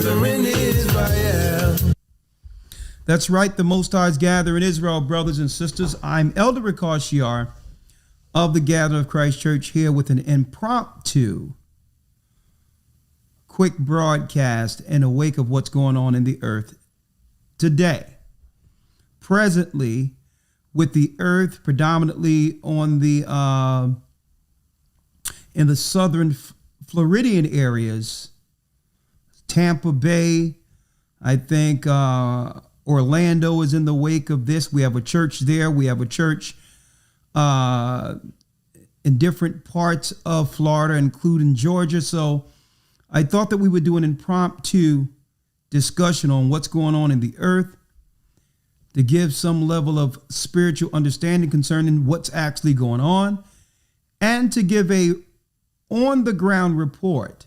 gather in Israel. That's right, the Most High's gather in Israel, brothers and sisters. I'm Elder Ricard of the Gather of Christ Church here with an impromptu quick broadcast in the wake of what's going on in the earth today. Presently, with the earth predominantly on the in the southern Floridian areas, Tampa Bay, I think Orlando is in the wake of this. We have a church there. We have a church in different parts of Florida, including Georgia. So I thought that we would do an impromptu discussion on what's going on in the earth to give some level of spiritual understanding concerning what's actually going on, and to give a on-the-ground report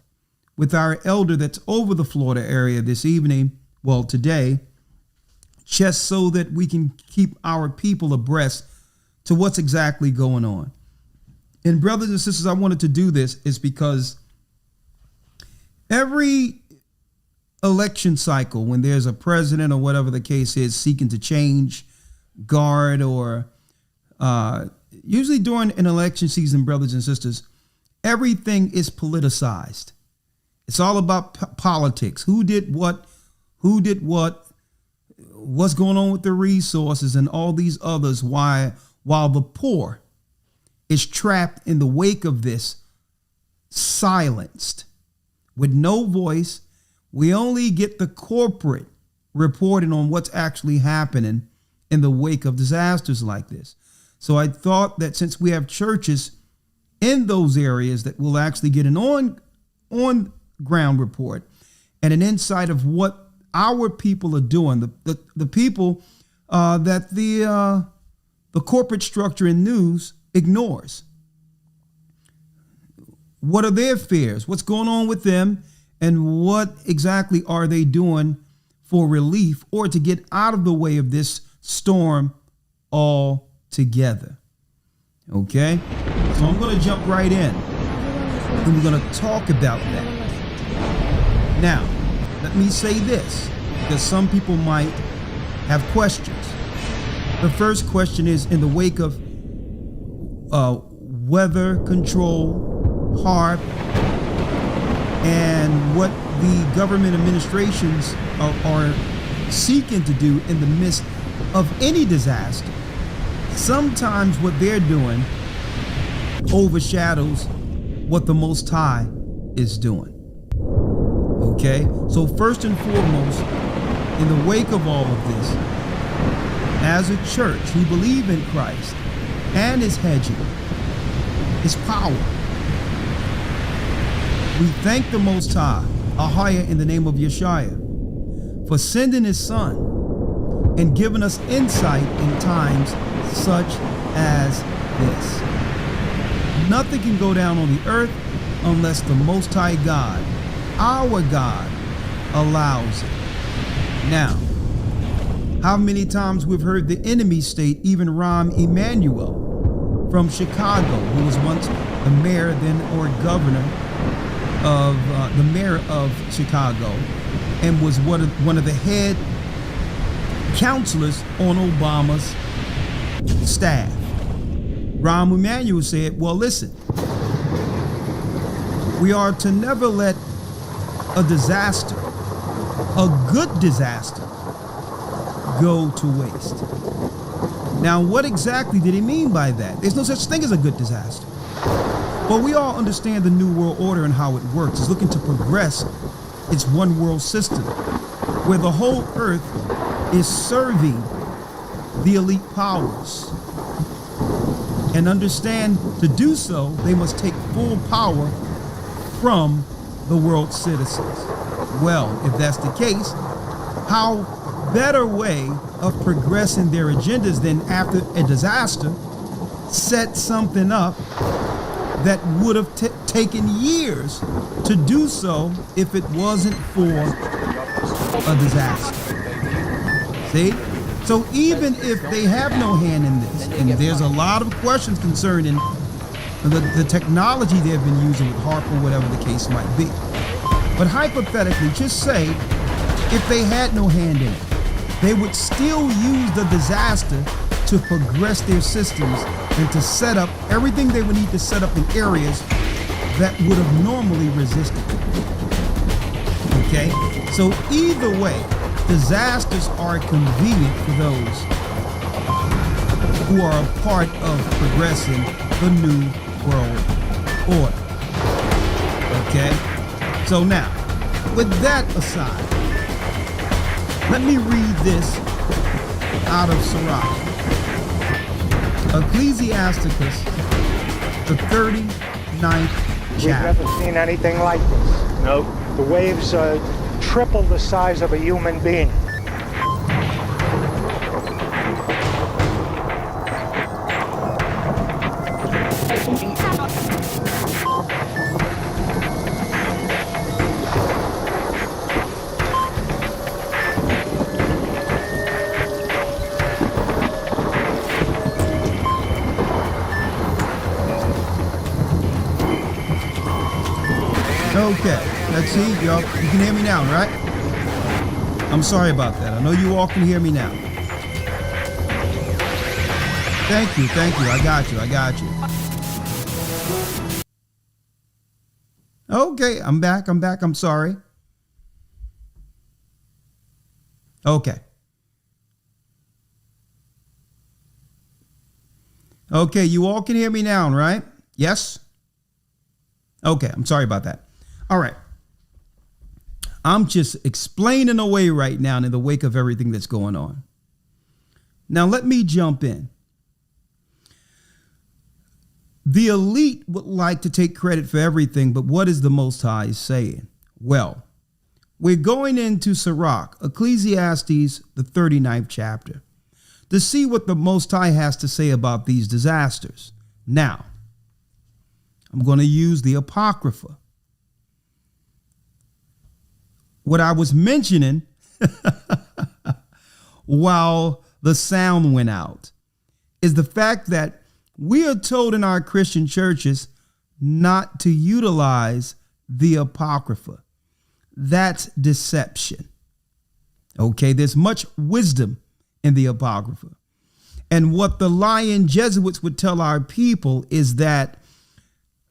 with our elder that's over the Florida area this evening, well, today, just so that we can keep our people abreast to what's exactly going on. And brothers and sisters, I wanted to do this is because every election cycle, when there's a president or whatever the case is seeking to change guard, or usually during an election season, brothers and sisters, everything is politicized. It's all about politics. Who did what, what's going on with the resources and all these others, while the poor is trapped in the wake of this, silenced, with no voice. We only get the corporate reporting on what's actually happening in the wake of disasters like this. So I thought that since we have churches in those areas, that we'll actually get an on ground report and an insight of what our people are doing, the people that the corporate structure in news ignores. What are their fears? What's going on with them? And what exactly are they doing for relief or to get out of the way of this storm altogether? Okay, so I'm going to jump right in and we're going to talk about that. Now, let me say this, because some people might have questions. The first question is, in the wake of weather control, HARP, and what the government administrations are seeking to do in the midst of any disaster, sometimes what they're doing overshadows what the Most High is doing. Okay, so first and foremost, in the wake of all of this, as a church who believe in Christ and His hedging, His power, we thank the Most High, Ahaya, in the name of Yeshua, for sending His Son and giving us insight in times such as this. Nothing can go down on the earth unless the Most High God, our God, allows it. Now, how many times we've heard the enemy state, even Rahm Emanuel from Chicago, who was once the mayor then or governor of the mayor of Chicago, and was one of the head counselors on Obama's staff. Rahm Emanuel said, well, listen, we are to never let a disaster, a good disaster, go to waste. Now, what exactly did he mean by that? There's no such thing as a good disaster. But we all understand the New World Order and how it works. It's looking to progress its one world system, where the whole earth is serving the elite powers. And understand, to do so, they must take full power from the world's citizens. Well, if that's the case, how better way of progressing their agendas than, after a disaster, set something up that would have taken years to do so if it wasn't for a disaster. See? So even if they have no hand in this, and there's a lot of questions concerning the technology they've been using with HARP or whatever the case might be, But hypothetically, just say if they had no hand in it, they would still use the disaster to progress their systems and to set up everything they would need to set up in areas that would have normally resisted. Okay? So either way, disasters are convenient for those who are a part of progressing the new world order. Okay? So now, with that aside, let me read this out of Sirach. Ecclesiasticus, the 39th We've chapter. never seen anything like this. Nope. The waves are triple the size of a human being. Okay, let's see. Y'all, you can hear me now, right? I'm sorry about that. I know you all can hear me now. Thank you. I got you. Okay, I'm back. I'm sorry. Okay. Okay, you all can hear me now, right? Yes? Okay, I'm sorry about that. All right. I'm just explaining away right now in the wake of everything that's going on. Now, let me jump in. The elite would like to take credit for everything, but what is the Most High saying? Well, we're going into Sirach, Ecclesiastes, the 39th chapter, to see what the Most High has to say about these disasters. Now, I'm going to use the Apocrypha. What I was mentioning while the sound went out is the fact that we are told in our Christian churches not to utilize the Apocrypha. That's deception. Okay, there's much wisdom in the Apocrypha. And what the lying Jesuits would tell our people is that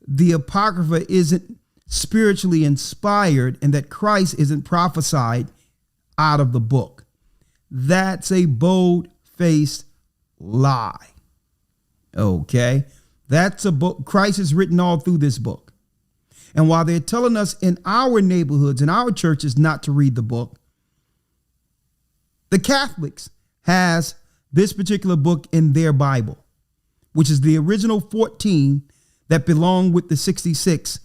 the Apocrypha isn't spiritually inspired and that Christ isn't prophesied out of the book. That's a bold-faced lie. Okay? That's a book. Christ is written all through this book. And while they're telling us in our neighborhoods, in our churches, not to read the book, the Catholics has this particular book in their Bible, which is the original 14 that belong with the 66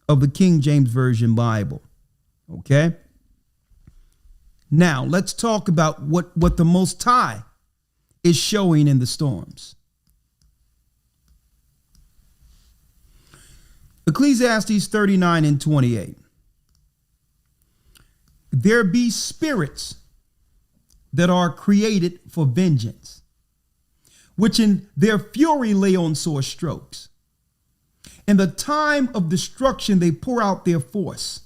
of the King James Version Bible. Okay? Now, let's talk about what the Most High is showing in the storms. Ecclesiastes 39 and 28. There be spirits that are created for vengeance, which in their fury lay on sore strokes. In the time of destruction, they pour out their force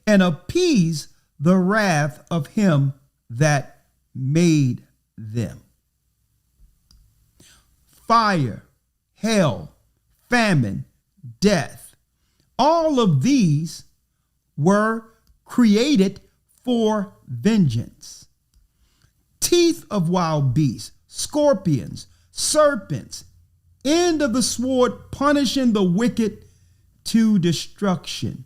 and appease the wrath of him that made them. Fire, hell, famine, death, all of these were created for vengeance. Teeth of wild beasts, scorpions, serpents, end of the sword, punishing the wicked to destruction.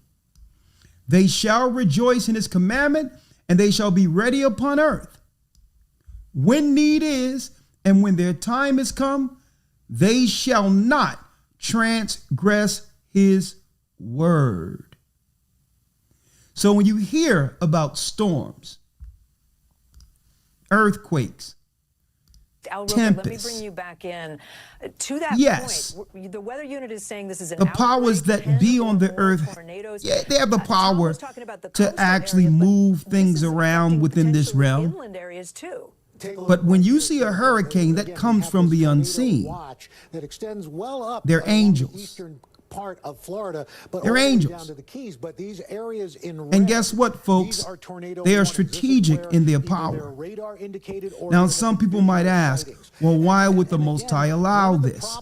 They shall rejoice in his commandment, and they shall be ready upon earth. When need is, and when their time is come, they shall not transgress his word. So when you hear about storms, earthquakes, Let me bring you back in. To that point, the weather unit is saying this is the powers that be on the earth. Yeah, they have the power to actually move things around within this realm. Inland areas too. But when you see a hurricane that comes from the unseen, they're angels. part of Florida, but they're angels. down to the Keys. But these areas in red, and guess what, folks? They are strategic in their power. Now, some people might ask, well, why would the Most High allow this?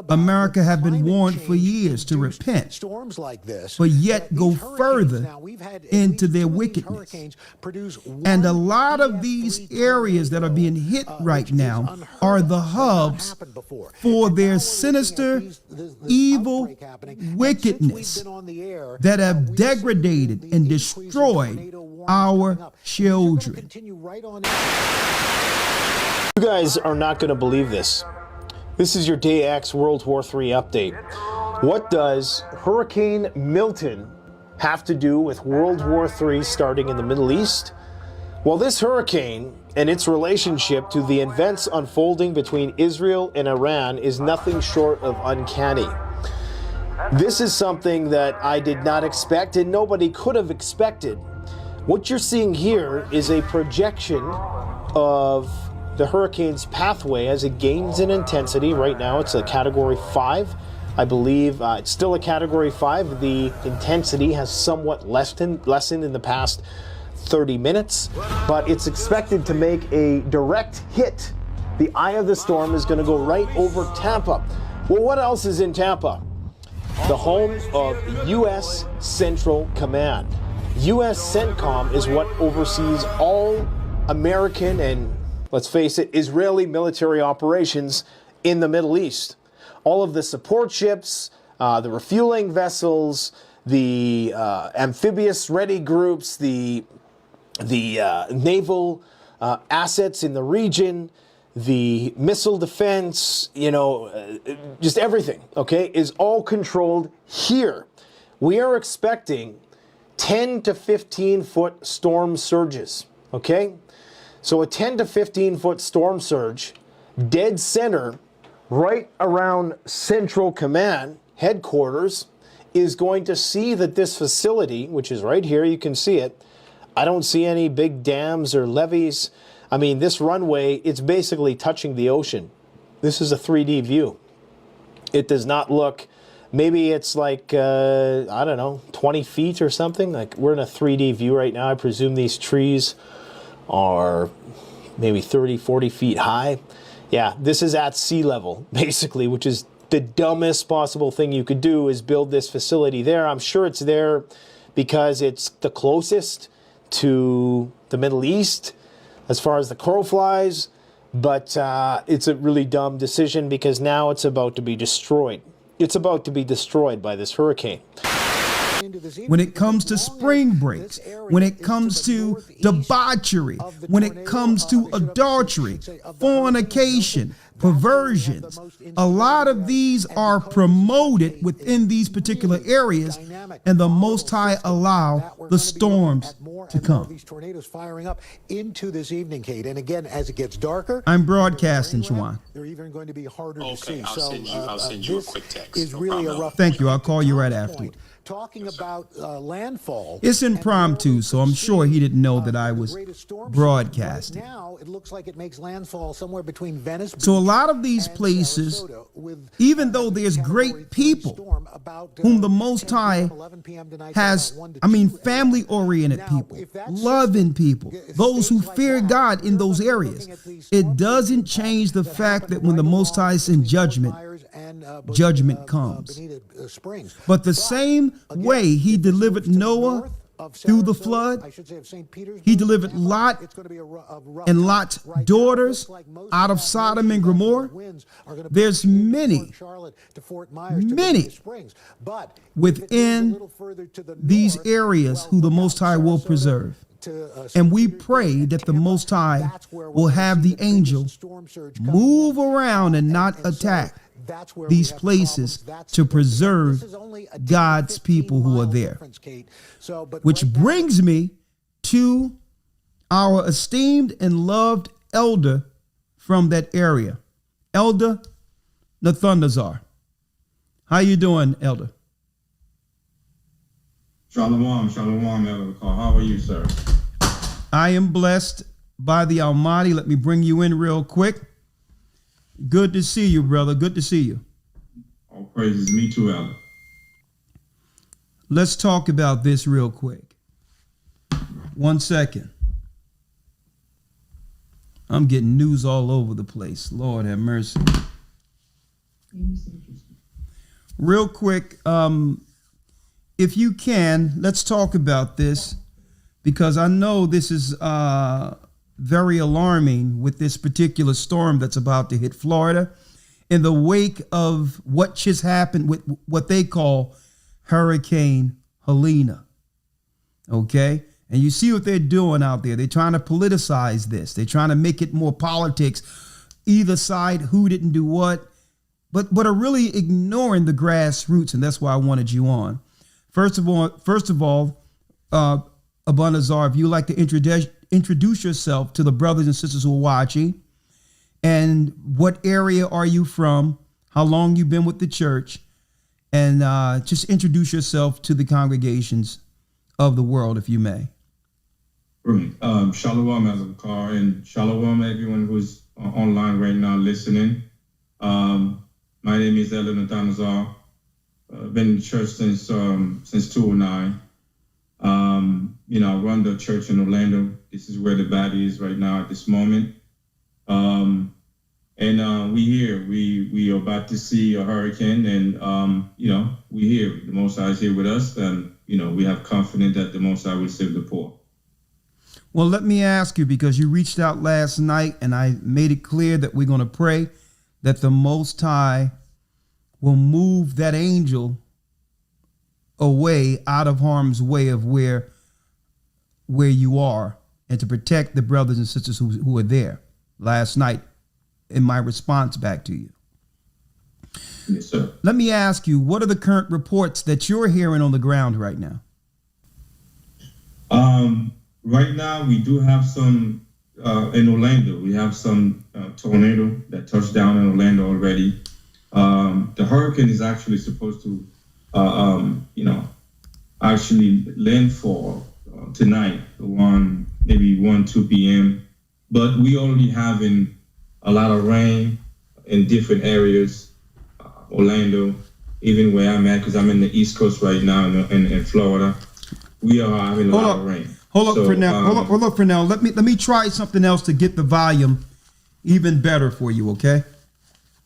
America have been warned for years to repent, but yet go further into their wickedness. And a lot of these areas that are being hit right now are the hubs for their sinister, evil wickedness that have degraded and destroyed our children. You guys are not going to believe this. This is your Day X World War III update. What does Hurricane Milton have to do with World War III starting in the Middle East? Well, this hurricane and its relationship to the events unfolding between Israel and Iran is nothing short of uncanny. This is something that I did not expect and nobody could have expected. What you're seeing here is a projection of the hurricane's pathway as it gains in intensity. Right now it's a Category 5. I believe it's still a Category 5. The intensity has somewhat lessened in the past 30 minutes, but it's expected to make a direct hit. The eye of the storm is going to go right over Tampa. Well, what else is in Tampa? The home of U.S. Central Command. U.S. CENTCOM is what oversees all American and, let's face it, Israeli military operations in the Middle East. All of the support ships, the refueling vessels, the amphibious ready groups, the naval assets in the region, the missile defense, just everything, okay, is all controlled here. We are expecting 10 to 15 foot storm surges, okay? So a 10 to 15 foot storm surge, dead center, right around Central Command headquarters, is going to see that this facility, which is right here, you can see it. I don't see any big dams or levees. I mean, this runway, it's basically touching the ocean. This is a 3D view. It does not look, maybe it's like, I don't know, 20 feet or something. Like, we're in a 3D view right now. I presume these trees are maybe 30, 40 feet high. Yeah, this is at sea level, basically, which is the dumbest possible thing you could do is build this facility there. I'm sure it's there because it's the closest to the Middle East as far as the crow flies, but it's a really dumb decision because now it's about to be destroyed. It's about to be destroyed by this hurricane. When it comes to spring breaks, when it comes to debauchery, when it comes to adultery, fornication, perversions, a lot of these are promoted within these particular areas, and the Most High allow the storms to come. These tornadoes firing up into this evening, Kate. And again, as it gets darker, I'm broadcasting, Shawan. They're even going to be harder to see. I'll send you a quick text. Is really a rough. Thank you. I'll call you right afterward. Talking about landfall. It's impromptu, so I'm sure he didn't know that I was broadcasting. Now it looks like it makes landfall somewhere between Venice. So a lot of these places, even though there's great people whom the Most High has, family-oriented people, loving people, those who fear God in those areas, it doesn't change the fact that when the Most High sends judgment, judgment comes. But the same way he delivered Noah through the flood, he delivered Lot and Lot's daughters out of Sodom and Gomorrah. There's many within these areas who the Most High will preserve. And we pray that the Most High will have the angel move around and not attack these places to preserve God's people who are there. Which brings me to our esteemed and loved elder from that area, Elder Nathundazar. How you doing, Elder? Shalom, Elder. How are you, sir? I am blessed by the Almighty. Let me bring you in real quick. Good to see you, brother. Good to see you. All praises. Me too, Elder. let's talk about this real quick. 1 second. I'm getting news all over the place. Lord have mercy. Real quick, if you can, let's talk about this, because I know this is very alarming with this particular storm that's about to hit Florida in the wake of what just happened with what they call Hurricane Helena. Okay? And you see what they're doing out there. They're trying to politicize this. They're trying to make it more politics, either side, who didn't do what, but are really ignoring the grassroots, and that's why I wanted you on. First of all, Abunazar, if you'd like to introduce yourself to the brothers and sisters who are watching, and what area are you from, how long you've been with the church, and just introduce yourself to the congregations of the world, if you may. Right. Shalom, Azakar, and shalom, everyone who's online right now listening. My name is Elena Danazar. I've been in the church since 2009. I run the church in Orlando. This is where the body is right now at this moment. We here. We are about to see a hurricane, and we here. The Most High is here with us, and we have confidence that the Most High will save the poor. Well, let me ask you, because you reached out last night, and I made it clear that we're going to pray that the Most High will move that angel away out of harm's way of where you are, and to protect the brothers and sisters who are there last night in my response back to you. Yes, sir. Let me ask you, what are the current reports that you're hearing on the ground right now? Right now, we do have some in Orlando. We have some tornado that touched down in Orlando already. The hurricane is actually supposed to, actually landfall tonight, maybe 1-2 p.m. But we already having a lot of rain in different areas. Orlando, even where I'm at, because I'm in the East Coast right now in Florida. We are having a lot of rain. Hold up for now. Let me try something else to get the volume even better for you, okay?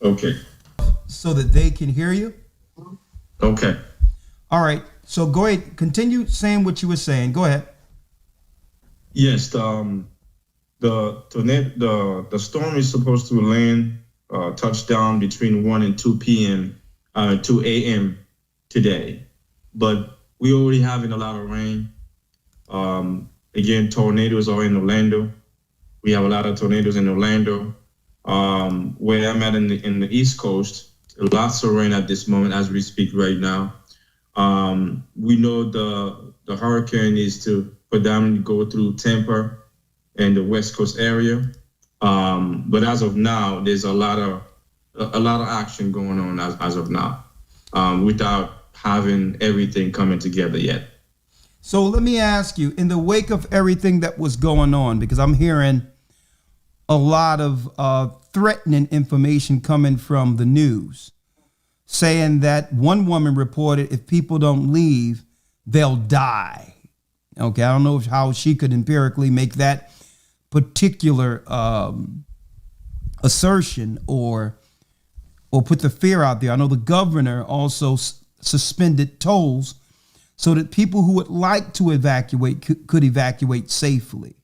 Okay. So that they can hear you? Okay. All right. So go ahead. Continue saying what you were saying. Go ahead. Yes. The storm is supposed to land, touchdown between 1 and 2 p.m., 2 a.m. today. But we already having a lot of rain. Again, tornadoes are in Orlando. We have a lot of tornadoes in Orlando. Where I'm at in the East Coast, lots of rain at this moment as we speak right now. We know the hurricane is to predominantly go through Tampa and the West Coast area. But as of now, there's a lot of action going on as of now, without having everything coming together yet. So let me ask you, in the wake of everything that was going on, because I'm hearing a lot of threatening information coming from the news, saying that one woman reported if people don't leave, they'll die. Okay, I don't know how she could empirically make that particular assertion or put the fear out there. I know the governor also suspended tolls so that people who would like to evacuate could evacuate safely.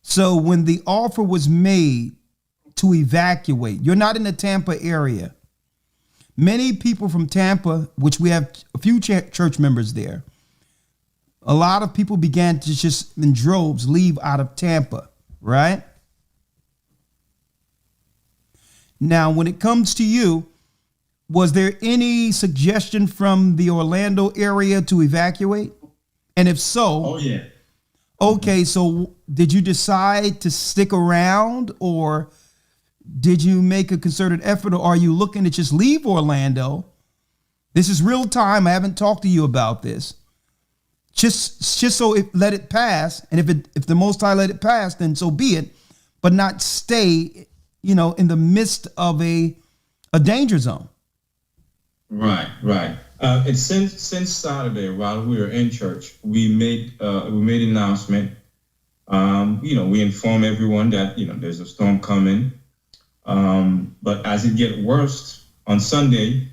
So when the offer was made to evacuate, you're not in the Tampa area. Many people from Tampa, which we have a few church members there, a lot of people began to just in droves leave out of Tampa, right? Now, when it comes to you, was there any suggestion from the Orlando area to evacuate? And if so, oh yeah. Okay, so did you decide to stick around, or did you make a concerted effort, or are you looking to just leave Orlando? This is real time. I haven't talked to you about this. Just so let it pass, and if the Most High let it pass, then so be it, but not stay, in the midst of a danger zone. Right. It's since Saturday while we were in church, we made an announcement. We inform everyone that there's a storm coming. But as it get worse on Sunday,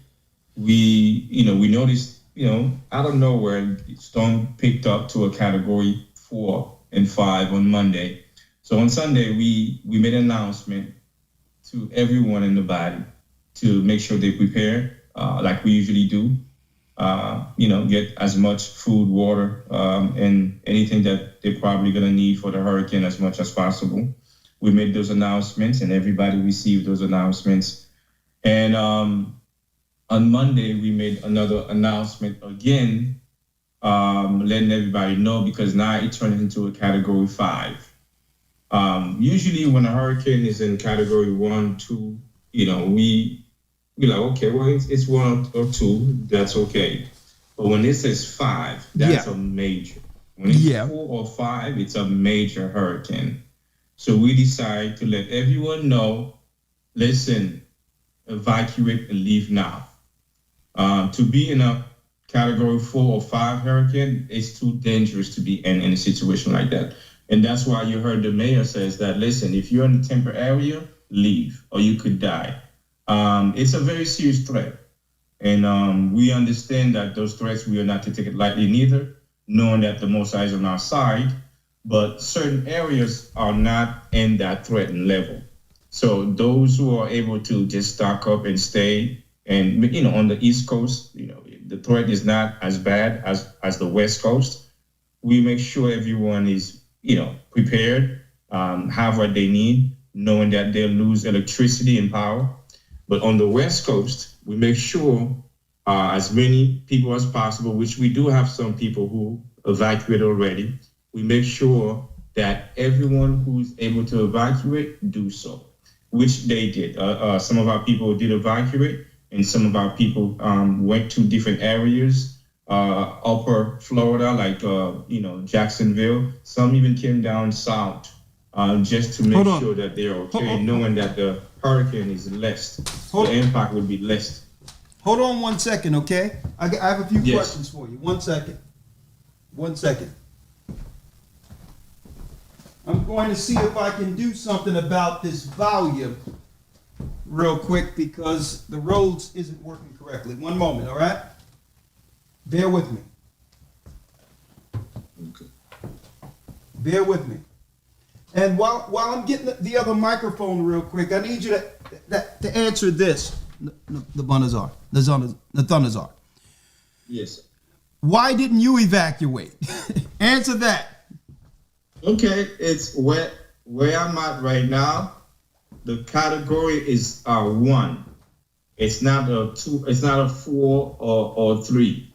we noticed out of nowhere the storm picked up to a category 4 and 5 on Monday. So on Sunday we made an announcement to everyone in the body to make sure they prepare like we usually do. Get as much food, water, and anything that they're probably going to need for the hurricane as much as possible. We made those announcements and everybody received those announcements. And on Monday, we made another announcement again, letting everybody know because now it turned into a category 5. Usually when a hurricane is in category 1, 2, we're like, okay, well, it's 1 or 2, that's okay. But when it says 5, that's a major. When it's 4 or 5, it's a major hurricane. So we decide to let everyone know, listen, evacuate and leave now. To be in a category 4 or 5 hurricane, it's too dangerous to be in a situation like that. And that's why you heard the mayor says that, listen, if you're in the temperate area, leave or you could die. It's a very serious threat. And we understand that those threats, we are not to take it lightly neither, knowing that the Most High is on our side, but certain areas are not in that threatened level. So those who are able to just stock up and stay, and on the East Coast, the threat is not as bad as the West Coast. We make sure everyone is, prepared, have what they need, knowing that they'll lose electricity and power. But on the West Coast, we make sure as many people as possible, which we do have some people who evacuate already. We make sure that everyone who's able to evacuate do so, which they did. Some of our people did evacuate, and some of our people went to different areas, upper Florida, like Jacksonville. Some even came down south just to make sure that they're okay, knowing that the hurricane is less. The impact would be less. Hold on 1 second, okay? I have a few questions for you. 1 second. 1 second. I'm going to see if I can do something about this volume real quick because the Rhodes isn't working correctly. 1 moment, all right? Bear with me. Okay. Bear with me. And while I'm getting the other microphone real quick, I need you to answer this, the Bunazar, the Thunazar. Yes, sir. Why didn't you evacuate? Answer that. Okay, it's where I'm at right now. The category is 1. It's not a 2. It's not a 4 or 3.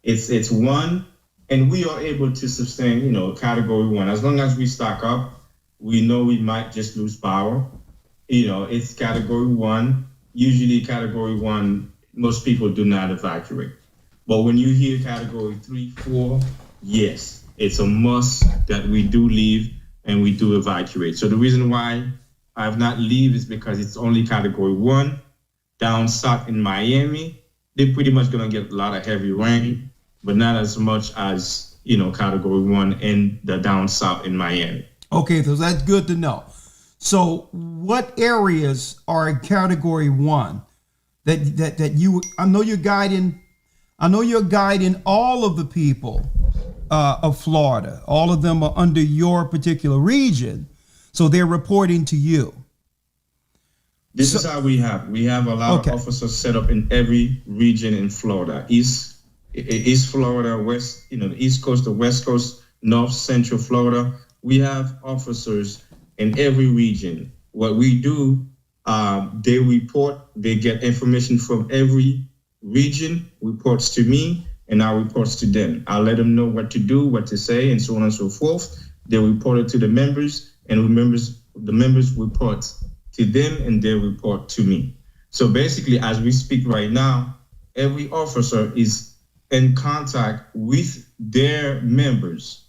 It's 1, and we are able to sustain, category 1 as long as we stock up. We know we might just lose power. It's category 1. Usually category 1, most people do not evacuate. But when you hear category 3, 4, yes, it's a must that we do leave and we do evacuate. So the reason why I have not leave is because it's only category 1. Down south in Miami, they're pretty much going to get a lot of heavy rain, but not as much as, category 1 in the down south in Miami. Okay, so that's good to know. So what areas are in category 1 that you, I know you're guiding all of the people of Florida. All of them are under your particular region. So they're reporting to you. This is how we have a lot of officers set up in every region in Florida. East Florida, West, the East Coast, the West Coast, North, Central Florida. We have officers in every region. What we do, they report, they get information from every region, reports to me, and I reports to them. I'll let them know what to do, what to say, and so on and so forth. They report it to the members, and the members report to them, and they report to me. So basically, as we speak right now, every officer is in contact with their members,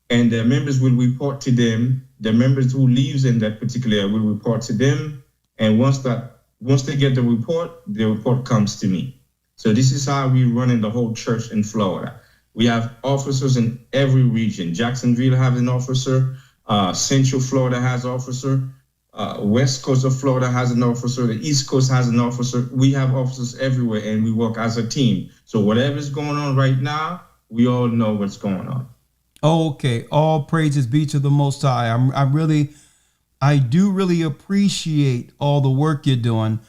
and their members will report to them. The members who lives in that particular area will report to them, and once they get the report comes to me. So this is how we run in the whole church in Florida. We have officers in every region. Jacksonville has an officer. Central Florida has an officer. West Coast of Florida has an officer. The East Coast has an officer. We have officers everywhere, and we work as a team. So whatever's going on right now, we all know what's going on. Okay. All praises be to the Most High. I do really appreciate all the work you're doing.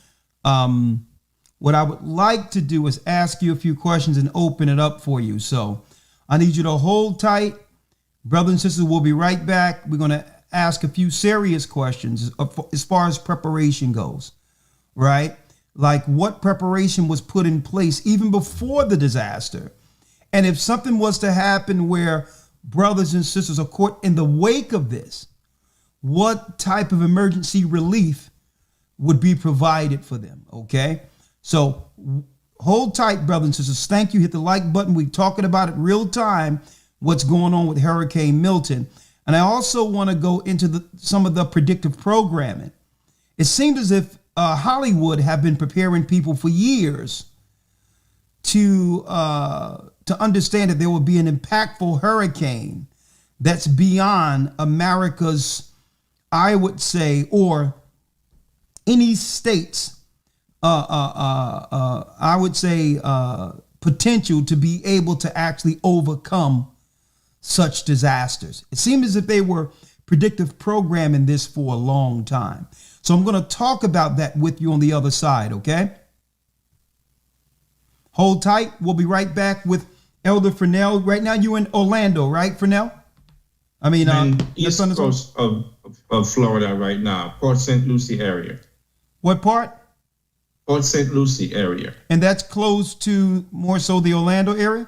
What I would like to do is ask you a few questions and open it up for you. So I need you to hold tight. Brothers and sisters, we'll be right back. We're going to ask a few serious questions as far as preparation goes, right? Like what preparation was put in place even before the disaster? And if something was to happen where brothers and sisters are caught in the wake of this, what type of emergency relief would be provided for them, okay? So hold tight, brothers and sisters. Thank you. Hit the like button. We're talking about it real time, what's going on with Hurricane Milton. And I also want to go into some of the predictive programming. It seems as if Hollywood have been preparing people for years to understand that there will be an impactful hurricane that's beyond America's, I would say, or any state's I would say potential to be able to actually overcome such disasters. It seems as if they were predictive programming this for a long time. So I'm going to talk about that with you on the other side, okay? Hold tight. We'll be right back with Elder Fernell. Right now you're in Orlando, right, Fernell? I mean, East Coast of Florida right now, Port St. Lucie area. What part? Port St. Lucie area. And that's close to more so the Orlando area?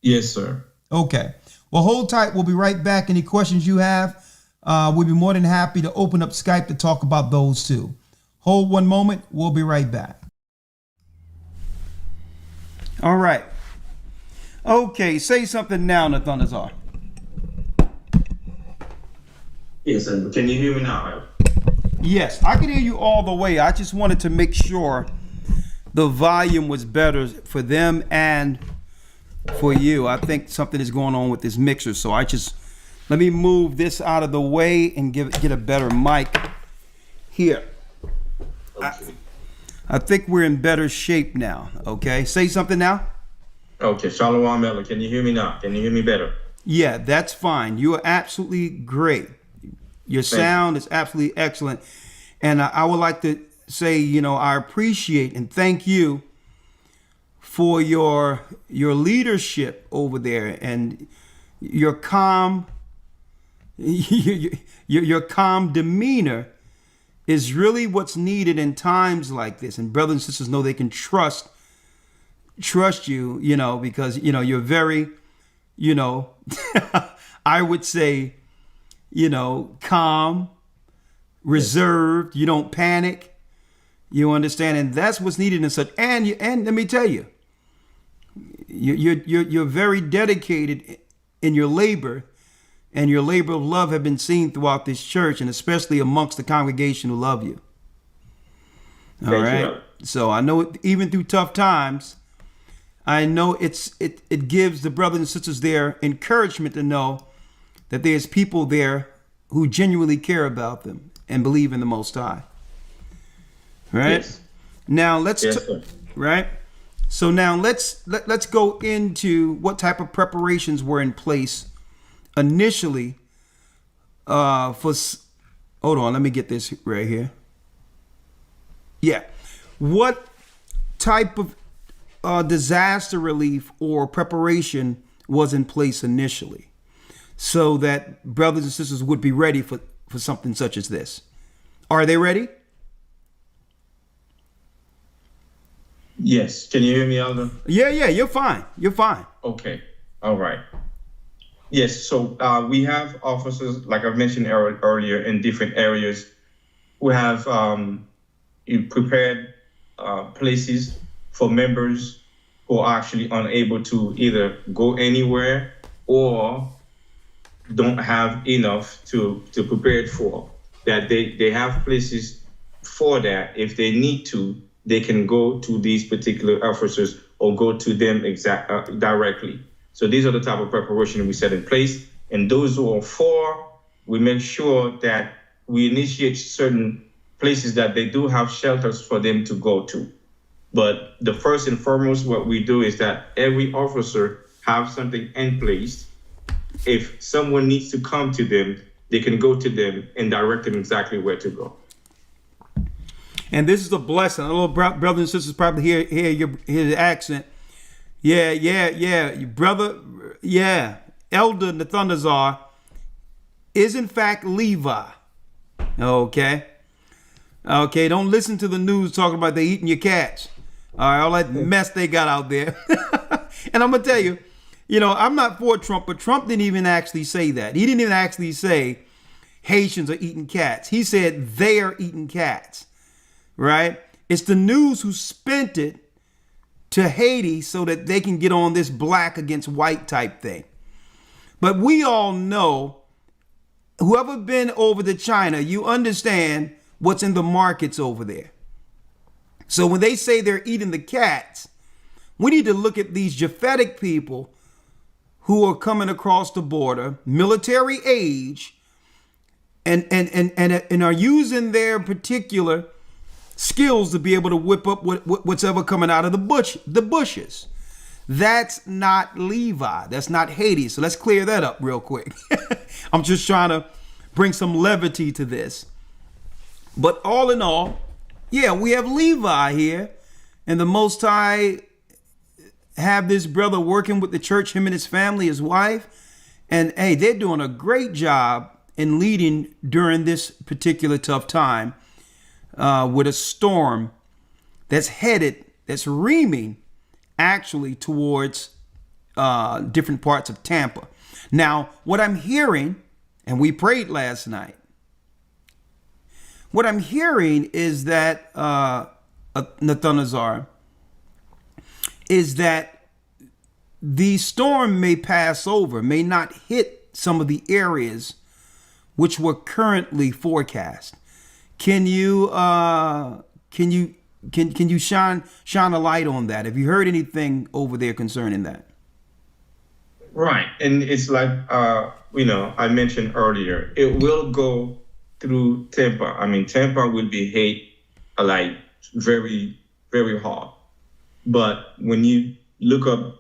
Yes, sir. Okay. Well, hold tight. We'll be right back. Any questions you have, we'll be more than happy to open up Skype to talk about those too. Hold one moment. We'll be right back. All right. Okay. Say something now, Nathanael. Yes, sir. Can you hear me now? Yes, I can hear you all the way. I just wanted to make sure the volume was better for them and for you. I think something is going on with this mixer, so let me move this out of the way and get a better mic here. Okay. I think we're in better shape now. Okay, say something now. Okay, Shalom Ella. Can you hear me now? Can you hear me better? Yeah, that's fine. You are absolutely great. Your sound is absolutely excellent. And I would like to say, I appreciate and thank you for your leadership over there and your calm, your calm demeanor is really what's needed in times like this. And brothers and sisters know they can trust you, because, you're very, I would say, calm, reserved. You don't panic. You understand, and that's what's needed in such. And let me tell you, you're very dedicated in your labor, and your labor of love have been seen throughout this church, and especially amongst the congregation who love you. All right. So I know even through tough times, I know it gives the brothers and sisters there encouragement to know that there's people there who genuinely care about them and believe in the Most High. Right? Yes. Now let's right. So now let's go into what type of preparations were in place initially for. Hold on, let me get this right here. Yeah, what type of disaster relief or preparation was in place initially, so that brothers and sisters would be ready for something such as this? Are they ready? Yes. Can you hear me, Elder? Yeah, you're fine. You're fine. Okay. All right. Yes. So we have officers, like I mentioned earlier, in different areas. We have prepared places for members who are actually unable to either go anywhere or don't have enough to prepare it for. That they have places for that. If they need to, they can go to these particular officers or go to them directly. So these are the type of preparation we set in place. And those who are for, we make sure that we initiate certain places that they do have shelters for them to go to. But the first and foremost, what we do is that every officer have something in place. If someone needs to come to them, they can go to them and direct them exactly where to go. And this is a blessing. A little brothers and sisters probably hear the accent. Yeah, brother. Yeah, Elder Nathanazzar is in fact Levi. Okay, don't listen to the news talking about they eating your cats. All right, all that mess they got out there. And I'm gonna tell you, I'm not for Trump, but Trump didn't even actually say that. He didn't even actually say Haitians are eating cats. He said they are eating cats, right? It's the news who spent it to Haiti so that they can get on this black against white type thing. But we all know, whoever been over to China, you understand what's in the markets over there. So when they say they're eating the cats, we need to look at these Japhetic people who are coming across the border, military age, and are using their particular skills to be able to whip up what's ever coming out of the bushes. That's not Levi. That's not Haiti. So let's clear that up real quick. I'm just trying to bring some levity to this. But all in all, yeah, we have Levi here, and the Most High have this brother working with the church, him and his family, his wife. And hey, they're doing a great job in leading during this particular tough time with a storm that's reaming actually towards different parts of Tampa. Now, what I'm hearing, and we prayed last night, what I'm hearing is that, Nathanazzar, is that the storm may pass over, may not hit some of the areas which were currently forecast. Can you shine a light on that? Have you heard anything over there concerning that? Right, and it's like I mentioned earlier, it will go through Tampa. I mean, Tampa will be hit like very, very hard. But when you look up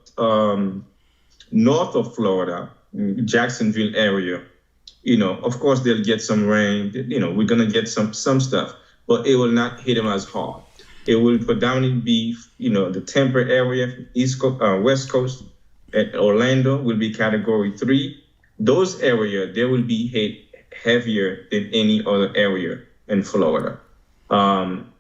north of Florida, Jacksonville area, of course they'll get some rain. We're gonna get some stuff, but it will not hit them as hard. It will predominantly be, the Tampa area, East Coast, West Coast, and Orlando will be Category 3. Those areas, they will be hit heavier than any other area in Florida.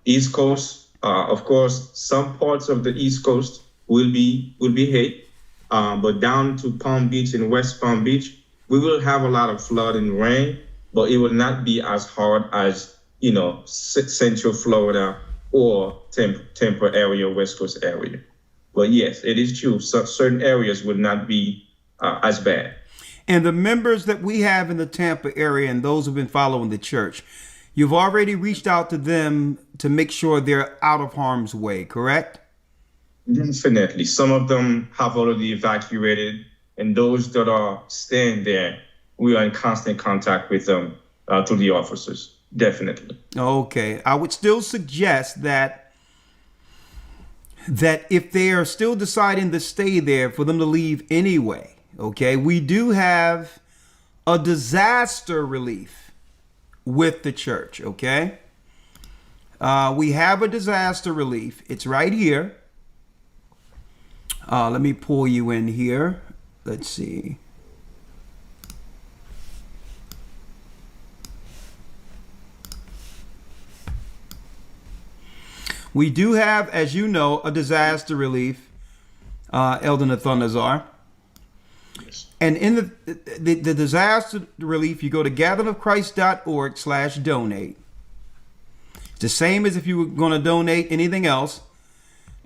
East Coast, of course, some parts of the East Coast will be hit, but down to Palm Beach and West Palm Beach, we will have a lot of flood and rain, but it will not be as hard as, Central Florida or Tampa area, West Coast area. But yes, it is true. Certain areas would not be as bad. And the members that we have in the Tampa area and those who've been following the church, you've already reached out to them to make sure they're out of harm's way, correct? Definitely. Some of them have already evacuated, and those that are staying there, we are in constant contact with them through the officers. Definitely. Okay. I would still suggest that if they are still deciding to stay there, for them to leave anyway. Okay. We do have a disaster relief with the church. Okay. We have a disaster relief. It's right here. Let me pull you in here. Let's see. We do have, as you know, a disaster relief, Elder Nathanazzar. Yes. And in the disaster relief, you go to gatheringofchrist.org/donate. It's the same as if you were going to donate anything else.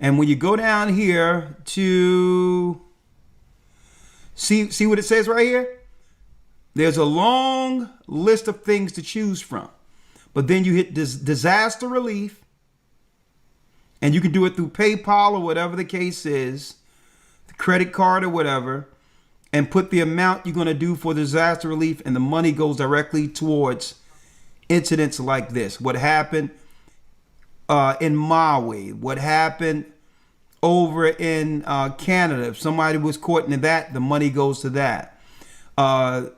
And when you go down here to see what it says right here, there's a long list of things to choose from. But then you hit this disaster relief. And you can do it through PayPal or whatever the case is, the credit card or whatever, and put the amount you're going to do for disaster relief, and the money goes directly towards incidents like this. What happened in Maui, what happened over in Canada. If somebody was caught in that, the money goes to that.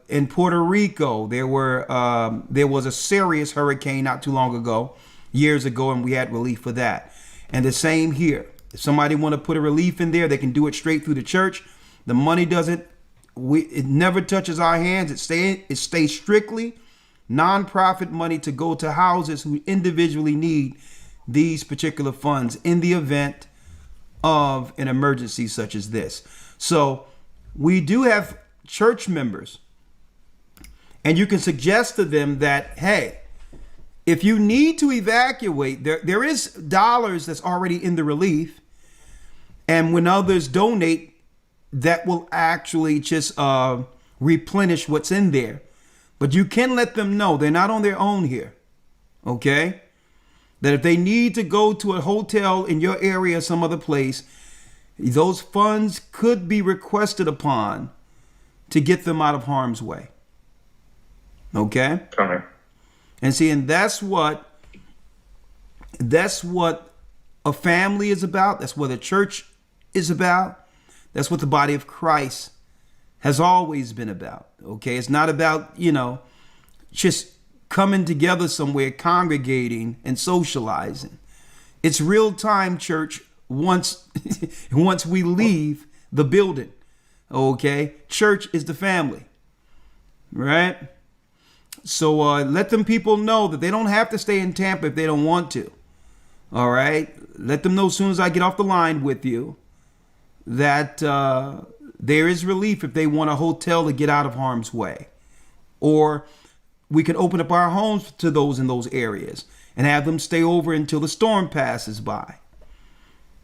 In Puerto Rico, there was a serious hurricane not too long ago, years ago, and we had relief for that. And the same here. If somebody want to put a relief in there, they can do it straight through the church. The money it never touches our hands. It stays strictly nonprofit money to go to houses who individually need these particular funds in the event of an emergency such as this. So we do have church members, and you can suggest to them that, hey, if you need to evacuate, there is dollars that's already in the relief, and when others donate, that will actually just replenish what's in there. But you can let them know they're not on their own here, okay? That if they need to go to a hotel in your area or some other place, those funds could be requested upon to get them out of harm's way. Okay? Okay. And see, and that's what a family is about. That's what a church is about. That's what the body of Christ has always been about. Okay? It's not about, just coming together somewhere, congregating and socializing. It's real time church once we leave the building. Okay? Church is the family. Right? So let them people know that they don't have to stay in Tampa if they don't want to. All right? Let them know as soon as I get off the line with you that there is relief if they want a hotel to get out of harm's way. Or we can open up our homes to those in those areas and have them stay over until the storm passes by.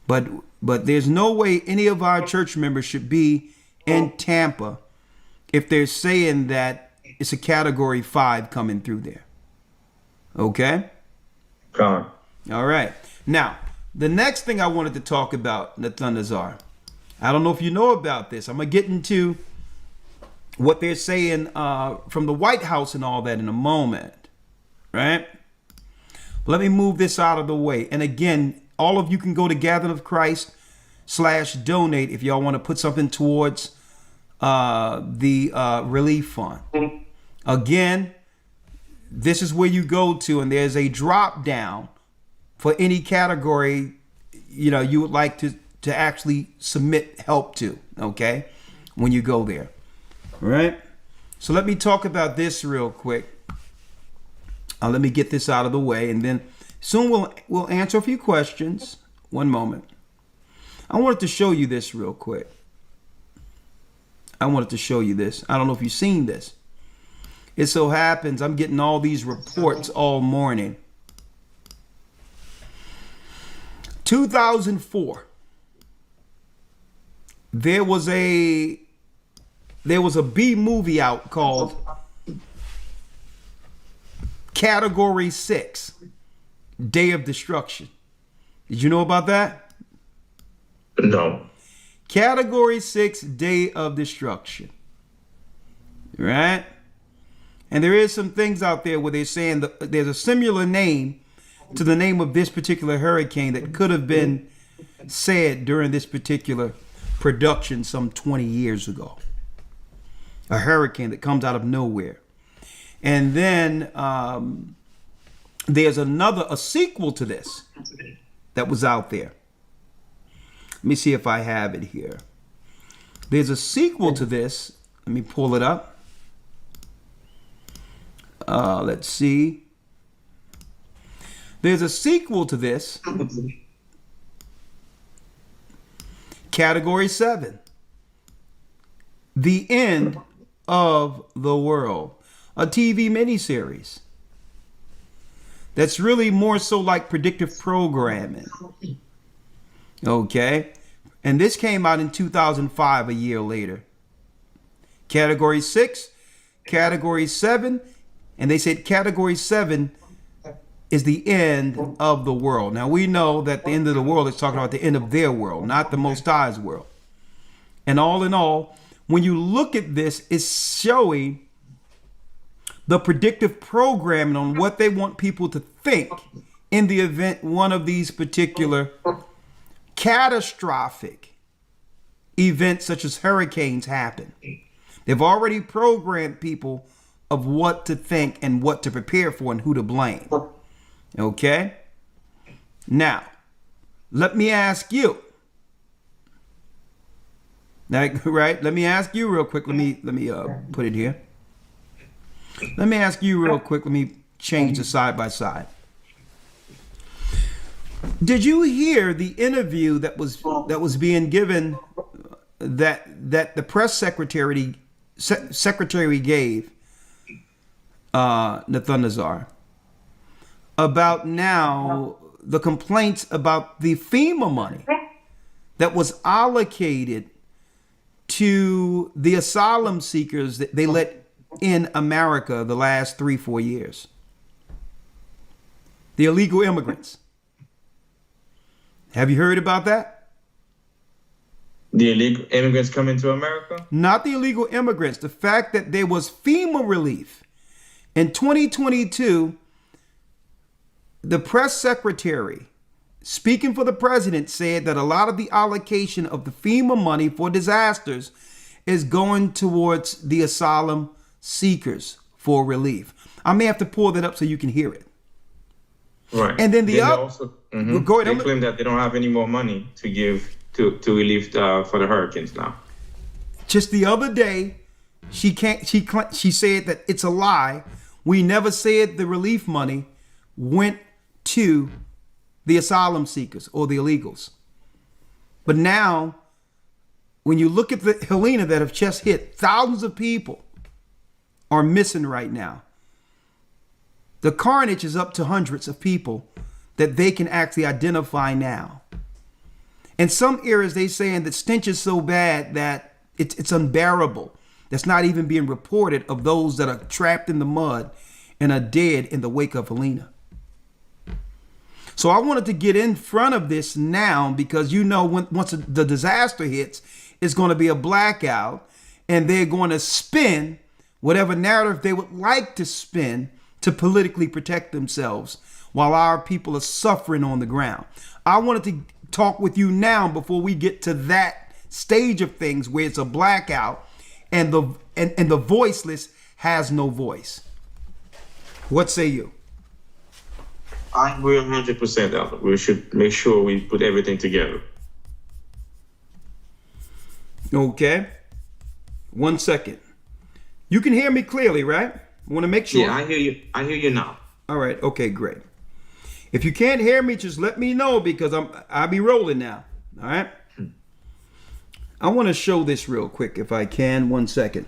But there's no way any of our church members should be in Tampa if they're saying that it's a category 5 coming through there. Okay? Gone. All right. Now, the next thing I wanted to talk about, Nathanazzar, I don't know if you know about this. I'm going to get into what they're saying from the White House and all that in a moment. Right? Let me move this out of the way. And again, all of you can go to Gathering of Christ /donate if y'all want to put something towards the relief fund. Again, this is where you go to, and there's a drop down for any category you would like to actually submit help to, okay, when you go there. All right? So let me talk about this real quick. Let me get this out of the way, and then soon we'll answer a few questions. One moment. I wanted to show you this real quick. I wanted to show you this. I don't know if you've seen this. It so happens I'm getting all these reports all morning. 2004. There was a B movie out called Category 6, Day of Destruction. Did you know about that? No. Category 6, Day of Destruction. Right? And there is some things out there where they're saying that there's a similar name to the name of this particular hurricane that could have been said during this particular production some 20 years ago. A hurricane that comes out of nowhere. And then there's a sequel to this that was out there. Let me see if I have it here. There's a sequel to this. Let me pull it up. Let's see. There's a sequel to this. Category 7. The End of the World. A TV miniseries. That's really more so like predictive programming. Okay? And this came out in 2005, a year later. Category 6, Category 7, and they said Category 7 is the end of the world. Now we know that the end of the world is talking about the end of their world, not the Most High's world. And all in all, when you look at this, it's showing the predictive programming on what they want people to think in the event one of these particular catastrophic events such as hurricanes happen. They've already programmed people of what to think and what to prepare for and who to blame. Okay? Now, let me ask you. Now, right? Let me ask you real quick. Let me put it here. Let me ask you real quick. Let me change the side by side. Did you hear the interview that was being given that the press secretary gave Nathanazzar about now the complaints about the FEMA money that was allocated to the asylum seekers that they let in America the last 3-4 years? The illegal immigrants. Have you heard about that? The illegal immigrants coming to America? Not the illegal immigrants. The fact that there was FEMA relief. In 2022, the press secretary, speaking for the president, said that a lot of the allocation of the FEMA money for disasters is going towards the asylum seekers for relief. I may have to pull that up so you can hear it. Right. And then they claim that they don't have any more money to give to relief for the hurricanes now. Just the other day, she said that it's a lie. We never said the relief money went to the asylum seekers or the illegals. But now, when you look at the Helena that have just hit, thousands of people are missing right now. The carnage is up to hundreds of people that they can actually identify now. In some areas, they saying that stench is so bad that it's unbearable. That's not even being reported of those that are trapped in the mud and are dead in the wake of Helena. So I wanted to get in front of this now because once the disaster hits, it's going to be a blackout and they're going to spin whatever narrative they would like to spin to politically protect themselves while our people are suffering on the ground. I wanted to talk with you now before we get to that stage of things where it's a blackout and the voiceless has no voice. What say you? I agree 100%, Albert. We should make sure we put everything together. Okay. 1 second. You can hear me clearly, right? I want to make sure. Yeah, I hear you. I hear you now. All right. Okay, great. If you can't hear me, just let me know because I'll be rolling now. All right. I want to show this real quick if I can. 1 second.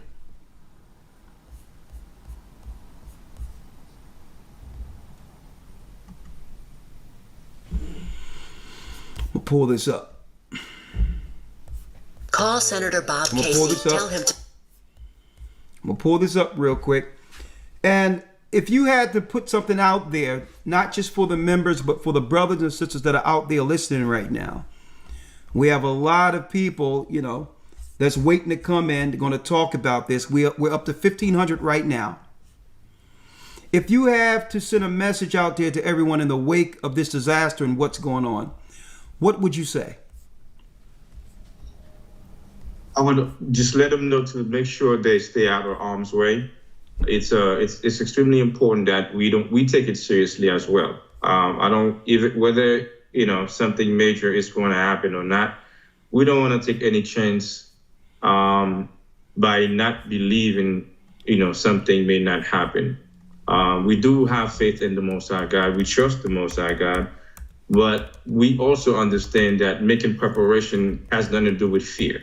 We'll pull this up. Call Senator Bob Casey. Tell him to. I'm going to pull this up real quick. And if you had to put something out there, not just for the members, but for the brothers and sisters that are out there listening right now, we have a lot of people, that's waiting to come in. They're going to talk about this. We're up to 1,500 right now. If you have to send a message out there to everyone in the wake of this disaster and what's going on, what would you say? I would just let them know to make sure they stay out of harm's way. It's extremely important that we take it seriously as well. Whether something major is going to happen or not, we don't want to take any chance by not believing something may not happen. We do have faith in the Most High God. We trust the Most High God, but we also understand that making preparation has nothing to do with fear.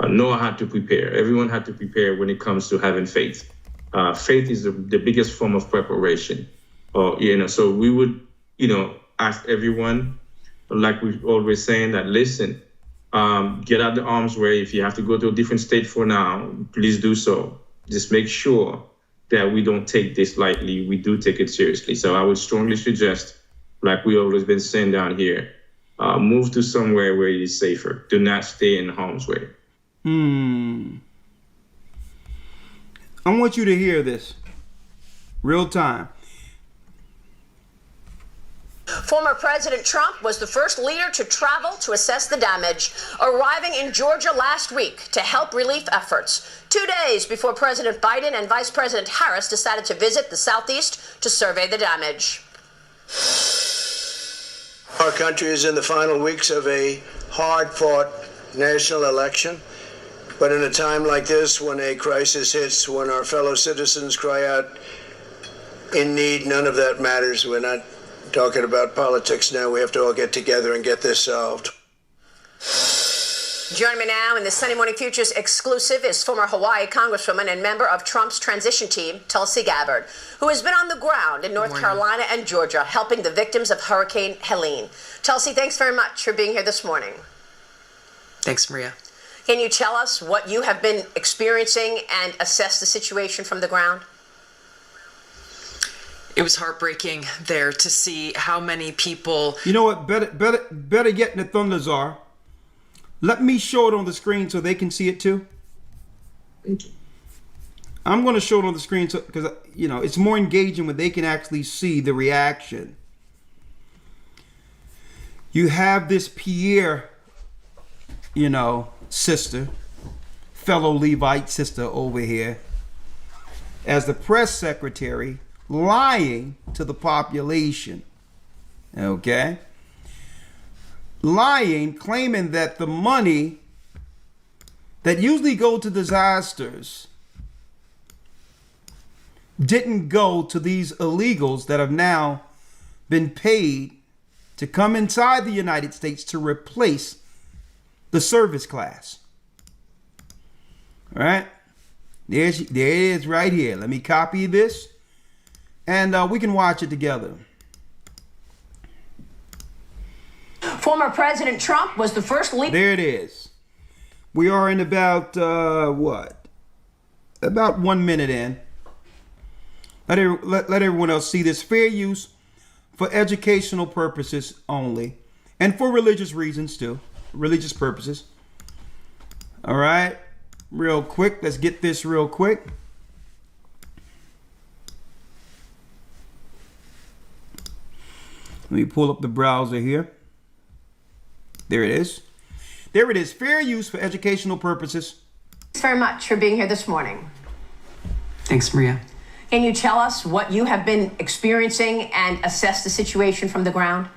Noah had to prepare. Everyone had to prepare when it comes to having faith. Faith is the biggest form of preparation. So we would, ask everyone, like we're always saying, that listen, get out the arms way. If you have to go to a different state for now, please do so. Just make sure that we don't take this lightly. We do take it seriously. So I would strongly suggest, like we always been saying down here, move to somewhere where it is safer. Do not stay in harm's way. I want you to hear this. Real time. Former President Trump was the first leader to travel to assess the damage, arriving in Georgia last week to help relief efforts, 2 days before President Biden and Vice President Harris decided to visit the Southeast to survey the damage. Our country is in the final weeks of a hard-fought national election. But in a time like this, when a crisis hits, when our fellow citizens cry out in need, none of that matters. We're not talking about politics now. We have to all get together and get this solved. Joining me now in the Sunday Morning Futures exclusive is former Hawaii Congresswoman and member of Trump's transition team, Tulsi Gabbard, who has been on the ground in North Carolina and Georgia helping the victims of Hurricane Helene. Tulsi, thanks very much for being here this morning. Thanks, Maria. Can you tell us what you have been experiencing and assess the situation from the ground? It was heartbreaking there to see how many people... You know what? Better get in the thunder czar. Let me show it on the screen so they can see it too. I'm going to show it on the screen because, you know, it's more engaging when they can actually see the reaction. You have this Pierre, you know, sister, fellow Levite sister over here, as the press secretary, lying to the population. Okay? Lying, claiming that the money that usually go to disasters didn't go to these illegals that have now been paid to come inside the United States to replace the service class. All right? There it is right here. Let me copy this and we can watch it together. Former President Trump was the first leader. There it is. We are in about, About 1 minute in. Let everyone else see this. Fair use for educational purposes only. And for religious reasons too. Religious purposes. All right. Real quick. Let's get this real quick. Let me pull up the browser here. There it is. There it is. Fair use for educational purposes. Thanks very much for being here this morning. Thanks, Maria. Can you tell us what you have been experiencing and assess the situation from the ground?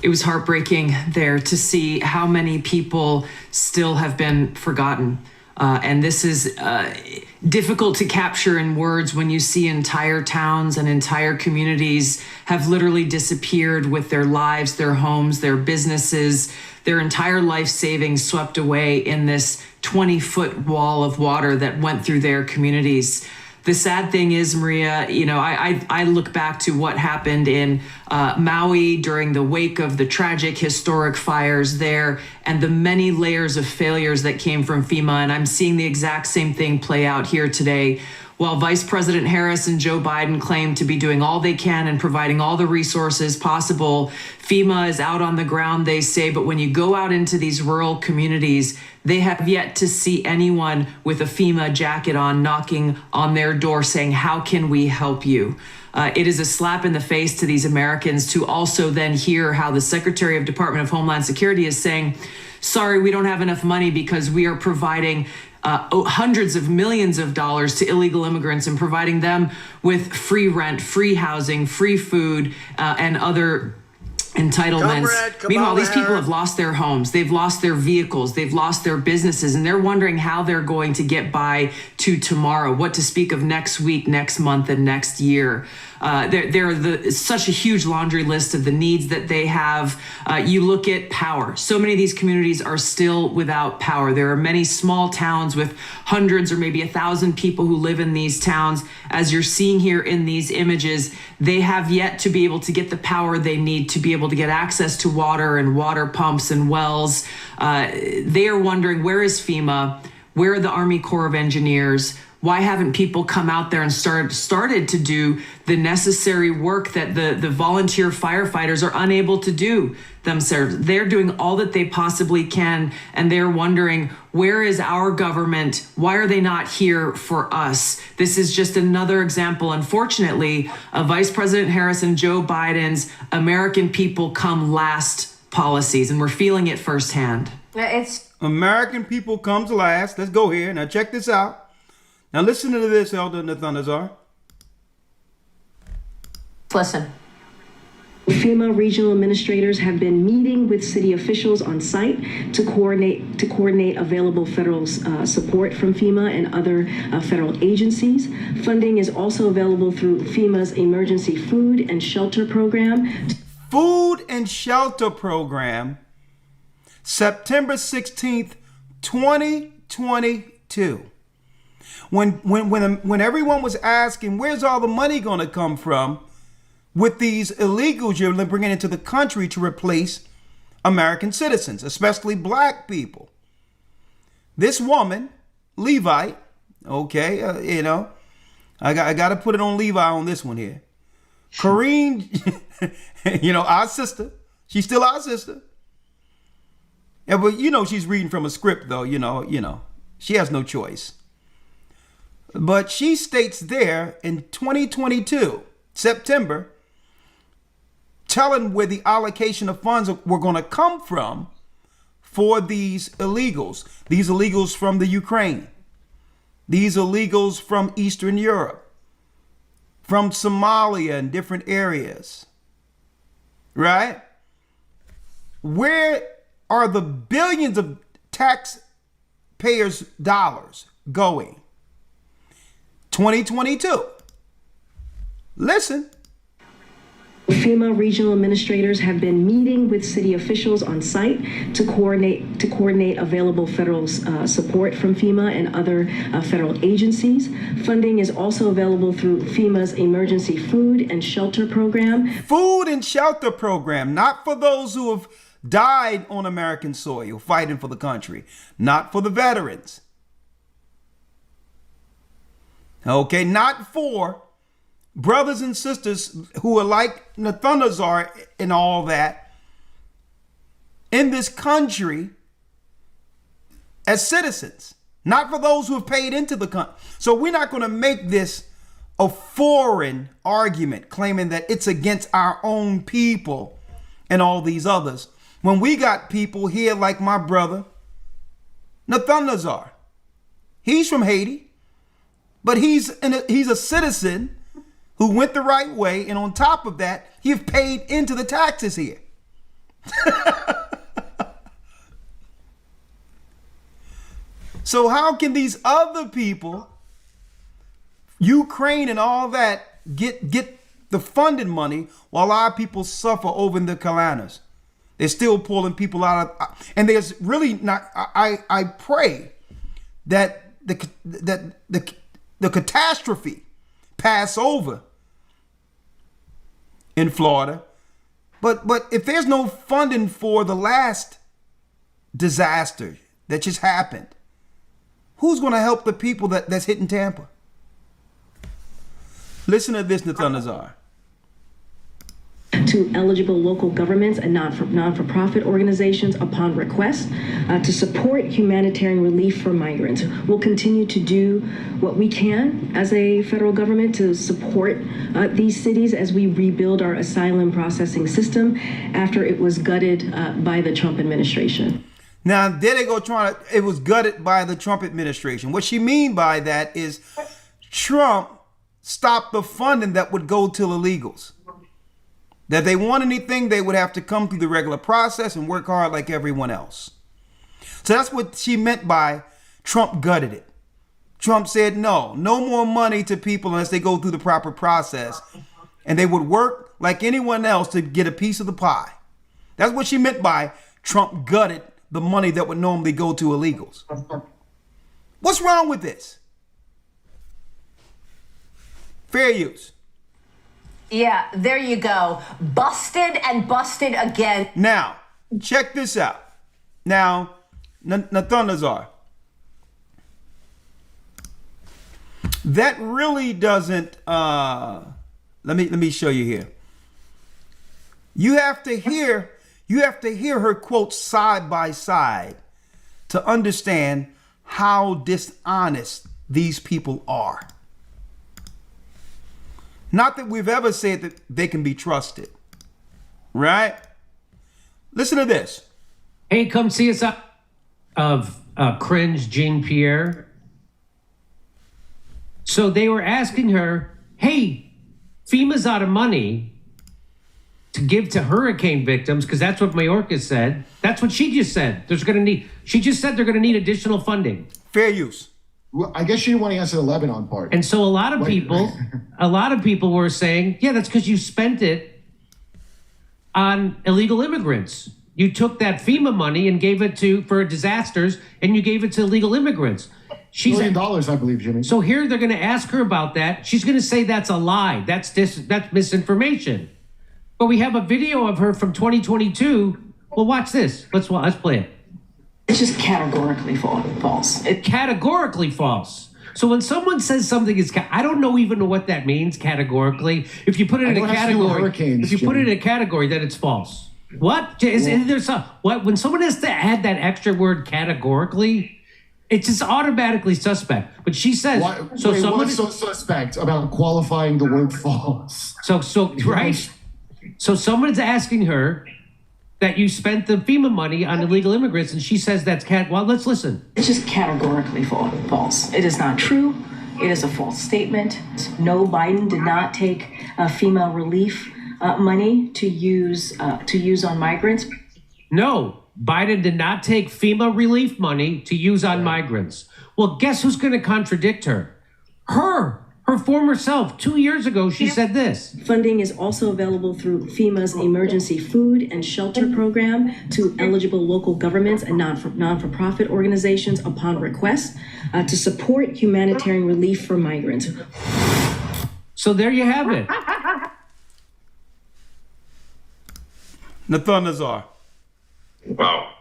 It was heartbreaking there to see how many people still have been forgotten. And this is difficult to capture in words when you see entire towns and entire communities have literally disappeared with their lives, their homes, their businesses, their entire life savings swept away in this 20-foot wall of water that went through their communities. The sad thing is, Maria, you know, I look back to what happened in Maui during the wake of the tragic historic fires there and the many layers of failures that came from FEMA. And I'm seeing the exact same thing play out here today. While Vice President Harris and Joe Biden claim to be doing all they can and providing all the resources possible, FEMA is out on the ground, they say. But when you go out into these rural communities, they have yet to see anyone with a FEMA jacket on knocking on their door saying, how can we help you? It is a slap in the face to these Americans to also then hear how the Secretary of Department of Homeland Security is saying, sorry, we don't have enough money because we are providing hundreds of millions of dollars to illegal immigrants and providing them with free rent, free housing, free food, and other entitlements. Meanwhile, these people have lost their homes, they've lost their vehicles, they've lost their businesses, and they're wondering how they're going to get by to tomorrow, what to speak of next week, next month, and next year. There are such a huge laundry list of the needs that they have. You look at power. So many of these communities are still without power. There are many small towns with hundreds or maybe 1,000 people who live in these towns. As you're seeing here in these images, they have yet to be able to get the power they need to be able to get access to water and water pumps and wells. They are wondering, where is FEMA? Where are the Army Corps of Engineers? Why haven't people come out there and started to do the necessary work that the volunteer firefighters are unable to do themselves? They're doing all that they possibly can, and they're wondering, where is our government? Why are they not here for us? This is just another example, unfortunately, of Vice President Harris and Joe Biden's American people come last policies, and we're feeling it firsthand. It's American people comes last. Let's go here. Now check this out. Now listen to this, Elder Nathanazzar. Listen. FEMA regional administrators have been meeting with city officials on site to coordinate available federal support from FEMA and other federal agencies. Funding is also available through FEMA's emergency food and shelter program. Food and shelter program, September 16th, 2022. When everyone was asking, where's all the money going to come from with these illegals you're bringing into the country to replace American citizens, especially black people? This woman, Levite, okay, I got to put it on Levi on this one here. Corrine, our sister, she's still our sister. Yeah, but she's reading from a script though, she has no choice. But she states there in 2022, September, telling where the allocation of funds were going to come from for these illegals from the Ukraine, these illegals from Eastern Europe, from Somalia and different areas, right? Where are the billions of taxpayers' dollars going? 2022. Listen. FEMA regional administrators have been meeting with city officials on site to coordinate available federal support from FEMA and other federal agencies. Funding is also available through FEMA's emergency food and shelter program. Food and shelter program, not for those who have died on American soil fighting for the country, not for the veterans. Okay, not for brothers and sisters who are like Nathanazzar and all that in this country as citizens, not for those who have paid into the country. So we're not going to make this a foreign argument claiming that it's against our own people and all these others, when we got people here like my brother Nathanazzar. He's from Haiti. But he's a citizen who went the right way, and on top of that, he's paid into the taxes here. So how can these other people, Ukraine and all that, get the funding money while our people suffer over in the Carolinas? They're still pulling people out of, and there's really not. I pray that the catastrophe pass over in Florida. But if there's no funding for the last disaster that just happened, who's going to help the people that's hitting Tampa? Listen to this, Nathanazzar. To eligible local governments and non-for-profit organizations upon request to support humanitarian relief for migrants. We'll continue to do what we can as a federal government to support these cities as we rebuild our asylum processing system after it was gutted by the Trump administration. Now, there they go it was gutted by the Trump administration. What she mean by that is Trump stopped the funding that would go to illegals. That they want anything, they would have to come through the regular process and work hard like everyone else. So that's what she meant by Trump gutted it. Trump said no more money to people unless they go through the proper process. And they would work like anyone else to get a piece of the pie. That's what she meant by Trump gutted the money that would normally go to illegals. What's wrong with this? Fair use. Yeah, there you go. Busted and busted again. Now, check this out. Now, Nathanazzar. That really doesn't, let me show you here. You have to hear her quotes side by side to understand how dishonest these people are. Not that we've ever said that they can be trusted, right? Listen to this. Hey, come see us up of cringe Jean Pierre. So they were asking her, hey, FEMA's out of money to give to hurricane victims, because that's what Mayorkas said. That's what she just said. She just said they're going to need additional funding. Fair use. Well, I guess she didn't want to answer the Lebanon part. And so a lot of people were saying, yeah, that's because you spent it on illegal immigrants. You took that FEMA money and gave it for disasters, and you gave it to illegal immigrants. $1 billion, I believe, Jimmy. So here they're going to ask her about that. She's going to say that's a lie. That's misinformation. But we have a video of her from 2022. Well, watch this. Let's play it. It's just categorically false. It's categorically false. So when someone says something is, I don't even know what that means categorically. If you put it in a category, then it's false. What? When someone has to add that extra word categorically, it's just automatically suspect. But she says, what's so suspect about qualifying the word false? Right? So someone's asking her that you spent the FEMA money on illegal immigrants, and she says that's well, let's listen. It's just categorically false. It is not true. It is a false statement. No, Biden did not take FEMA relief money to use on migrants. No, Biden did not take FEMA relief money to use on migrants. Well, guess who's going to contradict her? Her former self. 2 years ago, she said this. Funding is also available through FEMA's emergency food and shelter program to eligible local governments and non-for-profit organizations upon request to support humanitarian relief for migrants. So there you have it. Nathan Nazar. Wow.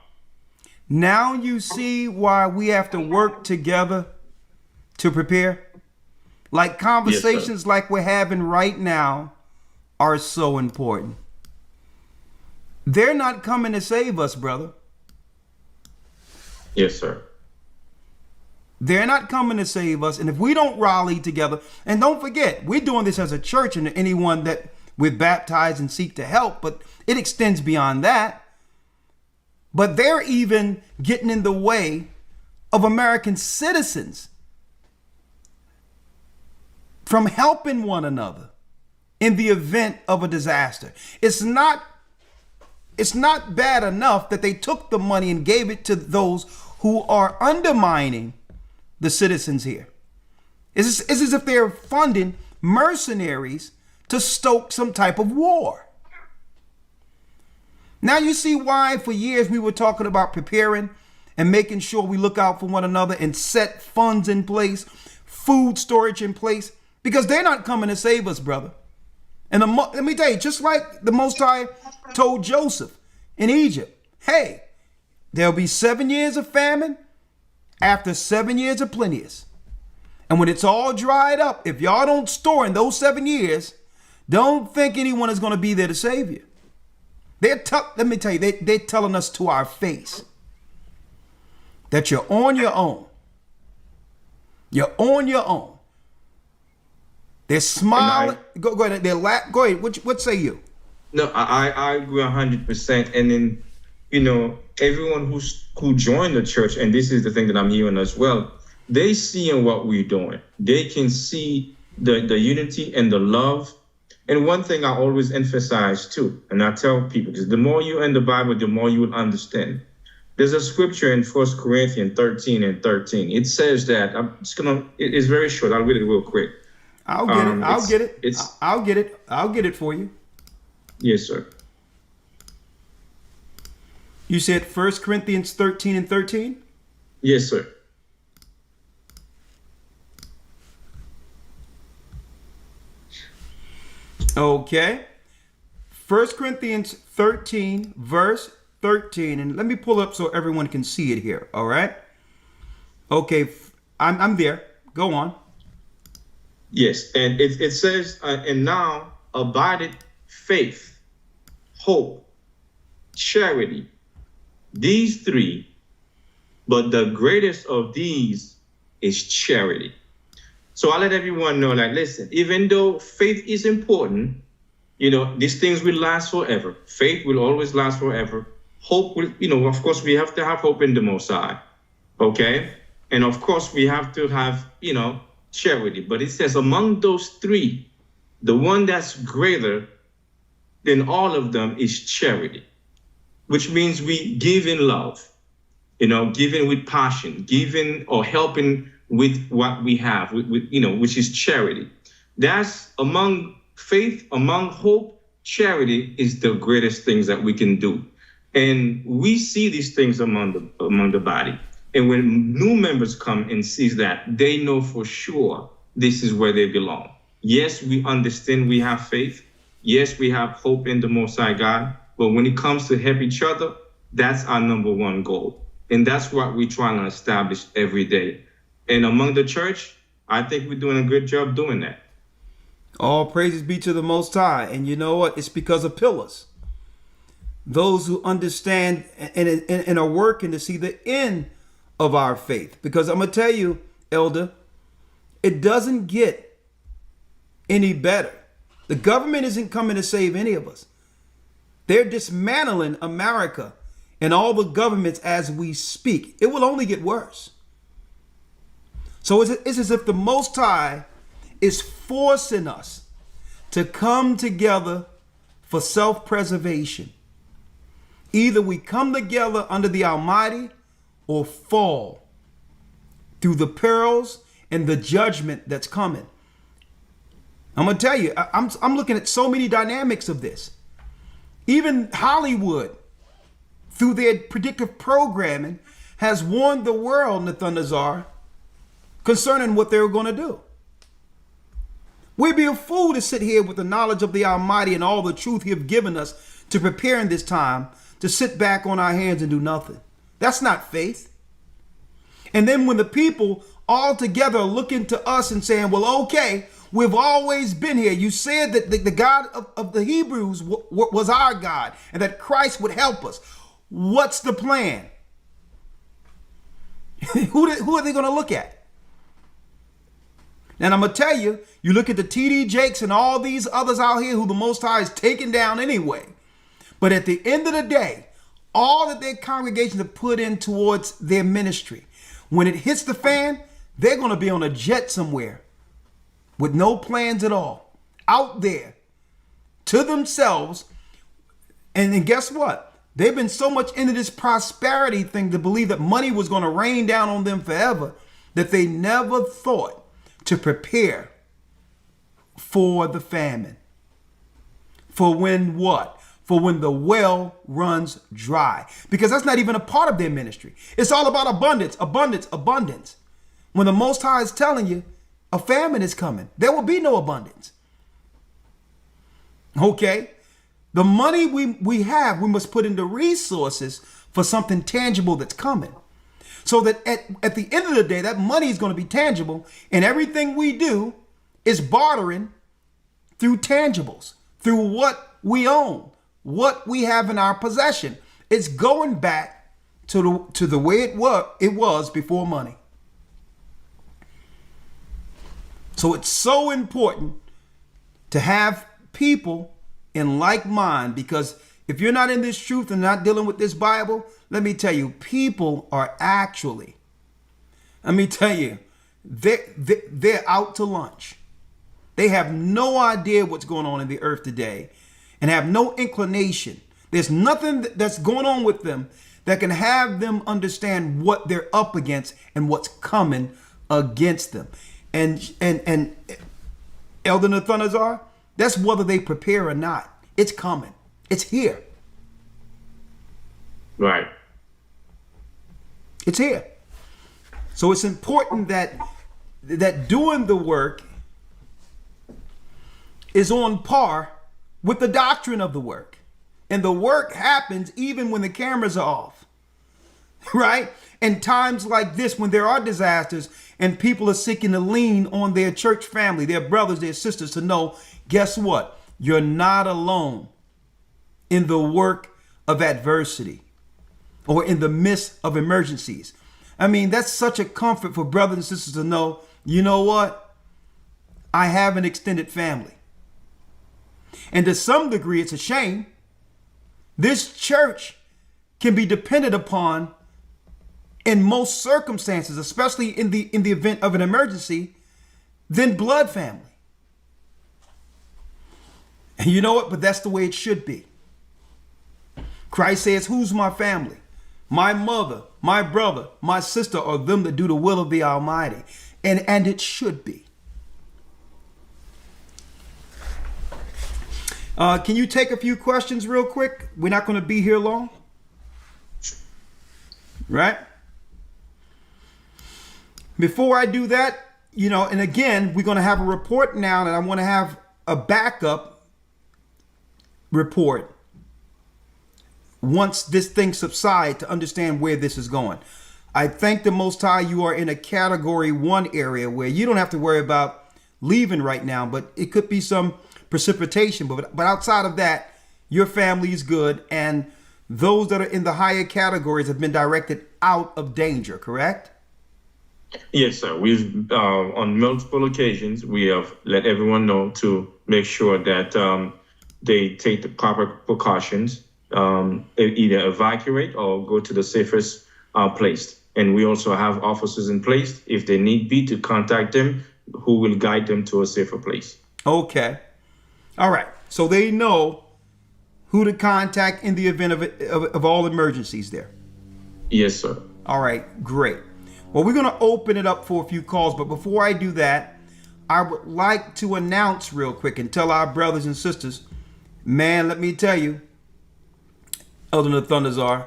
Now you see why we have to work together to prepare? Like conversations like we're having right now are so important. They're not coming to save us, brother. Yes, sir. They're not coming to save us. And if we don't rally together, and don't forget, we're doing this as a church and anyone that we baptize and seek to help, but it extends beyond that. But they're even getting in the way of American citizens from helping one another in the event of a disaster. It's not bad enough that they took the money and gave it to those who are undermining the citizens here. It's as if they're funding mercenaries to stoke some type of war. Now you see why for years we were talking about preparing and making sure we look out for one another and set funds in place, food storage in place, because they're not coming to save us, brother. And let me tell you, just like the Most High told Joseph in Egypt, hey, there'll be 7 years of famine after 7 years of plenteous. And when it's all dried up, if y'all don't store in those 7 years, don't think anyone is going to be there to save you. Let me tell you, they're telling us to our face that you're on your own. You're on your own. They're smiling. Go ahead. Go ahead. What say you? No, I agree 100%. And then, everyone who joined the church, and this is the thing that I'm hearing as well, they see in what we're doing. They can see the unity and the love. And one thing I always emphasize too, and I tell people, is the more you in the Bible, the more you will understand. There's a scripture in 1 Corinthians 13:13. It says that, it's very short. I'll read it real quick. I'll get it for you. Yes, sir. You said 1 Corinthians 13:13? Yes, sir. Okay. 1 Corinthians 13, verse 13. And let me pull up so everyone can see it here. All right. Okay. I'm there. Go on. Yes, and it says, and now abideth faith, hope, charity. These three, but the greatest of these is charity. So I let everyone know, like, listen, even though faith is important, you know, these things will last forever. Faith will always last forever. Hope will, you know, of course, we have to have hope in the Most High. Okay? And of course, we have to have, you know, charity. But it says among those three, the one that's greater than all of them is charity, which means we give in love, you know, giving with passion, giving or helping with what we have, with you know, which is charity. That's among faith, among hope, charity is the greatest things that we can do. And we see these things among the body. And when new members come and sees that, they know for sure this is where they belong. Yes, we understand we have faith. Yes, we have hope in the Most High God. But when it comes to help each other, that's our number one goal. And that's what we're trying to establish every day. And among the church, I think we're doing a good job doing that. All praises be to the Most High. And you know what? It's because of pillars. Those who understand and are working to see the end of our faith. Because I'm going to tell you, Elder, it doesn't get any better. The government isn't coming to save any of us. They're dismantling America and all the governments as we speak. It will only get worse. So it's as if the Most High is forcing us to come together for self-preservation. Either we come together under the Almighty or fall through the perils and the judgment that's coming. I'm going to tell you, I'm looking at so many dynamics of this. Even Hollywood, through their predictive programming, has warned the world, Nathanael, concerning what they were going to do. We'd be a fool to sit here with the knowledge of the Almighty and all the truth He have given us to prepare in this time to sit back on our hands and do nothing. That's not faith. And then when the people all together are looking to us and saying, well, okay, we've always been here. You said that the God of the Hebrews was our God and that Christ would help us. What's the plan? Who are they going to look at? And I'm going to tell you, you look at the T.D. Jakes and all these others out here who the Most High is taking down anyway. But at the end of the day, all that their congregations have put in towards their ministry, when it hits the fan, they're going to be on a jet somewhere with no plans at all, out there to themselves. And then guess what? They've been so much into this prosperity thing to believe that money was going to rain down on them forever that they never thought to prepare for the famine. For when what? For when the well runs dry. Because that's not even a part of their ministry. It's all about abundance, abundance, abundance. When the Most High is telling you a famine is coming, there will be no abundance. Okay? The money we have, we must put into resources for something tangible that's coming. So that at the end of the day, that money is going to be tangible, and everything we do is bartering through tangibles, through what we own, what we have in our possession. It's going back to the way it was before money. So it's so important to have people in like mind, because if you're not in this truth and not dealing with this Bible, let me tell you, people are actually, let me tell you, they're out to lunch. They have no idea what's going on in the earth today and have no inclination. There's nothing that's going on with them that can have them understand what they're up against and what's coming against them. And Elder Nathanael, that's whether they prepare or not. It's coming. It's here. Right. It's here. So it's important that doing the work is on par with the doctrine of the work. And the work happens even when the cameras are off. right? In times like this, when there are disasters and people are seeking to lean on their church family, their brothers, their sisters, to know, guess what? You're not alone in the work of adversity or in the midst of emergencies. I mean, that's such a comfort for brothers and sisters to know, you know what? I have an extended family. And to some degree, it's a shame. This church can be depended upon in most circumstances, especially in the event of an emergency, than blood family. And you know what? But that's the way it should be. Christ says, who's my family? My mother, my brother, my sister are them that do the will of the Almighty. And it should be. Can you take a few questions real quick? We're not going to be here long. Right? Before I do that, you know, and again, we're going to have a report now, and I want to have a backup report once this thing subsides to understand where this is going. I thank the Most High you are in a category 1 area where you don't have to worry about leaving right now, but it could be some precipitation. But outside of that, your family is good, and those that are in the higher categories have been directed out of danger, correct? Yes, sir. We've on multiple occasions we have let everyone know to make sure that they take the proper precautions, either evacuate or go to the safest place. And we also have officers in place, if they need be, to contact them, who will guide them to a safer place. Okay. All right. So they know who to contact in the event of all emergencies there. Yes, sir. All right. Great. Well, we're going to open it up for a few calls. But before I do that, I would like to announce real quick and tell our brothers and sisters, man, let me tell you, Elder Nathundazar,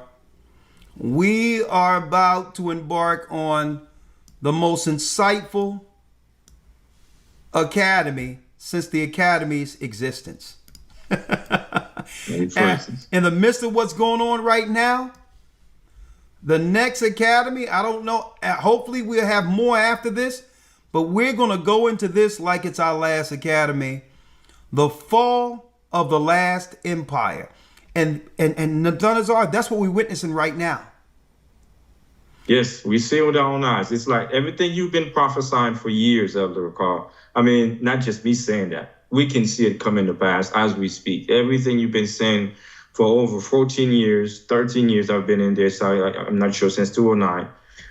we are about to embark on the most insightful academy since the academy's existence. In the midst of what's going on right now, the next academy, I don't know, hopefully we'll have more after this, but we're going to go into this like it's our last academy, the fall of the last empire. And Nathundazar, that's what we're witnessing right now. Yes, we see with our own eyes. It's like everything you've been prophesying for years, Elder Ricard. I mean, not just me saying that. We can see it come into pass as we speak. Everything you've been saying for over 14 years, 13 years I've been in this, I'm not sure, since 2009.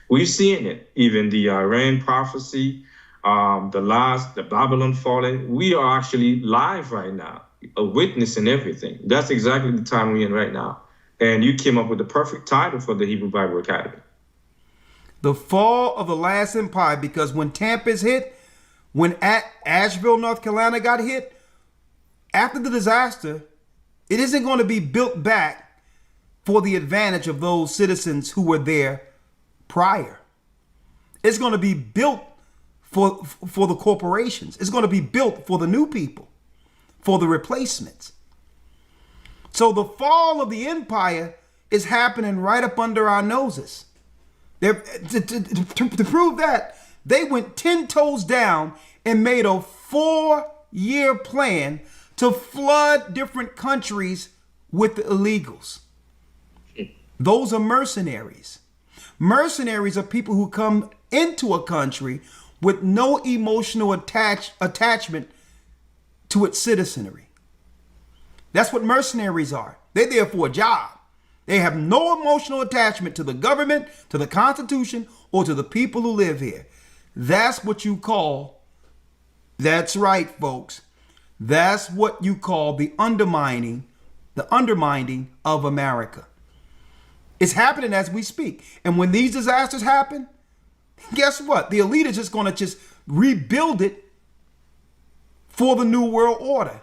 We've seen it. Even the Iran prophecy, the Babylon falling. We are actually live right now, a witness in everything. That's exactly the time we're in right now. And you came up with the perfect title for the Hebrew Bible Academy. The fall of the last empire, because when Tampa's hit, when Asheville, North Carolina got hit, after the disaster, it isn't going to be built back for the advantage of those citizens who were there prior. It's going to be built for the corporations. It's going to be built for the new people, for the replacements. So the fall of the empire is happening right up under our noses. To prove that, they went 10 toes down and made a 4-year plan to flood different countries with the illegals. Those are mercenaries. Mercenaries are people who come into a country with no emotional attachment to its citizenry. That's what mercenaries are. They're there for a job. They have no emotional attachment to the government, to the Constitution, or to the people who live here. That's what you call, that's right, folks. That's what you call the undermining of America. It's happening as we speak. And when these disasters happen, guess what? The elite is just going to just rebuild it for the New World Order.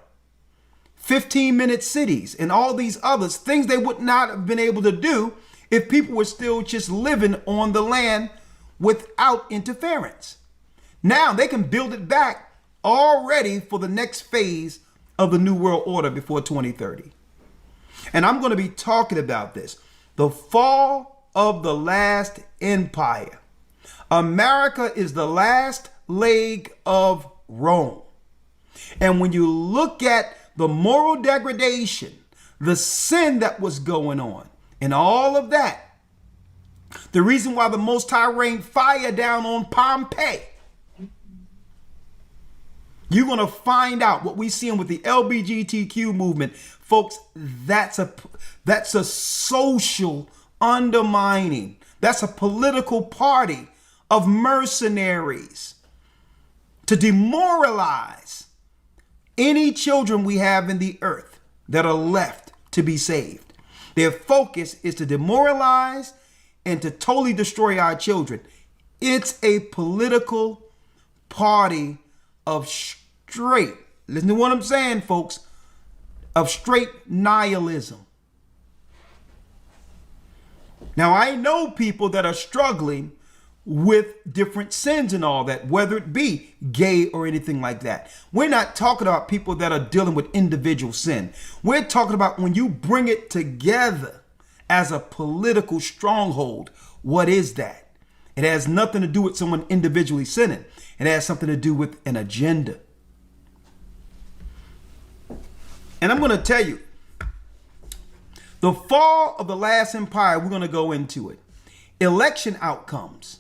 15-minute cities and all these others, things they would not have been able to do if people were still just living on the land without interference. Now they can build it back already for the next phase of the New World Order before 2030. And I'm going to be talking about this. The fall of the last empire. America is the last leg of Rome. And when you look at the moral degradation, the sin that was going on, and all of that, the reason why the Most High rained fire down on Pompeii, you're going to find out what we're seeing with the LGBTQ movement. Folks, that's a social undermining. That's a political party of mercenaries to demoralize any children we have in the earth that are left to be saved. Their focus is to demoralize and to totally destroy our children. It's a political party of straight, listen to what I'm saying, folks, of straight nihilism. Now, I know people that are struggling with different sins and all that, whether it be gay or anything like that. We're not talking about people that are dealing with individual sin. We're talking about when you bring it together as a political stronghold. What is that? It has nothing to do with someone individually sinning. It has something to do with an agenda. And I'm going to tell you, the fall of the last empire, we're going to go into it. Election outcomes.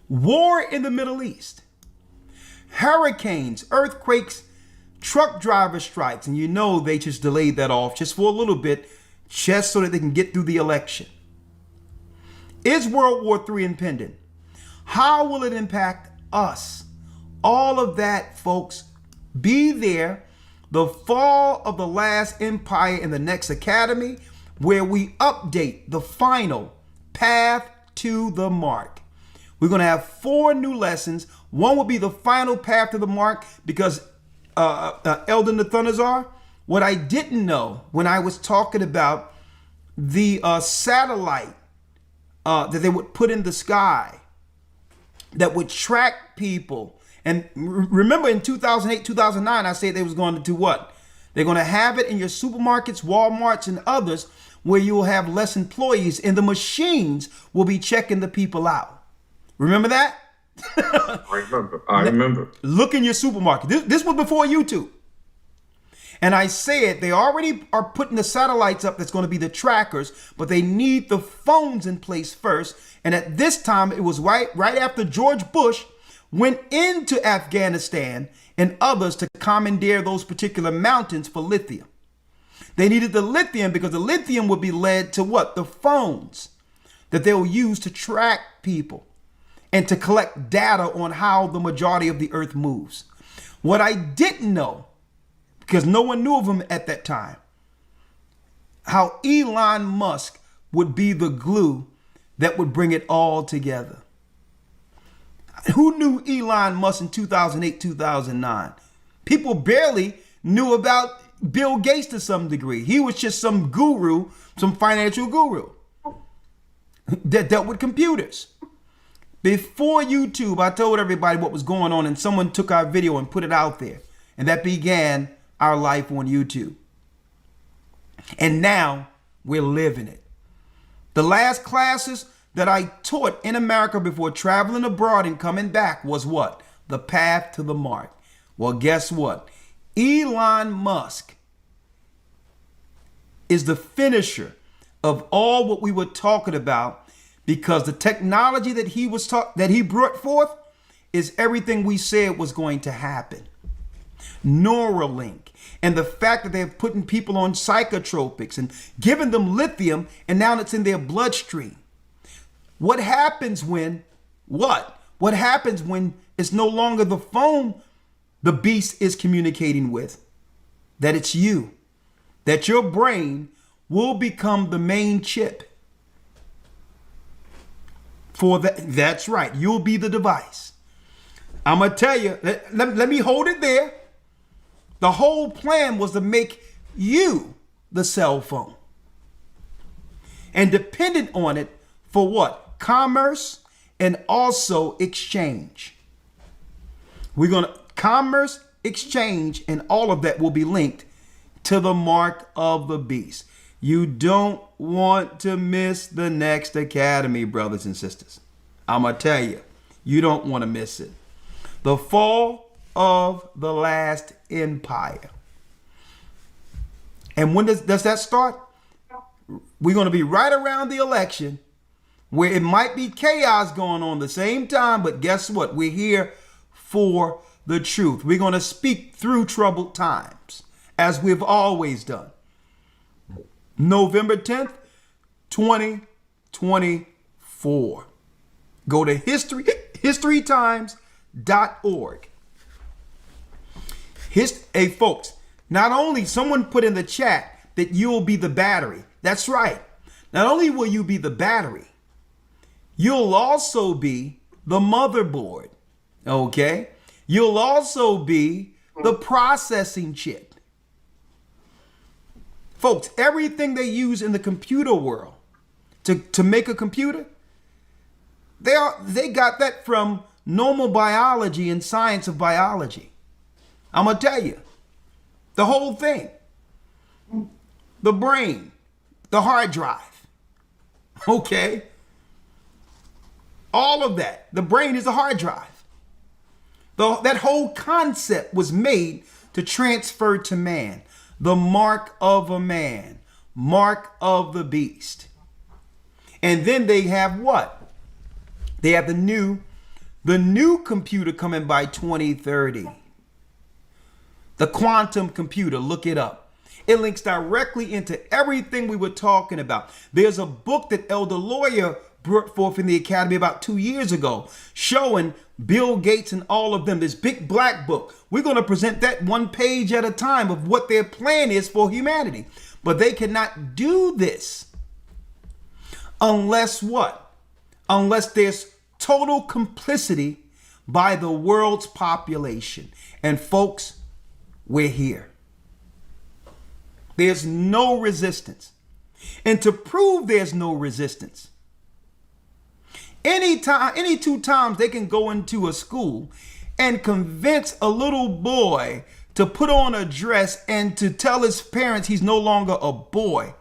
War in the Middle East. Hurricanes, earthquakes, truck driver strikes. And you know they just delayed that off just for a little bit, just so that they can get through the election. Is World War III impending? How will it impact us? All of that, folks, be there. The fall of the last empire in the next academy, where we update the final path to the mark. We're going to have 4 new lessons. One will be the final path to the mark because Elder Nathanazzar, what I didn't know when I was talking about the satellite that they would put in the sky that would track people. And remember in 2008, 2009, I said they was going to do what? They're going to have it in your supermarkets, Walmarts, and others where you will have less employees and the machines will be checking the people out. Remember that? I remember. Look in your supermarket. This was before YouTube. And I said they already are putting the satellites up that's going to be the trackers, but they need the phones in place first. And at this time, it was right after George Bush went into Afghanistan and others to commandeer those particular mountains for lithium. They needed the lithium because the lithium would be led to what? The phones that they'll use to track people and to collect data on how the majority of the earth moves. What I didn't know, because no one knew of him at that time, how Elon Musk would be the glue that would bring it all together. Who knew Elon Musk in 2008, 2009? People barely knew about Bill Gates to some degree. He was just some guru, some financial guru that dealt with computers. Before YouTube, I told everybody what was going on and someone took our video and put it out there. And that began our life on YouTube. And now we're living it. The last classes that I taught in America before traveling abroad and coming back was what? The path to the mark. Well, guess what? Elon Musk is the finisher of all what we were talking about, because the technology that he brought forth is everything we said was going to happen. Neuralink, and the fact that they're putting people on psychotropics and giving them lithium, and now it's in their bloodstream. What happens when, what happens when it's no longer the phone the beast is communicating with? That it's you. That your brain will become the main chip. For that, that's right. You'll be the device. I'm going to tell you, let me hold it there. The whole plan was to make you the cell phone. And dependent on it for what? Commerce and also exchange. We're going to commerce, exchange, and all of that will be linked to the mark of the beast. You don't want to miss the next academy, brothers and sisters. I'm going to tell you, you don't want to miss it. The fall of the last empire. And when does that start? We're going to be right around the election where it might be chaos going on at the same time, but guess what? We're here for the truth. We're going to speak through troubled times, as we've always done. November 10th, 2024. Go to historytimes.org. Hey, folks, not only someone put in the chat that you'll be the battery. That's right. Not only will you be the battery, you'll also be the motherboard. Okay? You'll also be the processing chip. Folks, everything they use in the computer world to make a computer, they got that from normal biology and science of biology. I'm going to tell you, the whole thing, the brain, the hard drive, okay? All of that, the brain is a hard drive. That whole concept was made to transfer to man. The mark of a man, mark of the beast. And then they have what? They have the new computer coming by 2030. The quantum computer, look it up. It links directly into everything we were talking about. There's a book that Elder Lawyer brought forth in the Academy about 2 years ago, showing Bill Gates and all of them, this big black book. We're going to present that one page at a time of what their plan is for humanity. But they cannot do this unless what? Unless there's total complicity by the world's population. And folks, we're here. There's no resistance. And to prove there's no resistance, any 2 times they can go into a school and convince a little boy to put on a dress and to tell his parents he's no longer a boy,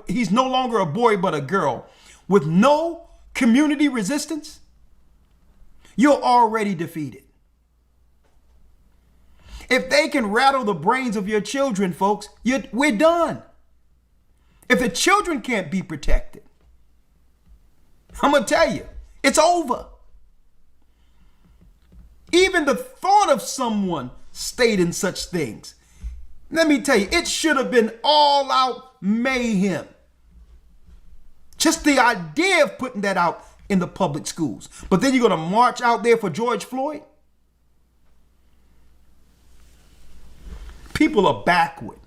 he's no longer a boy but a girl, with no community resistance, you're already defeated. If they can rattle the brains of your children, folks, we're done. If the children can't be protected, I'm going to tell you, it's over. Even the thought of someone stating such things, let me tell you, it should have been all out mayhem. Just the idea of putting that out in the public schools. But then you're going to march out there for George Floyd? People are backward.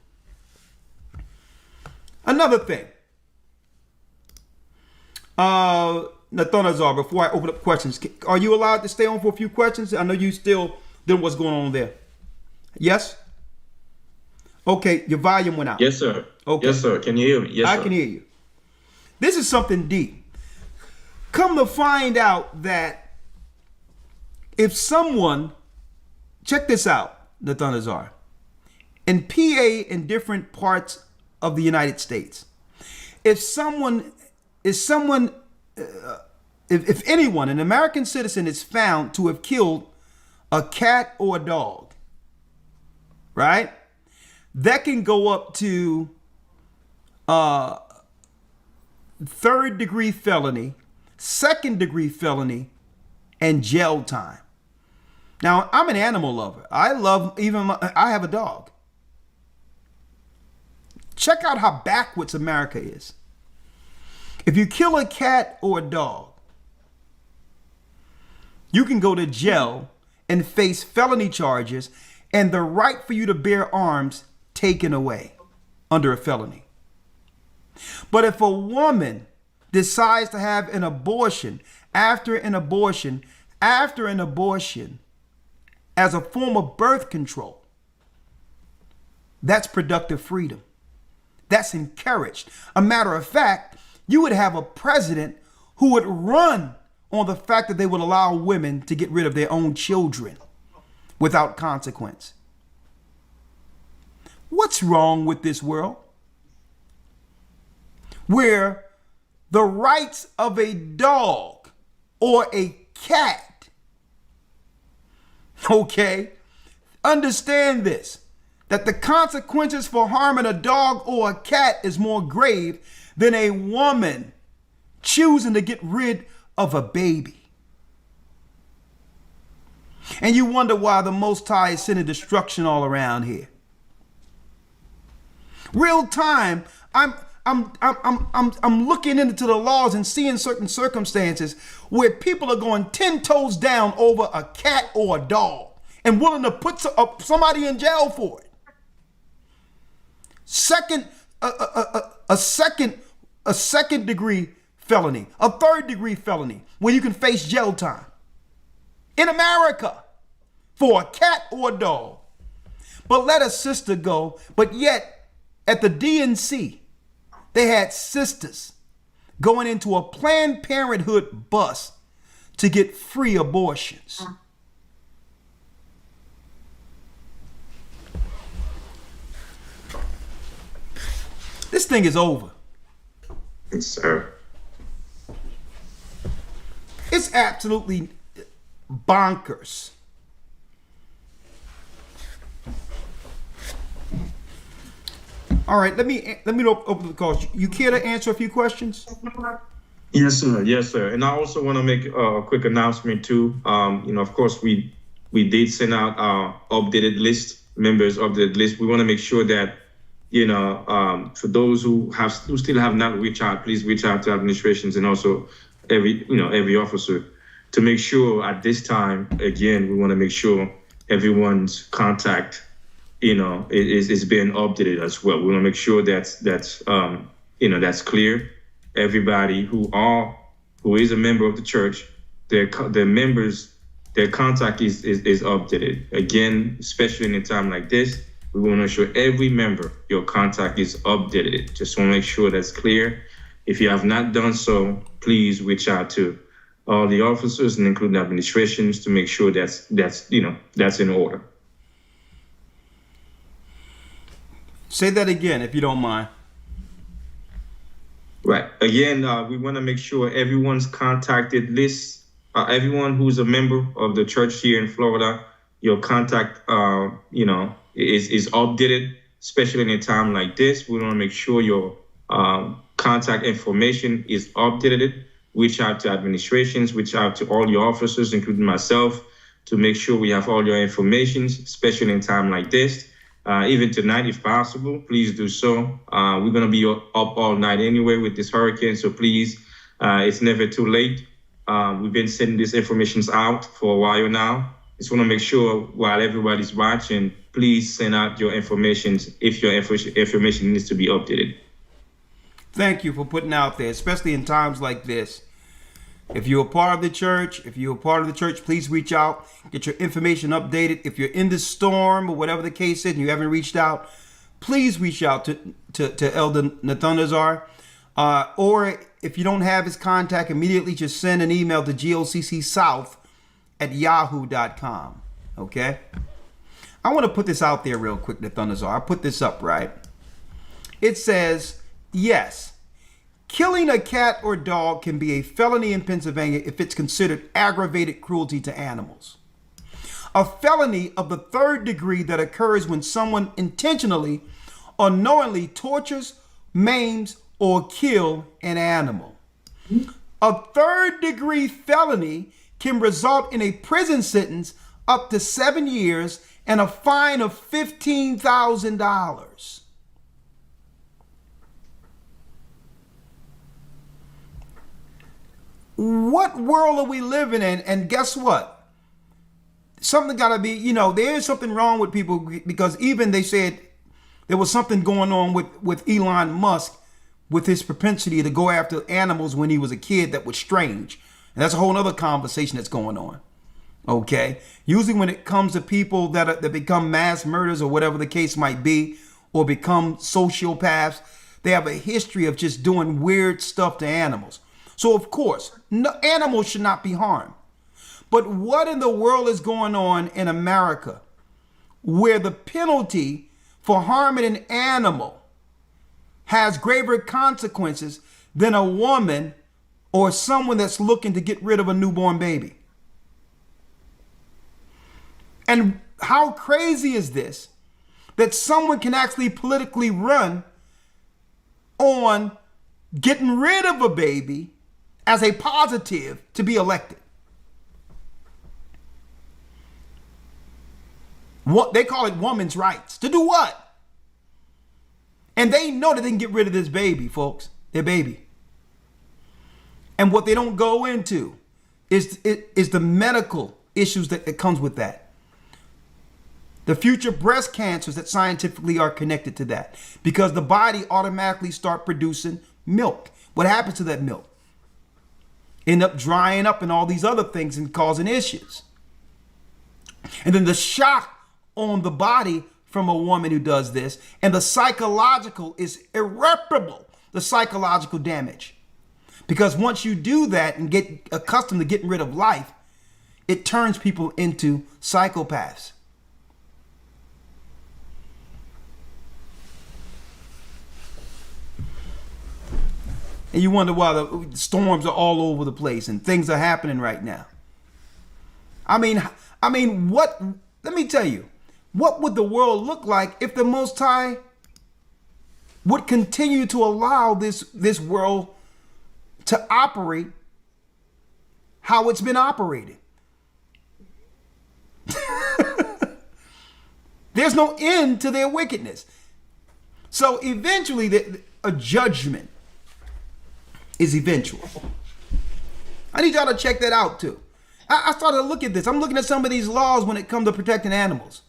Another thing. Nathanael, before I open up questions, are you allowed to stay on for a few questions? I know you still didn't what's going on there. Yes? Okay, your volume went out. Yes, sir. Okay. Yes, sir. Can you hear me? Yes, I sir. can hear you. This is something deep. Come to find out that if someone, check this out, Nathanael, in PA in different parts of the United States, if anyone, an American citizen, is found to have killed a cat or a dog, right? That can go up to 3rd-degree felony, 2nd-degree felony, and jail time. Now, I'm an animal lover. I have a dog. Check out how backwards America is. If you kill a cat or a dog, you can go to jail and face felony charges and the right for you to bear arms taken away under a felony. But if a woman decides to have an abortion after an abortion as a form of birth control, that's productive freedom. That's encouraged. A matter of fact, you would have a president who would run on the fact that they would allow women to get rid of their own children without consequence. What's wrong with this world? where the rights of a dog or a cat, okay, understand this, that the consequences for harming a dog or a cat is more grave than a woman choosing to get rid of a baby. And you wonder why the Most High is sending destruction all around here. Real time, I'm looking into the laws and seeing certain circumstances where people are going 10 toes down over a cat or a dog and willing to put somebody in jail for it. A second degree felony, a third degree felony, where you can face jail time in America for a cat or a dog. But let a sister go. But yet at the DNC, they had sisters going into a Planned Parenthood bus to get free abortions. This thing is over. Yes, sir. It's absolutely bonkers. All right, let me open the call. You care to answer a few questions? Yes, sir. Yes, sir. And I also want to make a quick announcement too. Of course, we did send out our updated list, members of the list. We want to make sure that, for those who still have not reached out, please reach out to administrations and also every officer to make sure at this time, again, we want to make sure everyone's contact, is being updated as well. We want to make sure that's clear. Everybody who is a member of the church, their members, their contact is updated. Again, especially in a time like this, we want to make sure every member, your contact is updated. Just want to make sure that's clear. If you have not done so, please reach out to all the officers and including administrations to make sure that's in order. Say that again, if you don't mind. Right. Again, we want to make sure everyone's contacted list, everyone who's a member of the church here in Florida, your contact, is updated, especially in a time like this. We want to make sure your contact information is updated. Reach out to administrations, reach out to all your officers, including myself, to make sure we have all your information, especially in a time like this. Even tonight, if possible, please do so. We're going to be up all night anyway with this hurricane, so please, it's never too late. We've been sending this information out for a while now. Just want to make sure while everybody's watching, please send out your information if your information needs to be updated. Thank you for putting out there, especially in times like this. If you're a part of the church, please reach out, get your information updated. If you're in the storm or whatever the case is and you haven't reached out, please reach out to Elder Nathanazzar. Or if you don't have his contact, immediately just send an email to goccSouth@yahoo.com. Okay? I want to put this out there real quick, Nathanazzar. I put this up, right? It says, yes, killing a cat or dog can be a felony in Pennsylvania if it's considered aggravated cruelty to animals. A felony of the third degree that occurs when someone intentionally or knowingly tortures, maims, or kills an animal. A third degree felony can result in a prison sentence up to 7 years and a fine of $15,000. What world are we living in? And guess what? Something got to be, there is something wrong with people, because even they said there was something going on with Elon Musk with his propensity to go after animals when he was a kid that was strange. And that's a whole other conversation that's going on. Okay. Usually when it comes to people that become mass murderers or whatever the case might be, or become sociopaths, they have a history of just doing weird stuff to animals. So, of course, animals should not be harmed. But what in the world is going on in America where the penalty for harming an animal has graver consequences than a woman or someone that's looking to get rid of a newborn baby. And how crazy is this that someone can actually politically run on getting rid of a baby as a positive to be elected? What they call it women's rights. To do what? And they know that they can get rid of this baby, folks, their baby. And what they don't go into is the medical issues that comes with that. The future breast cancers that scientifically are connected to that, because the body automatically start producing milk. What happens to that milk? End up drying up and all these other things and causing issues. And then the shock on the body from a woman who does this, and the psychological is irreparable, the psychological damage. Because once you do that and get accustomed to getting rid of life, it turns people into psychopaths. And you wonder why the storms are all over the place and things are happening right now. I mean, what, let me tell you, what would the world look like if the Most High would continue to allow this world to operate how it's been operated? There's no end to their wickedness. So eventually a judgment is eventual. I need y'all to check that out too. I started to look at this. I'm looking at some of these laws when it comes to protecting animals.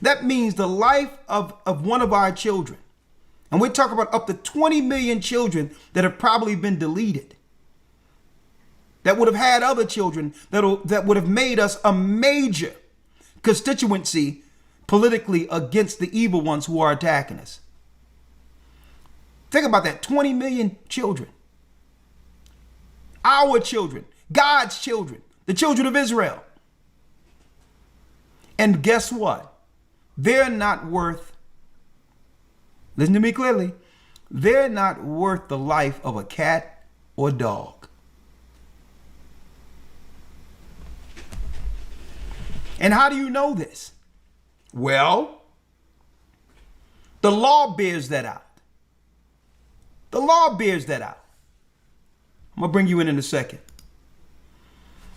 That means the life of one of our children. And we're talking about up to 20 million children that have probably been deleted. That would have had other children that would have made us a major constituency politically against the evil ones who are attacking us. Think about that, 20 million children. Our children, God's children, the children of Israel. And guess what? They're not worth, listen to me clearly, they're not worth the life of a cat or dog. And how do you know this? Well, the law bears that out. The law bears that out. I'm gonna bring you in a second.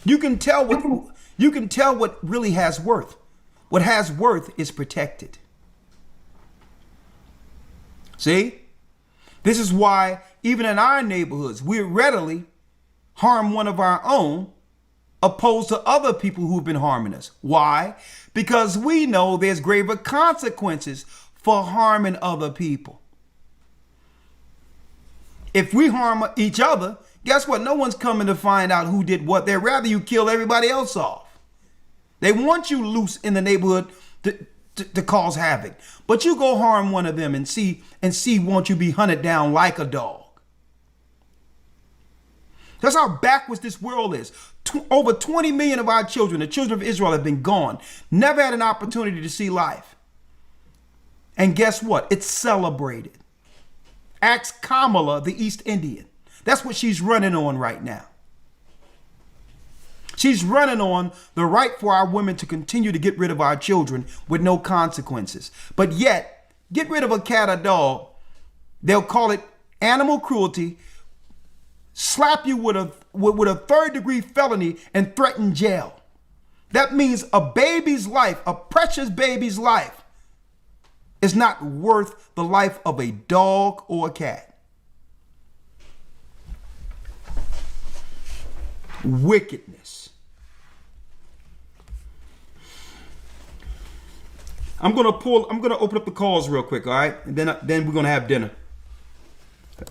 You can tell what really has worth. What has worth is protected. See? This is why even in our neighborhoods, we readily harm one of our own opposed to other people who've been harming us. Why? Because we know there's graver consequences for harming other people. If we harm each other, guess what? No one's coming to find out who did what. They'd rather you kill everybody else off. They want you loose in the neighborhood to cause havoc. But you go harm one of them and see won't you be hunted down like a dog. That's how backwards this world is. Over 20 million of our children, the children of Israel, have been gone. Never had an opportunity to see life. And guess what? It's celebrated. Ask Kamala, the East Indian. That's what she's running on right now. She's running on the right for our women to continue to get rid of our children with no consequences. But yet, get rid of a cat or dog, they'll call it animal cruelty, slap you with a third-degree felony, and threaten jail. That means a baby's life, a precious baby's life, is not worth the life of a dog or a cat. Wickedness. I'm gonna open up the calls real quick, all right? And then we're gonna have dinner.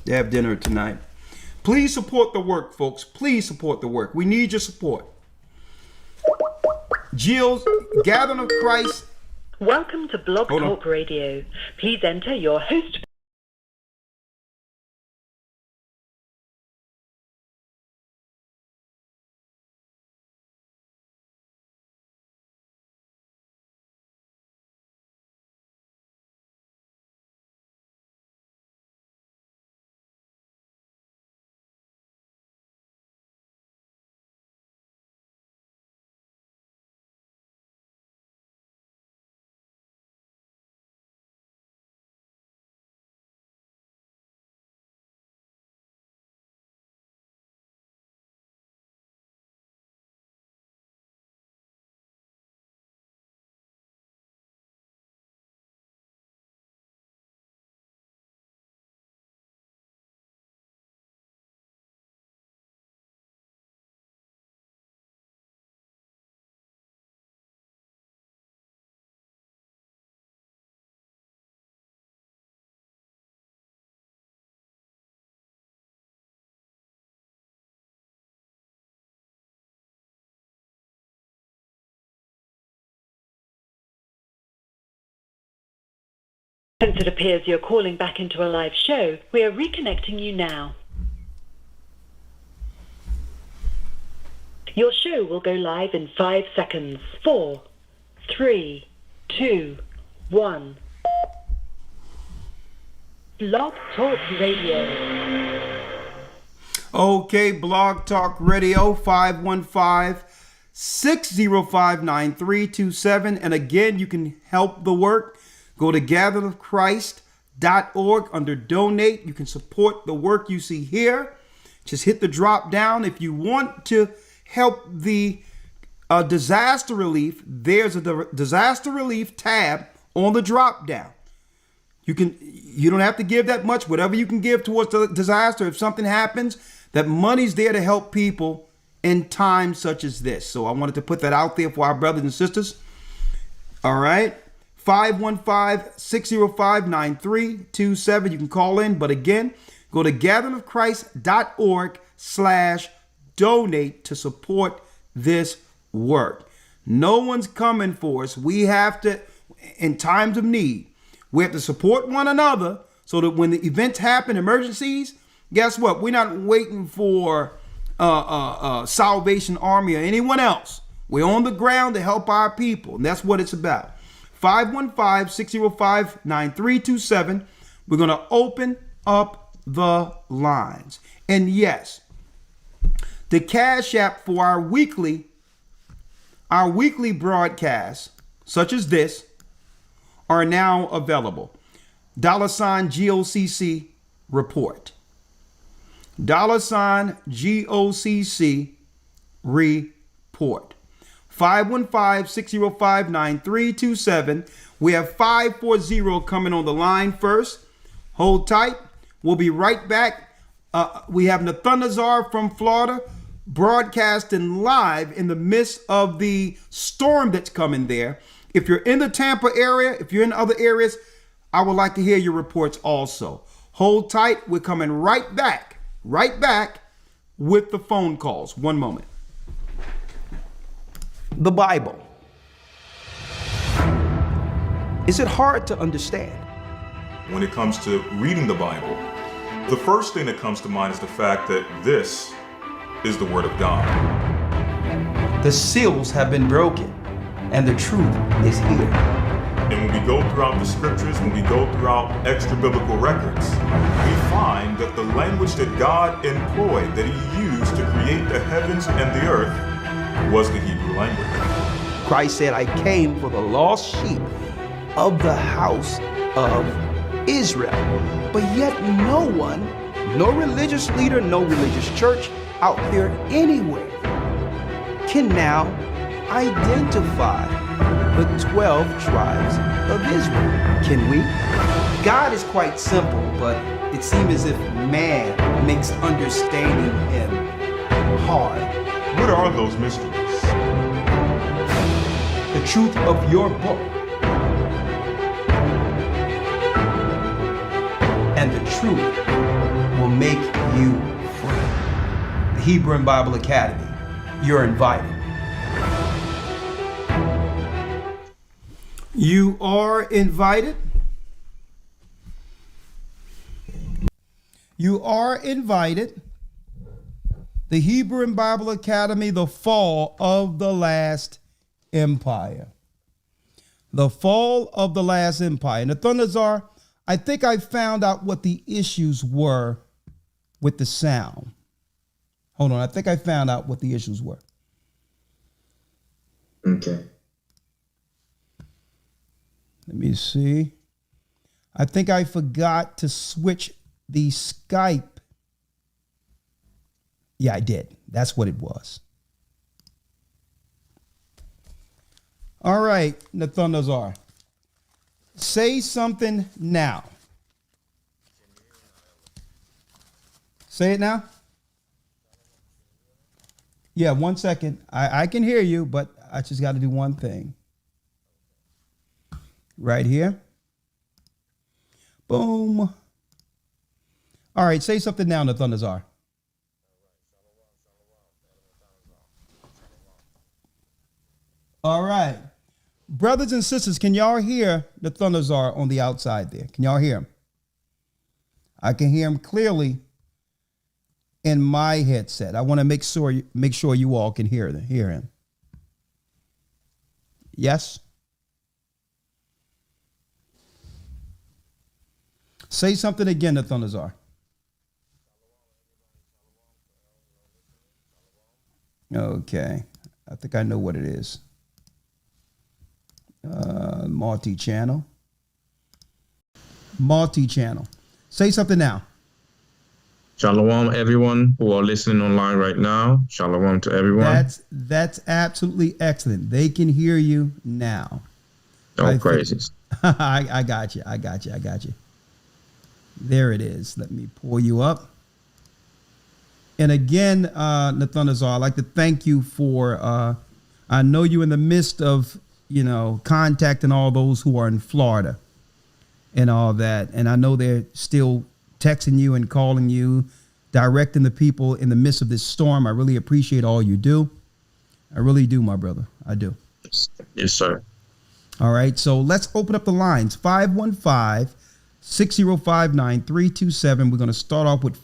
Have dinner tonight. Please support the work, folks. Please support the work. We need your support. Jill's Gathering of Christ. Welcome to Blog Talk Radio. Please enter your host Since it appears you're calling back into a live show, we are reconnecting you now. Your show will go live in 5 seconds. 4, 3, 2, 1. Blog Talk Radio. Okay, Blog Talk Radio, 515-605-9327. And again, you can help the work. Go to gatheredofchrist.org under donate. You can support the work you see here. Just hit the drop down. If you want to help the disaster relief, there's a disaster relief tab on the drop down. You don't have to give that much. Whatever you can give towards the disaster, if something happens, that money's there to help people in times such as this. So I wanted to put that out there for our brothers and sisters. All right. 515-605-9327. You can call in. But again, go to gatheredofchrist.org/donate to support this work. No one's coming for us. We have to, in times of need, we have to support one another so that when the events happen, emergencies, guess what? We're not waiting for Salvation Army or anyone else. We're on the ground to help our people, and that's what it's about. 515-605-9327. We're going to open up the lines. And yes, the Cash App for our weekly broadcasts, such as this, are now available. $GOCC report. $GOCC report. 515-605-9327. We have 540 coming on the line first. Hold tight. We'll be right back. We have Nathunazar from Florida broadcasting live in the midst of the storm that's coming there. If you're in the Tampa area, if you're in other areas, I would like to hear your reports also. Hold tight. We're coming right back with the phone calls. One moment. The Bible. Is it hard to understand? When it comes to reading the Bible, the first thing that comes to mind is the fact that this is the Word of God. The seals have been broken, and the truth is here. And when we go throughout the scriptures, when we go throughout extra biblical records, we find that the language that God employed, that He used to create the heavens and the earth, was the Hebrew language. Christ said, I came for the lost sheep of the house of Israel. But yet no one, no religious leader, no religious church out there anywhere can now identify the 12 tribes of Israel. Can we? God is quite simple, but it seems as if man makes understanding Him hard. What are those mysteries? The truth of your book and the truth will make you free. The Hebrew and Bible Academy, you're invited. You are invited. You are invited. The Hebrew and Bible Academy, the fall of the last empire. The fall of the last empire. Nathunazar, I think I found out what the issues were with the sound. Hold on, I think I found out what the issues were. Okay. Let me see. I think I forgot to switch the Skype. Yeah, I did. That's what it was. All right, Nathunazar. Say something now. Say it now. Yeah, 1 second. I can hear you, but I just got to do one thing. Right here. Boom. All right, say something now, Nathunazar. All right. brothers and sisters, can y'all hear the Thunderzar on the outside there? Can y'all hear him? I can hear him clearly in my headset. I want to make sure you all can hear him. Yes? Say something again, the Thunderzar. Okay. I think I know what it is. Multi-channel. Multi-channel. Say something now. Shalom, everyone who are listening online right now. Shalom to everyone. That's absolutely excellent. They can hear you now. Oh, praises. I got you. There it is. Let me pull you up. And again, Nathanael, I'd like to thank you for, I know you're in the midst of, contacting all those who are in Florida and all that. And I know they're still texting you and calling you, directing the people in the midst of this storm. I really appreciate all you do. I really do, my brother. I do. Yes, sir. All right. So let's open up the lines. 515-6059-327. We're going to start off with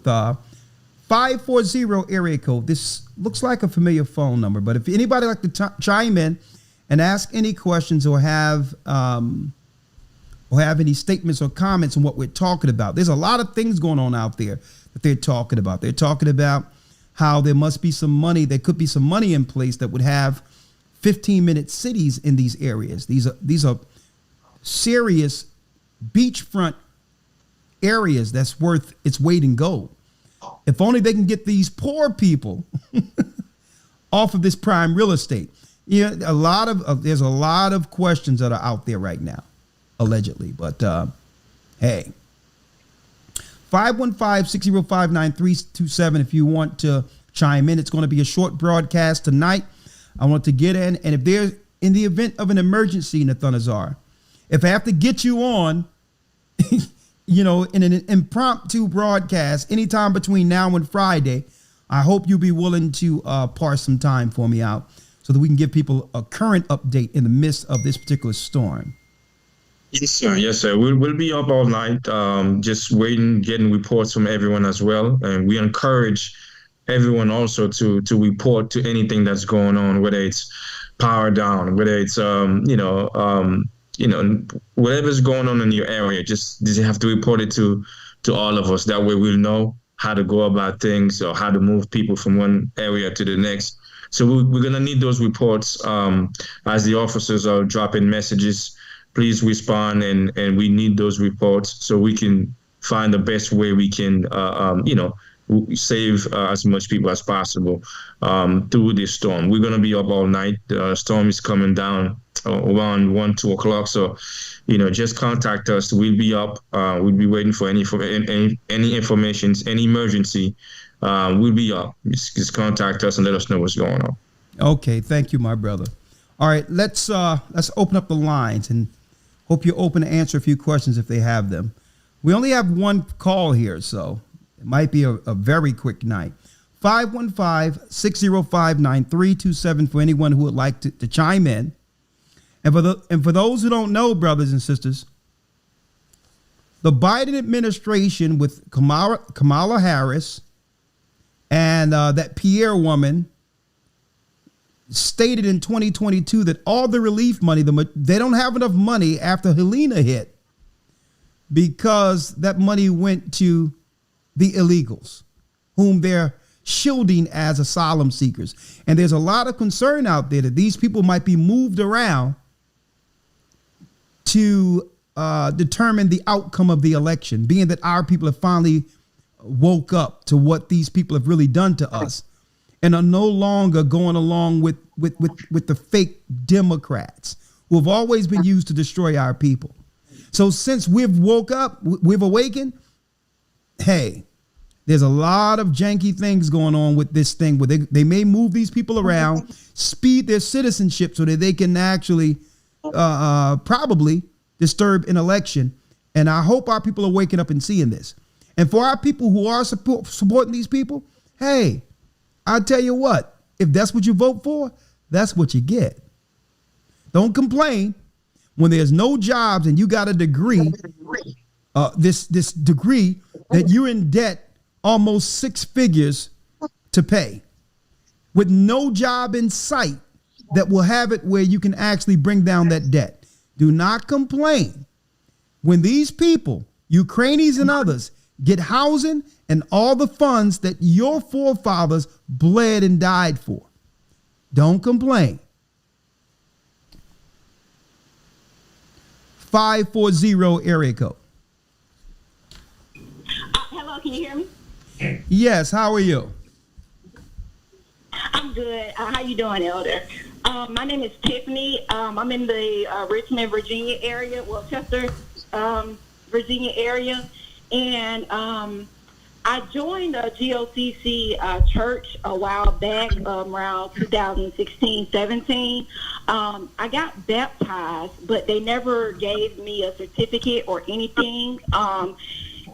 540 area code. This looks like a familiar phone number, but if anybody like to chime in and ask any questions or have any statements or comments on what we're talking about, there's a lot of things going on out there that they're talking about. They're talking about how there must be some money. There could be some money in place that would have 15-minute cities in these areas. These are serious beachfront areas that's worth its weight in gold. If only they can get these poor people off of this prime real estate. Yeah, there's a lot of questions that are out there right now, allegedly. But hey, 515-605-9327 if you want to chime in. It's going to be a short broadcast tonight. I want to get in, and if there's in the event of an emergency, Nathanael, if I have to get you on, in an impromptu broadcast anytime between now and Friday, I hope you'll be willing to parse some time for me out so that we can give people a current update in the midst of this particular storm. Yes, sir. Yes, sir. We'll be up all night, just waiting, getting reports from everyone as well. And we encourage everyone also to report to anything that's going on, whether it's power down, whether it's whatever's going on in your area. Just have to report it to all of us. That way we'll know how to go about things or how to move people from one area to the next. So we're going to need those reports as the officers are dropping messages. Please respond, and we need those reports so we can find the best way we can, save as much people as possible through this storm. We're going to be up all night. The storm is coming down around 1-2 o'clock. So, just contact us. We'll be up. We'll be waiting for any information, any emergency. We'll be up. Just contact us and let us know what's going on. Okay, thank you, my brother. All right, let's open up the lines and hope you're open to answer a few questions if they have them. We only have one call here, so it might be a very quick night. 515-605-9327 for anyone who would like to chime in. And for those who don't know, brothers and sisters, the Biden administration with Kamala Harris and that Pierre woman stated in 2022 that all the relief money, they don't have enough money after Helena hit because that money went to the illegals, whom they're shielding as asylum seekers. And there's a lot of concern out there that these people might be moved around to determine the outcome of the election, being that our people have finally woke up to what these people have really done to us and are no longer going along with the fake Democrats who have always been used to destroy our people. So since we've woke up, we've awakened, hey, there's a lot of janky things going on with this thing where they may move these people around, speed their citizenship so that they can actually probably disturb an election. And I hope our people are waking up and seeing this. And for our people who are supporting these people, hey, I'll tell you what, if that's what you vote for, that's what you get. Don't complain when there's no jobs and you got a degree, this degree that you're in debt almost 6 figures to pay, with no job in sight that will have it where you can actually bring down that debt. Do not complain when these people, Ukrainians and others, get housing and all the funds that your forefathers bled and died for. Don't complain. 540 area code. Hello, can you hear me? Yes, how are you? I'm good. How you doing, Elder? My name is Tiffany. I'm in the Richmond, Virginia area, well, Chester, Virginia area. And I joined a GOCC church a while back, around 2016, 17. I got baptized, but they never gave me a certificate or anything.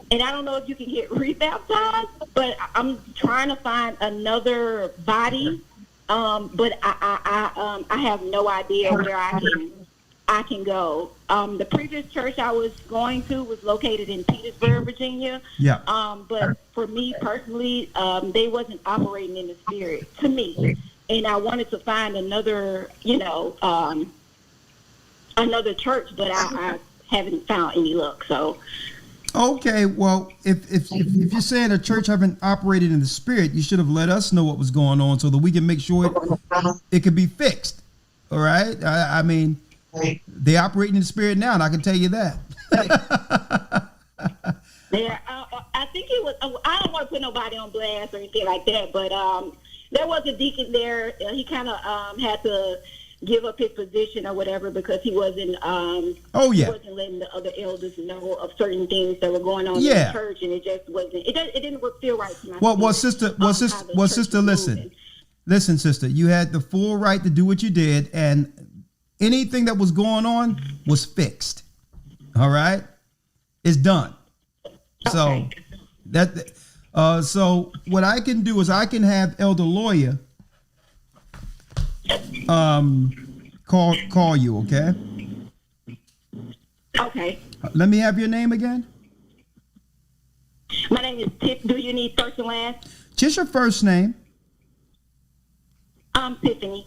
And I don't know if you can get rebaptized, but I'm trying to find another body. But I have no idea where I can go. The previous church I was going to was located in Petersburg, Virginia. Yeah. But for me personally, they wasn't operating in the spirit to me, and I wanted to find another, another church, but I haven't found any luck. So. Okay, well, if you're saying a church haven't operated in the spirit, you should have let us know what was going on so that we can make sure it could be fixed. All right? I mean, they operate in the spirit now, and I can tell you that. Yeah, I think it was. I don't want to put nobody on blast or anything like that, but there was a deacon there. He kind of had to give up his position or whatever because he wasn't. He wasn't letting the other elders know of certain things that were going on in the church, and it just wasn't. It didn't feel right to me. Well, sister, listen, sister. You had the full right to do what you did, and anything that was going on was fixed. All right, it's done. Okay. So what I can do is I can have Elder Lawyer call you, okay? Okay. Let me have your name again. My name is Tiff. Do you need first and last? Just your first name. Tiffany.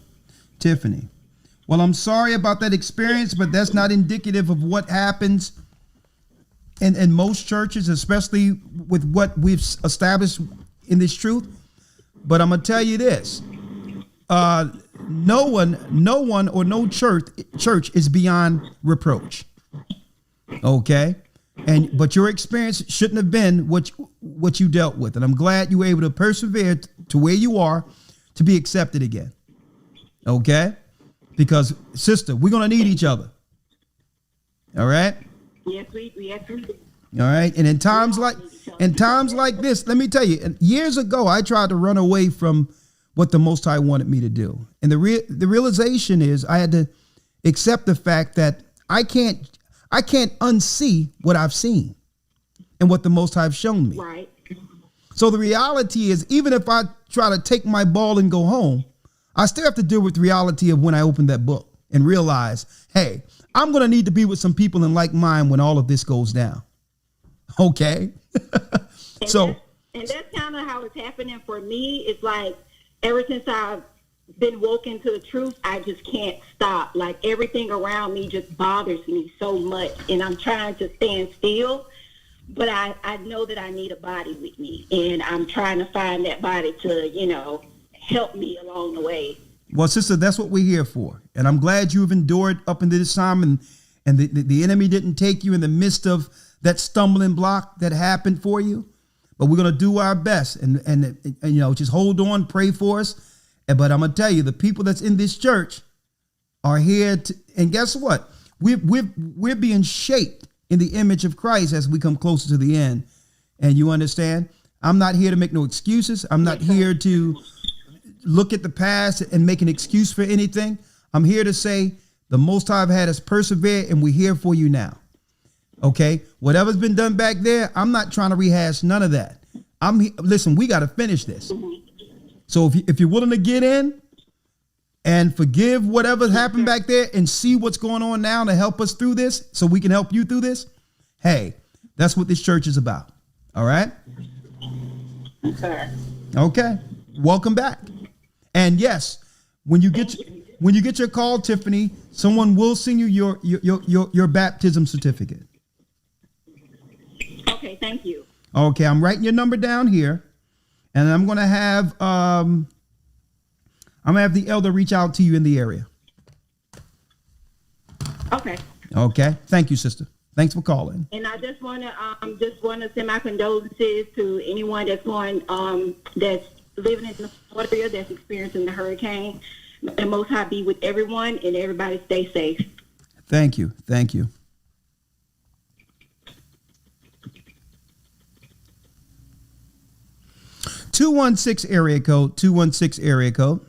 Tiffany. Well, I'm sorry about that experience, but that's not indicative of what happens in most churches, especially with what we've established in this truth. But I'm gonna tell you this. No one or no church is beyond reproach. Okay? But your experience shouldn't have been what you dealt with. And I'm glad you were able to persevere to where you are to be accepted again. Okay? Because, sister, we're going to need each other. All right? Yes, we do. All right? And in times like this, let me tell you, years ago, I tried to run away from what the Most High wanted me to do. And the realization is I had to accept the fact that I can't unsee what I've seen and what the Most High have shown me. Right. So the reality is, even if I try to take my ball and go home, I still have to deal with the reality of when I open that book and realize, hey, I'm going to need to be with some people in like mind when all of this goes down. Okay. And that's kind of how it's happening for me. It's like, ever since I've been woken to the truth, I just can't stop. Like, everything around me just bothers me so much, and I'm trying to stand still, but I know that I need a body with me, and I'm trying to find that body to, help me along the way. Well, sister, that's what we're here for, and I'm glad you've endured up into this time, and the enemy didn't take you in the midst of that stumbling block that happened for you. But we're going to do our best and just hold on, pray for us. But I'm going to tell you, the people that's in this church are here to, and guess what? We're being shaped in the image of Christ as we come closer to the end. And you understand? I'm not here to make no excuses. I'm not here to look at the past and make an excuse for anything. I'm here to say the Most High have had us persevere, and we're here for you now. Okay, whatever's been done back there, I'm not trying to rehash none of that. Listen, we got to finish this. So if you're willing to get in and forgive whatever happened back there and see what's going on now to help us through this so we can help you through this, hey, that's what this church is about. All right? Sir. Okay. Welcome back. And yes, when you get your call, Tiffany, someone will send you your baptism certificate. Okay, thank you. Okay, I'm writing your number down here, and I'm gonna have the elder reach out to you in the area. Okay. Okay. Thank you, sister. Thanks for calling. And I just want to send my condolences to anyone that's that's living in the Florida area that's experiencing the hurricane. The Most High be with everyone, and everybody stay safe. Thank you. Thank you. (216) area code. 216 area code.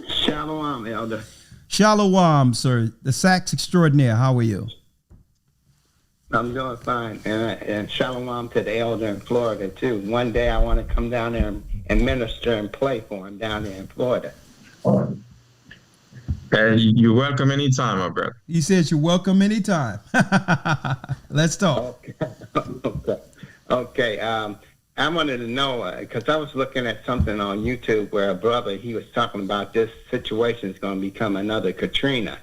Shalom, Elder. Shalom, sir. The sax extraordinaire. How are you? I'm doing fine. And shalom to the elder in Florida, too. One day I want to come down there and minister and play for him down there in Florida. You're welcome anytime, my brother. He says you're welcome anytime. Let's talk. Okay. I wanted to know, because I was looking at something on YouTube where a brother, he was talking about this situation is going to become another Katrina.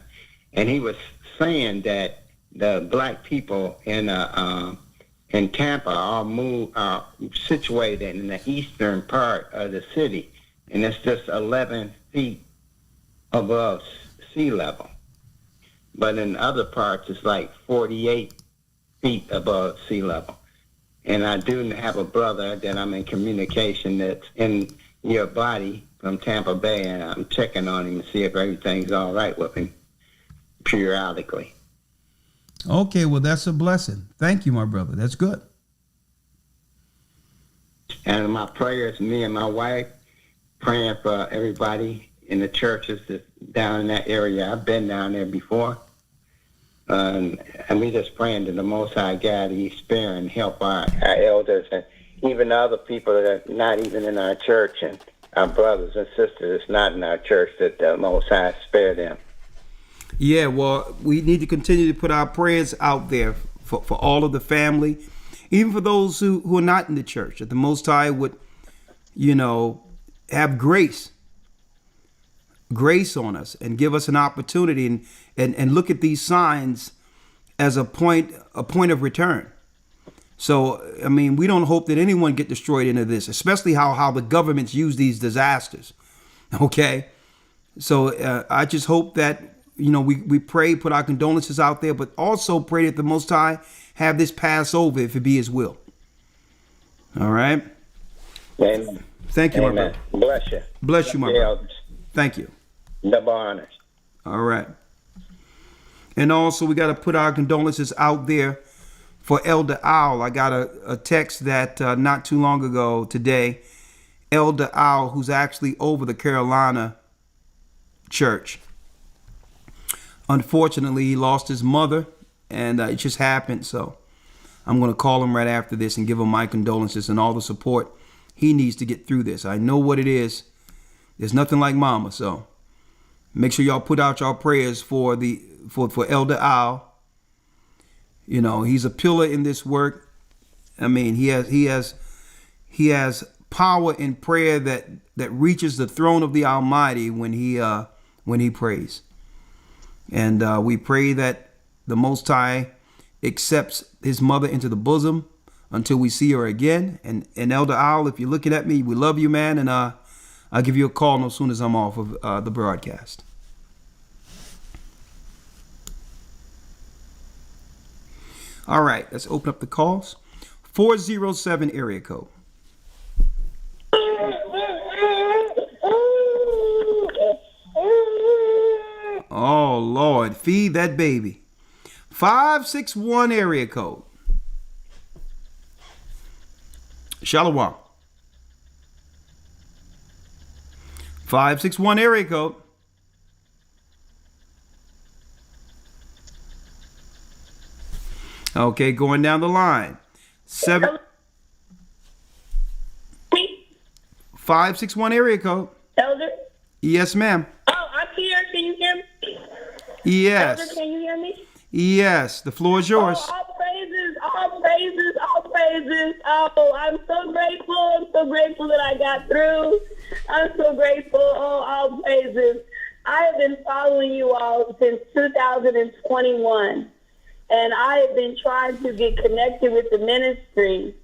And he was saying that the black people in Tampa are situated in the eastern part of the city, and it's just 11 feet above sea level. But in other parts, it's like 48 feet above sea level. And I do have a brother that I'm in communication that's in your body from Tampa Bay, and I'm checking on him to see if everything's all right with him periodically. Okay, well, that's a blessing. Thank you, my brother. That's good. And my prayers, me and my wife, praying for everybody in the churches that's down in that area. I've been down there before. And we just praying to the Most High God, He spare and help our elders and even the other people that are not even in our church, and our brothers and sisters that's not in our church, that the Most High spare them. Yeah, well, we need to continue to put our prayers out there for all of the family, even for those who are not in the church, that the Most High would, have grace on us and give us an opportunity and look at these signs as a point of return. So, I mean, we don't hope that anyone get destroyed into this, especially how the governments use these disasters. Okay. So I just hope that, we pray, put our condolences out there, but also pray that the Most High have this pass over if it be His will. All right. Amen. Thank you, Amen. my brother. Bless you. Bless you, my brother. Thank you. Double honors. All right. And also, we got to put our condolences out there for Elder Owl. I got a text that not too long ago today, Elder Owl, who's actually over the Carolina church. Unfortunately, he lost his mother, and it just happened. So I'm going to call him right after this and give him my condolences and all the support he needs to get through this. I know what it is. There's nothing like mama. So make sure y'all put out y'all prayers for Elder Owl. He's a pillar in this work. I mean, he has power in prayer that reaches the throne of the Almighty when he prays. And we pray that the Most High accepts his mother into the bosom until we see her again. And Elder Owl, if you're looking at me, we love you, man. And I'll give you a call as soon as I'm off of the broadcast. All right, let's open up the calls. 407 area code. Oh, Lord, feed that baby. 561 area code. Shalom. 561 area code. Okay, going down the line. 561 area code. Elder? Yes, ma'am. Oh, I'm here. Can you hear me? Yes. Elder, can you hear me? Yes. The floor is yours. Oh, all praises, all praises, all praises. Oh, I'm so grateful. I'm so grateful that I got through. I'm so grateful. Oh, all praises. I have been following you all since 2021, and I have been trying to get connected with the ministry.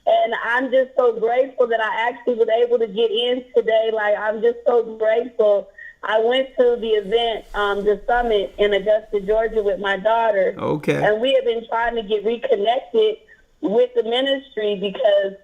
And I'm just so grateful that I actually was able to get in today. Like, I'm just so grateful. I went to the event, the summit in Augusta, Georgia with my daughter. Okay. And we have been trying to get reconnected with the ministry because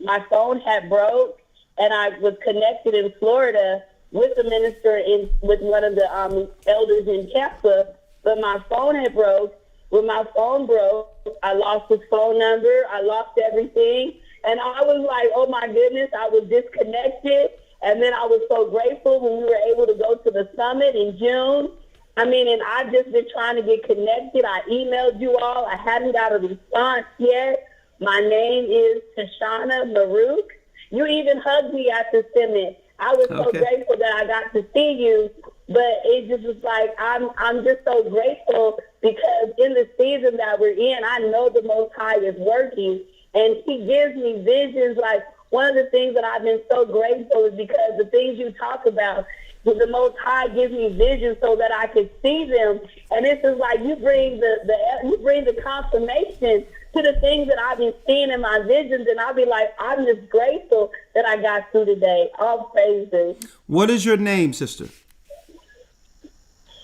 my phone had broke, and I was connected in Florida with the minister with one of the elders in Tampa, but my phone had broke. When my phone broke, I lost his phone number. I lost everything. And I was like, oh, my goodness, I was disconnected. And then I was so grateful when we were able to go to the summit in June. I mean, and I've just been trying to get connected. I emailed you all. I hadn't got a response yet. My name is Tashana Maruk. You even hugged me at the summit. I was so grateful that I got to see you. But it just was like, I'm just so grateful because in the season that we're in, I know the Most High is working, and He gives me visions. Like, one of the things that I've been so grateful is because the things you talk about, the Most High gives me visions so that I could see them. And this is like you bring the confirmation to the things that I've been seeing in my visions, and I'll be like, I'm just grateful that I got through today. All praises. What is your name, sister?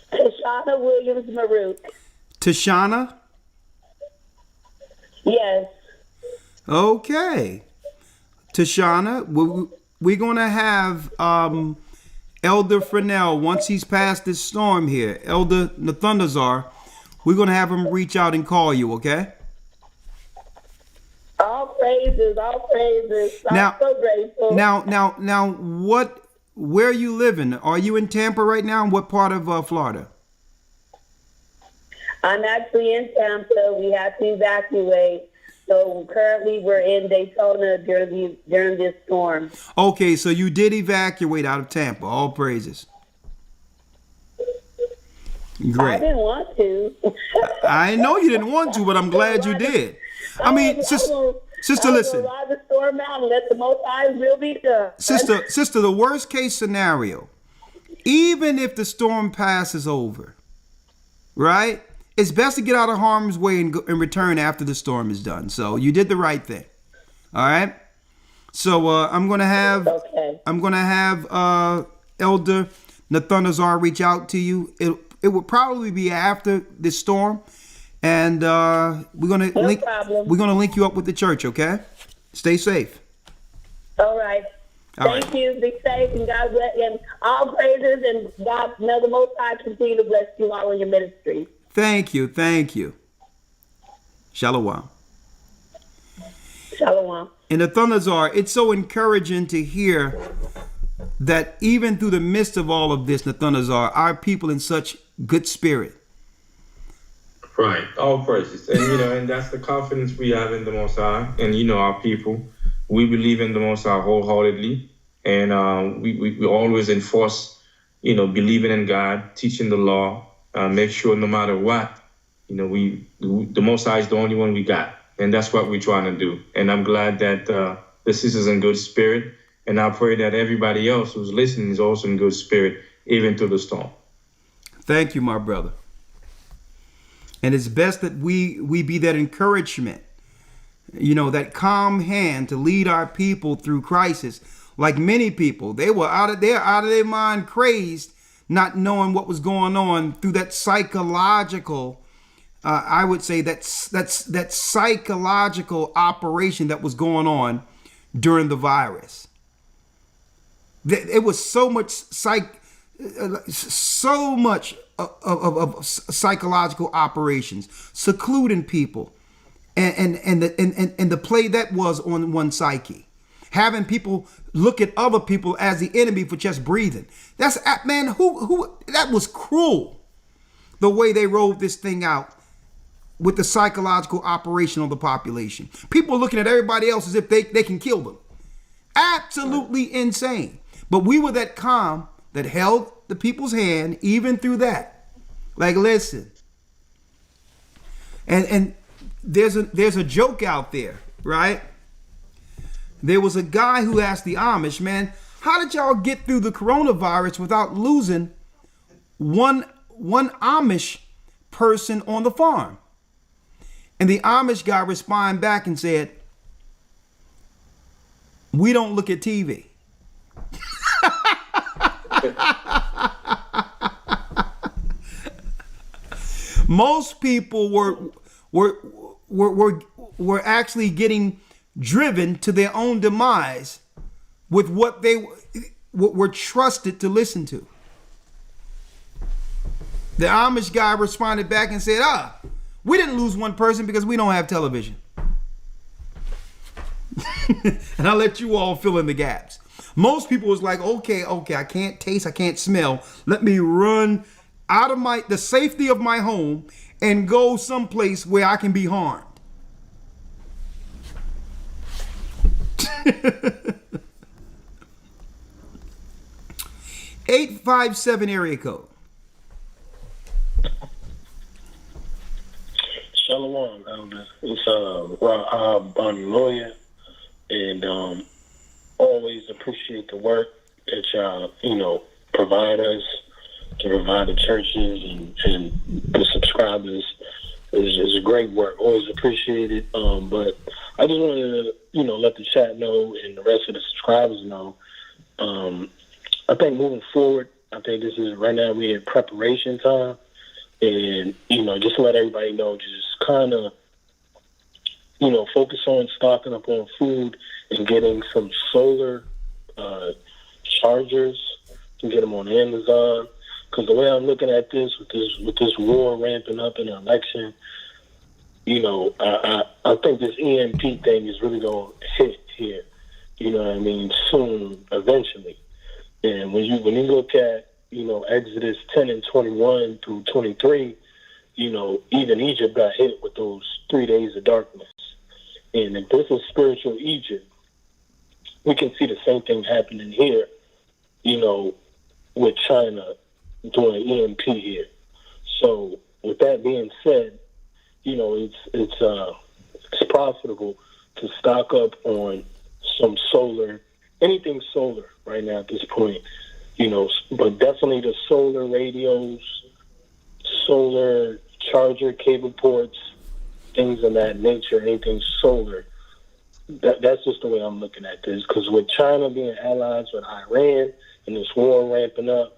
Tashana Williams Maruk. Tashana? Yes. Okay. Tashana, we're going to have Elder Fresnel, once he's past this storm here, Elder Nathundazar, we're going to have him reach out and call you, okay? All praises, all praises. I'm so grateful. Now, where are you living? Are you in Tampa right now? What part of Florida? I'm actually in Tampa. We had to evacuate. So currently we're in Daytona during this storm. Okay, so you did evacuate out of Tampa. All praises. Great. I didn't want to. I know you didn't want to, but I'm glad you did. I mean, sister, listen. Ride the storm out and let the Most High will be done. Sister, the worst case scenario, even if the storm passes over, right? It's best to get out of harm's way and return after the storm is done. So you did the right thing. All right. So I'm gonna have Elder Nathundazar reach out to you. It will probably be after this storm, and we're gonna link you up with the church. Okay. Stay safe. All right. Thank you. Be safe, and God bless you. And all praises, and God, may the Most High continue to bless you all in your ministry. Thank you. Shalom. Shalom. And the Nathundazar, it's so encouraging to hear that even through the midst of all of this, Nathundazar, our people in such good spirit. Right. All praises. And, and that's the confidence we have in the Most High. And, our people, we believe in the Most High wholeheartedly. And we always enforce, believing in God, teaching the law. Make sure no matter what, the Most High is the only one we got. And that's what we're trying to do. And I'm glad that the sister's in good spirit. And I pray that everybody else who's listening is also in good spirit, even through the storm. Thank you, my brother. And it's best that we be that encouragement, that calm hand to lead our people through crisis. Like many people, they were out of their mind, crazed, not knowing what was going on through that psychological, I would say that psychological operation that was going on during the virus. It was so much of psychological operations, secluding people, and the play that was on one psyche. Having people look at other people as the enemy for just breathing. That's, man, that was cruel. The way they rolled this thing out with the psychological operation of the population. People looking at everybody else as if they can kill them. Absolutely insane. But we were that calm that held the people's hand even through that. Like, listen. And there's a joke out there, right? There was a guy who asked the Amish, man, how did y'all get through the coronavirus without losing one Amish person on the farm? And the Amish guy responded back and said, we don't look at TV. Most people were actually getting driven to their own demise with what they were trusted to listen to. The Amish guy responded back and said, we didn't lose one person because we don't have television. And I'll let you all fill in the gaps. Most people was like, okay, I can't taste, I can't smell. Let me run out of the safety of my home and go someplace where I can be harmed. 857 area code. Shalom, Elder. It's I'm a lawyer, and always appreciate the work that y'all, provide us, to provide the churches and the subscribers. It's great work. Always appreciate it. But I just wanted to, let the chat know and the rest of the subscribers know. I think moving forward, I think this is right now we're in preparation time. And, just let everybody know, just kind of, focus on stocking up on food and getting some solar chargers. You can get them on Amazon. Because the way I'm looking at this, with this war ramping up in the election, I think this EMP thing is really going to hit here. Soon, eventually. And when you look at, Exodus 10 and 21 through 23, even Egypt got hit with those 3 days of darkness. And if this is spiritual Egypt, we can see the same thing happening here, with China doing EMP here. So with that being said, it's profitable to stock up on some solar, anything solar right now at this point, but definitely the solar radios, solar charger cable ports, things of that nature, anything solar. That's just the way I'm looking at this. Because with China being allies with Iran and this war ramping up,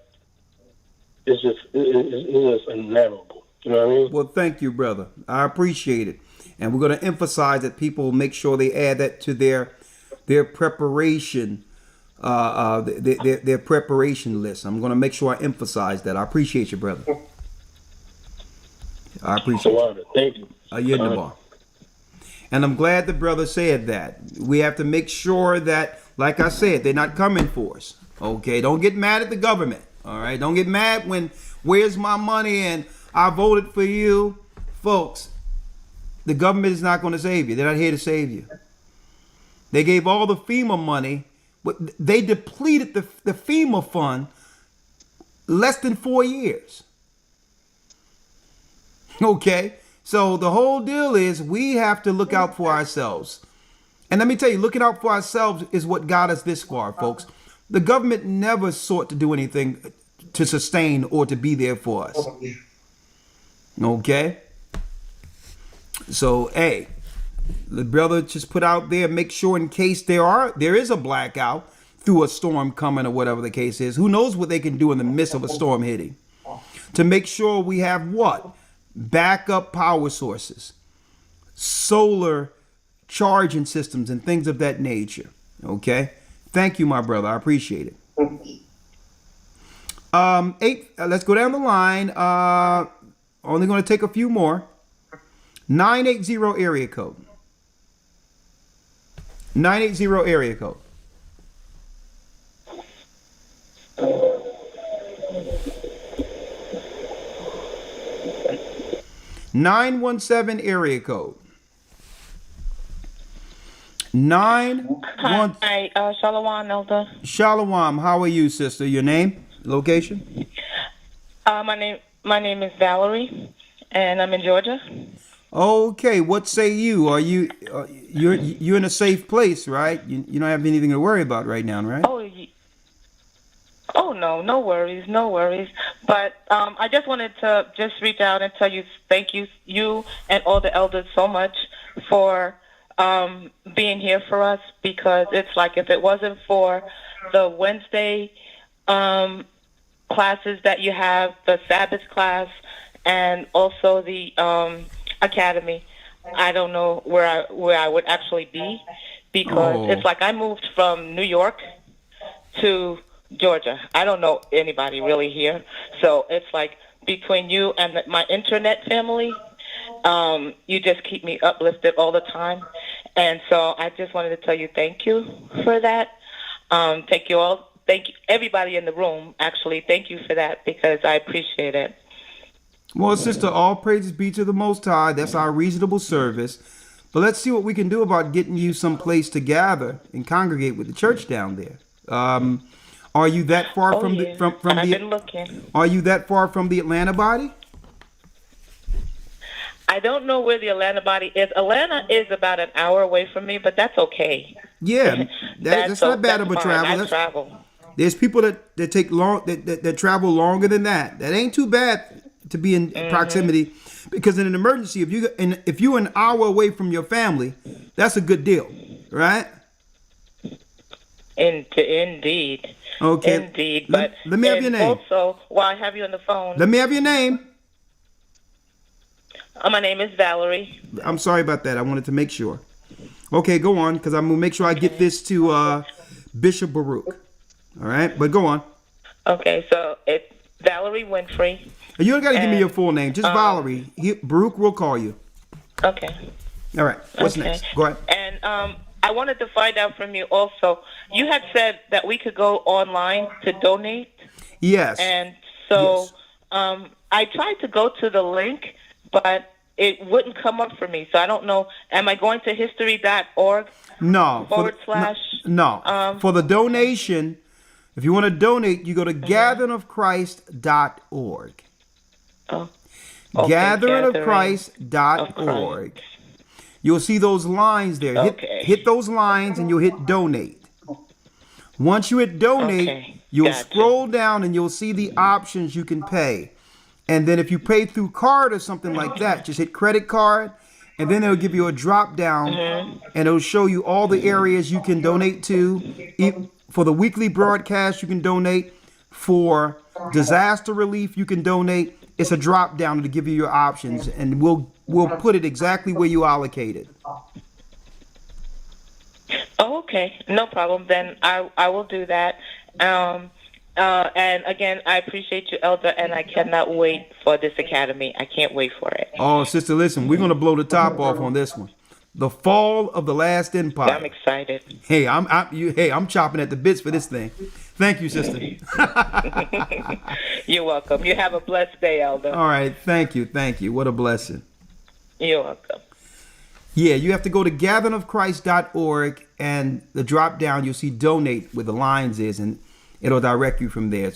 it's just inevitable. You know what I mean? Well, thank you, brother. I appreciate it. And we're going to emphasize that people make sure they add that to their preparation, their preparation list. I'm going to make sure I emphasize that. I appreciate you, brother. I appreciate it. Thank you. The bar. And I'm glad the brother said that. We have to make sure that, like I said, they're not coming for us. Okay, don't get mad at the government. All right, don't get mad when, where's my money and I voted for you. Folks, the government is not going to save you. They're not here to save you. They gave all the FEMA money, but they depleted the FEMA fund less than 4 years. Okay, so the whole deal is we have to look out for ourselves. And let me tell you, looking out for ourselves is what got us this far, folks. The government never sought to do anything to sustain or to be there for us. Okay? So, hey, the brother just put out there, make sure in case there is a blackout through a storm coming or whatever the case is. Who knows what they can do in the midst of a storm hitting? To make sure we have what? Backup power sources, solar charging systems, and things of that nature. Okay? Thank you, my brother. I appreciate it. Let's go down the line. Only going to take a few more. 980 area code. 980 area code. 917 area code. 917 Hi, Shalom, Elder. Shalom. How are you, sister? Your name, location? My name is Valerie, and I'm in Georgia. Okay. What say you? Are you you're in a safe place, right? You don't have anything to worry about right now, right? Oh no, no worries, no worries. But I just wanted to just reach out and tell you thank you and all the elders so much for being here for us, because it's like if it wasn't for the Wednesday classes that you have, the Sabbath class, and also the academy, I don't know where I would actually be, because it's like I moved from New York to Georgia. I don't know anybody really here, so it's like between you and my internet family, you just keep me uplifted all the time, and so I just wanted to tell you thank you for that. Thank you all. Thank you everybody in the room. Actually, thank you for that, because I appreciate it. Well, sister, all praises be to the Most High. That's our reasonable service. But let's see what we can do about getting you some place to gather and congregate with the church down there. Are you that far from the I've been looking. Are you that far from the Atlanta body? I don't know where the Atlanta body is. Atlanta is about an hour away from me, but that's okay. Yeah, that's not bad of a travel. I travel. There's people that take long that travel longer than that. That ain't too bad to be in proximity, because in an emergency, if you're an hour away from your family, that's a good deal, right? Indeed. Okay. Indeed. But let me have your name. Also, while I have you on the phone, let me have your name. My name is Valerie. I'm sorry about that. I wanted to make sure. Okay, go on, because I'm gonna make sure I get this to Bishop Baruch. All right, but go on. Okay, so it's Valerie Winfrey. You don't got to give me your full name. Just Valerie. Baruch will call you. Okay. All right. What's next? Go ahead. And I wanted to find out from you also. You had said that we could go online to donate. Yes. And so I tried to go to the link, but it wouldn't come up for me. So I don't know. Am I going to history.org? No. /? For the donation, if you want to donate, you go to gatheringofchrist.org. Oh. Okay, gatheringofchrist.org. You'll see those lines there. Hit those lines and you'll hit donate. Once you hit donate, you'll scroll down and you'll see the options you can pay. And then if you pay through card or something like that, just hit credit card, and then it'll give you a drop down and it'll show you all the areas you can donate to. For the weekly broadcast, you can donate. For disaster relief, you can donate. It's a drop down to give you your options, and we'll put it exactly where you allocate it. Oh, okay. No problem. Then I will do that. And again, I appreciate you, Elder, and I cannot wait for this academy. I can't wait for it. Oh, sister, listen, we're going to blow the top off on this one. The fall of the last empire. I'm excited. Hey, I'm chopping at the bits for this thing. Thank you, sister. You're welcome. You have a blessed day, Elder. All right. Thank you. What a blessing. You're welcome. Yeah, you have to go to gatheringofchrist.org, and the drop down, you'll see donate where the lines is, and it'll direct you from there.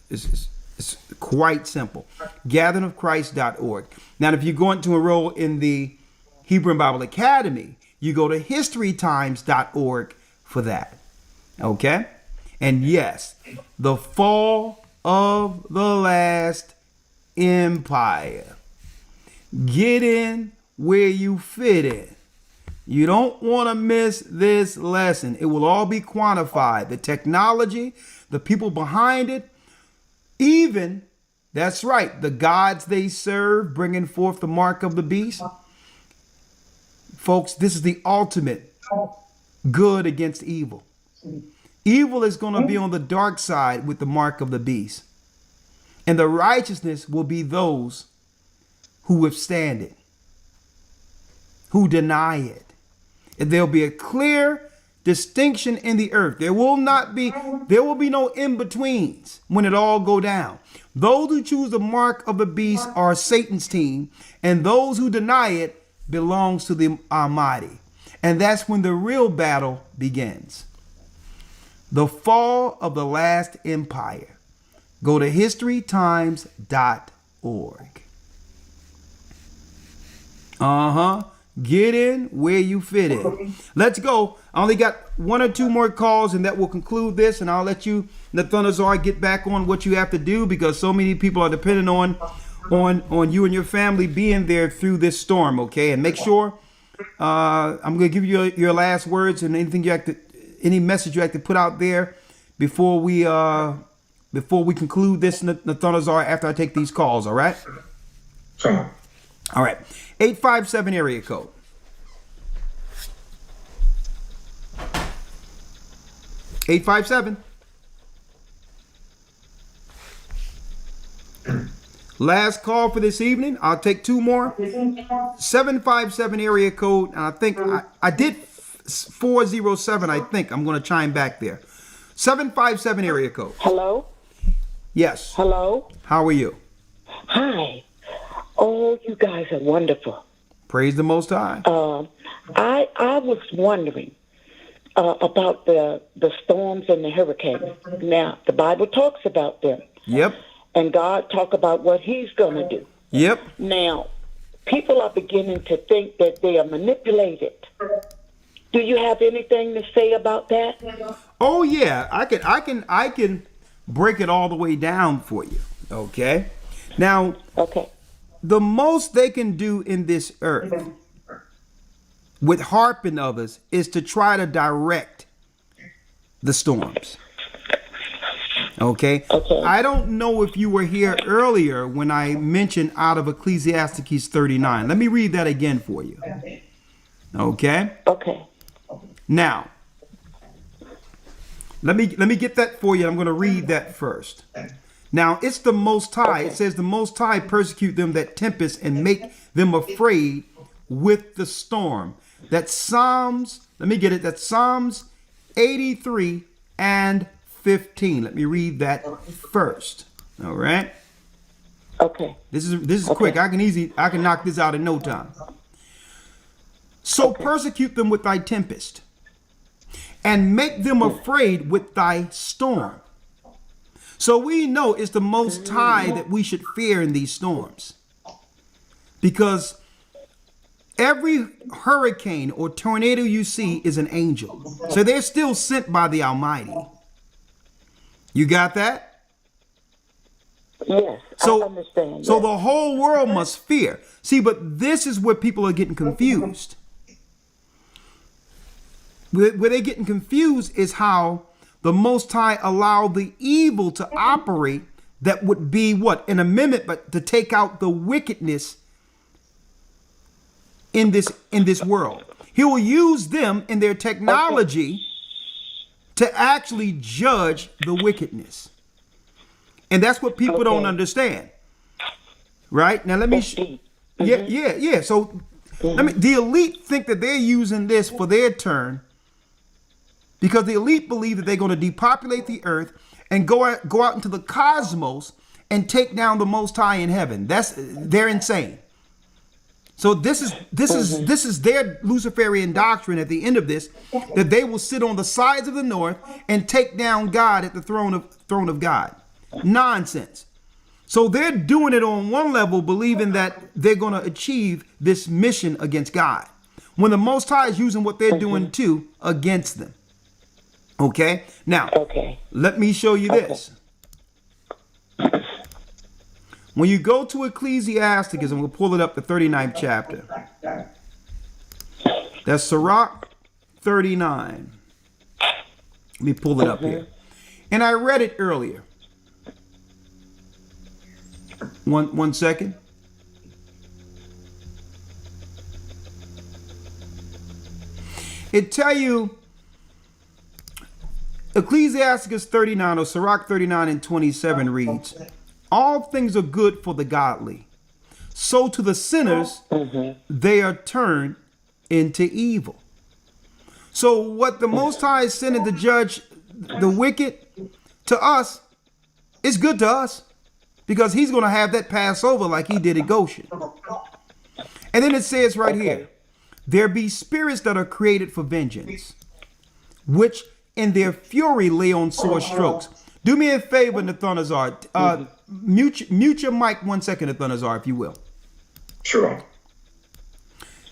It's quite simple. Gatheringofchrist.org. Now, if you're going to enroll in the Hebrew Bible Academy, you go to historytimes.org for that. Okay? And yes, the fall of the last empire. Get in where you fit in. You don't want to miss this lesson. It will all be quantified. The technology, the people behind it, even, that's right, the gods they serve, bringing forth the mark of the beast. Folks, this is the ultimate good against evil. Evil is going to be on the dark side with the mark of the beast. And the righteousness will be those who withstand it, who deny it. And there'll be a clear distinction in the earth. There will be no in-betweens when it all go down. Those who choose the mark of the beast are Satan's team, and those who deny it belongs to the Almighty. And that's when the real battle begins. The fall of the last empire. Go to historytimes.org. Get in where you fit in. Let's go. I only got 1 or 2 more calls, and that will conclude this. And I'll let you, Nathanazzar, get back on what you have to do, because so many people are depending on you and your family being there through this storm. Okay, and make sure I'm going to give you your last words and anything you have to, any message you have to put out there before we conclude this, Nathanazzar, after I take these calls. All right. Sure. All right. 857 area code. (857). Last call for this evening. I'll take 2 more. 757 area code. And I think I did 407. I think I'm going to chime back there. 757 area code. Hello? Yes. Hello? How are you? Hi. Oh, you guys are wonderful. Praise the Most High. I was wondering about the storms and the hurricanes. Now, the Bible talks about them. Yep. And God talk about what he's going to do. Yep. Now, people are beginning to think that they are manipulated. Do you have anything to say about that? Oh yeah, I can break it all the way down for you. Okay. Now, the most they can do in this earth with harping others is to try to direct the storms. Okay. I don't know if you were here earlier when I mentioned out of Ecclesiastes 39. Let me read that again for you. Okay. Okay. Now, let me get that for you. I'm going to read that first. Now, it's the Most High. It says the Most High persecute them that tempest and make them afraid with the storm. That's Psalms, let me get it. That's Psalms 83 and 15. Let me read that first. All right. Okay. This is quick. I can knock this out in no time. So persecute them with thy tempest and make them afraid with thy storm. So we know it's the Most High that we should fear in these storms, because every hurricane or tornado you see is an angel. So they're still sent by the Almighty. You got that? Yes, I understand. So the whole world must fear. See, but this is where people are getting confused. Where they're getting confused is how the Most High allowed the evil to operate. That would be what? An amendment, but to take out the wickedness in this world. He will use them in their technology to actually judge the wickedness. And that's what people don't understand. Right? Now let me yeah. So the elite think that they're using this for their turn, because the elite believe that they're going to depopulate the earth and go out into the cosmos and take down the Most High in heaven. They're insane. So this is their Luciferian doctrine at the end of this, that they will sit on the sides of the north and take down God at the throne of God. Nonsense. So they're doing it on one level, believing that they're going to achieve this mission against God, when the Most High is using what they're doing too against them. Okay. Now, let me show you this. When you go to Ecclesiastes, I'm going to pull it up, the 39th chapter. That's Sirach 39. Let me pull it up here. And I read it earlier. One second. It tell you, Ecclesiastes 39 or Sirach 39 and 27 reads, all things are good for the godly. So to the sinners, they are turned into evil. So what the Most High is sending to judge the wicked, to us, is good to us, because he's going to have that pass over like he did at Gocc. And then it says right here, There be spirits that are created for vengeance, which in their fury lay on sore strokes. Do me a favor, Nathanazzar. Mute your mic 1 second, Nathanazzar, if you will. Sure.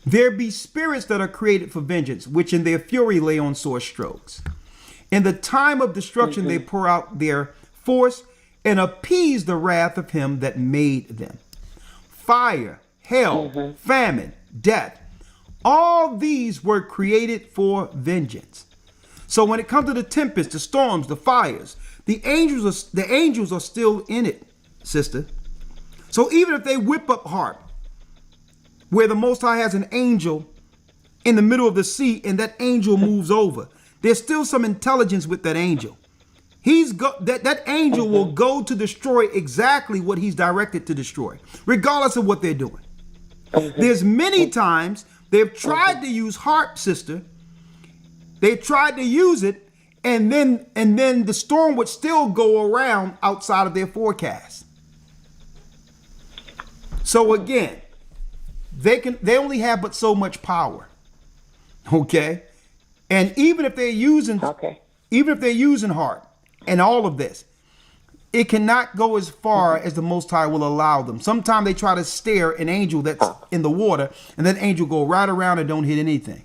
There be spirits that are created for vengeance, which in their fury lay on sore strokes. In the time of destruction, they pour out their force and appease the wrath of him that made them. Fire, hell, famine, death, all these were created for vengeance. So when it comes to the tempest, the storms, the fires, the angels are still in it, sister. So even if they whip up harp, where the Most High has an angel in the middle of the sea and that angel moves over, there's still some intelligence with that angel. That angel will go to destroy exactly what he's directed to destroy, regardless of what they're doing. There's many times they've tried to use harp, sister. They tried to use it, and then the storm would still go around outside of their forecast. So again, they only have but so much power. Okay? And even if they're using harp and all of this, it cannot go as far as the Most High will allow them. Sometimes they try to stare an angel that's in the water, and that angel go right around and don't hit anything.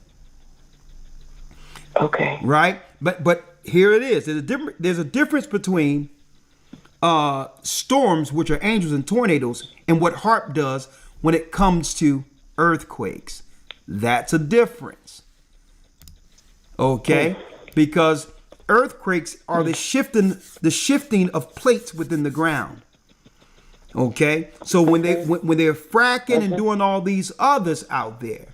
Okay. Right? But here it is. There's a difference between storms, which are angels and tornadoes, and what harp does when it comes to earthquakes. That's a difference. Okay? Because earthquakes are the shifting of plates within the ground. Okay? So when they're fracking and doing all these others out there,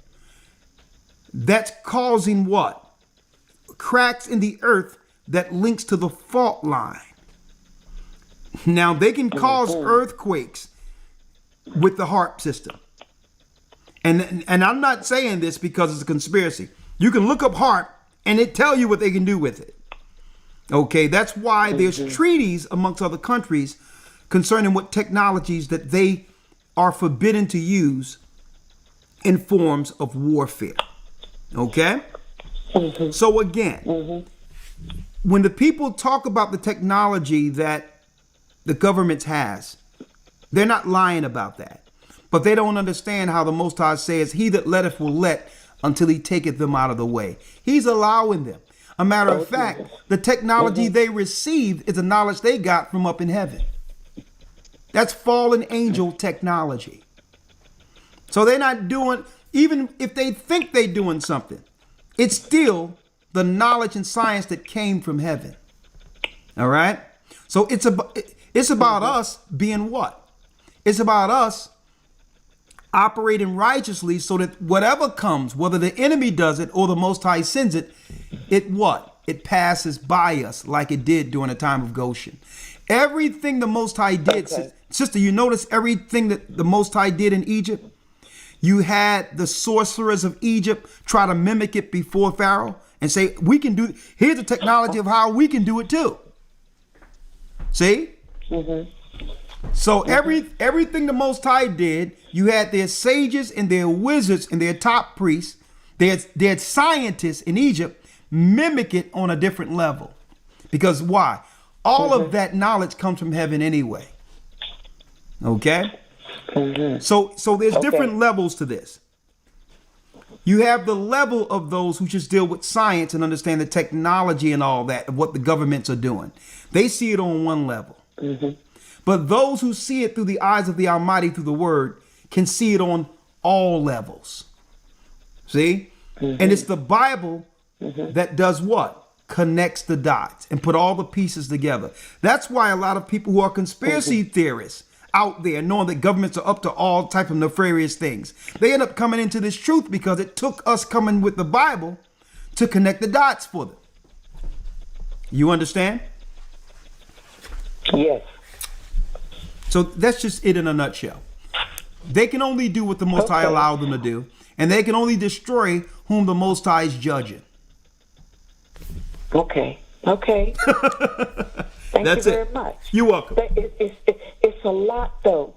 that's causing what? Cracks in the earth that links to the fault line. Now they can cause earthquakes with the harp system. And I'm not saying this because it's a conspiracy. You can look up harp and it tell you what they can do with it. Okay, that's why there's treaties amongst other countries concerning what technologies that they are forbidden to use in forms of warfare. Okay? So again, when the people talk about the technology that the government has, they're not lying about that. But they don't understand how the Most High says, he that letteth will let until he taketh them out of the way. He's allowing them. A matter of fact, the technology they received is the knowledge they got from up in heaven. That's fallen angel technology. So they're not doing, even if they think they're doing something, it's still the knowledge and science that came from heaven. All right? So it's about us being what? It's about us operating righteously so that whatever comes, whether the enemy does it or the Most High sends it, it what? It passes by us like it did during the time of Goshen. Everything the Most High did, sister, you notice everything that the Most High did in Egypt? You had the sorcerers of Egypt try to mimic it before Pharaoh and say, we can do, here's the technology of how we can do it too. See? So everything the Most High did, you had their sages and their wizards and their top priests, their scientists in Egypt mimic it on a different level. Because why? All of that knowledge comes from heaven anyway. Okay? So there's different levels to this. You have the level of those who just deal with science and understand the technology and all that of what the governments are doing. They see it on one level. But those who see it through the eyes of the Almighty through the Word can see it on all levels. See? And it's the Bible that does what? Connects the dots and put all the pieces together. That's why a lot of people who are conspiracy theorists out there, knowing that governments are up to all type of nefarious things, they end up coming into this truth because it took us coming with the Bible to connect the dots for them. You understand? Yes. So that's just it in a nutshell. They can only do what the Most High allowed them to do, and they can only destroy whom the Most High is judging. Okay. Thank you very much. You're welcome. It's a lot, though.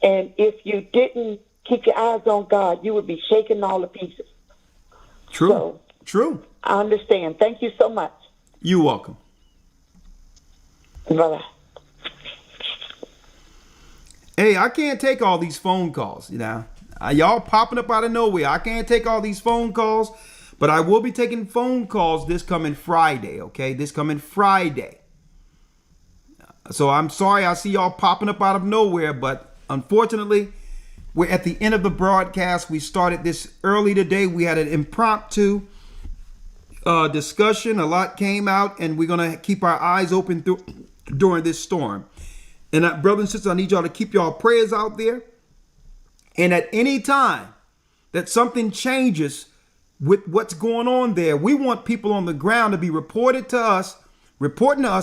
And if you didn't keep your eyes on God, you would be shaking all the pieces. True. So, True. I understand. Thank you so much. You're welcome. Bye-bye. Hey, I can't take all these phone calls, you know. Y'all popping up out of nowhere. I can't take all these phone calls, but I will be taking phone calls this coming Friday, okay? This coming Friday. So I'm sorry I see y'all popping up out of nowhere, but unfortunately, we're at the end of the broadcast. We started this early today. We had an impromptu discussion. A lot came out, and we're going to keep our eyes open during this storm. And brothers and sisters, I need y'all to keep y'all prayers out there. And at any time that something changes with what's going on there, we want people on the ground to be reporting to us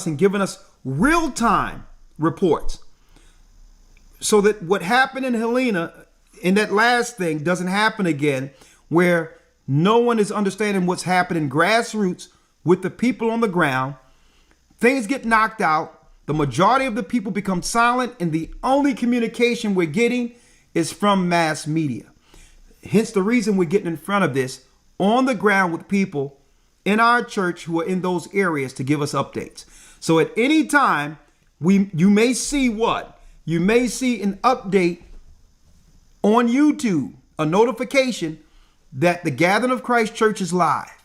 and giving us real-time reports. So that what happened in Helena, in that last thing, doesn't happen again, where no one is understanding what's happening grassroots with the people on the ground. Things get knocked out. The majority of the people become silent, and the only communication we're getting is from mass media. Hence the reason we're getting in front of this on the ground with people in our church who are in those areas to give us updates. So at any time, you may see what? You may see an update on YouTube, a notification that the Gathering of Christ Church is live.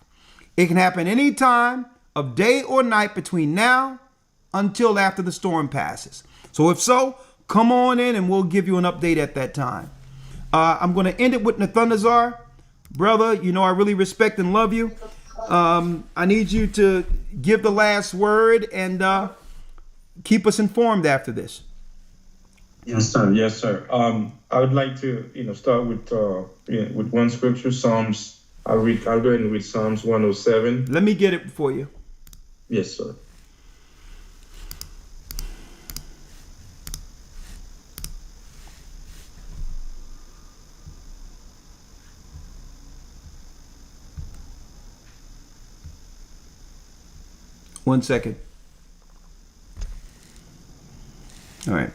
It can happen any time of day or night between now until after the storm passes. So if so, come on in and we'll give you an update at that time. I'm going to end it with Nathanael. Brother, you know I really respect and love you. I need you to give the last word and keep us informed after this. Yes, sir. Yes, sir. I would like to, start with one scripture, Psalms. I'll go ahead and read Psalms 107. Let me get it for you. Yes, sir. One second. All right.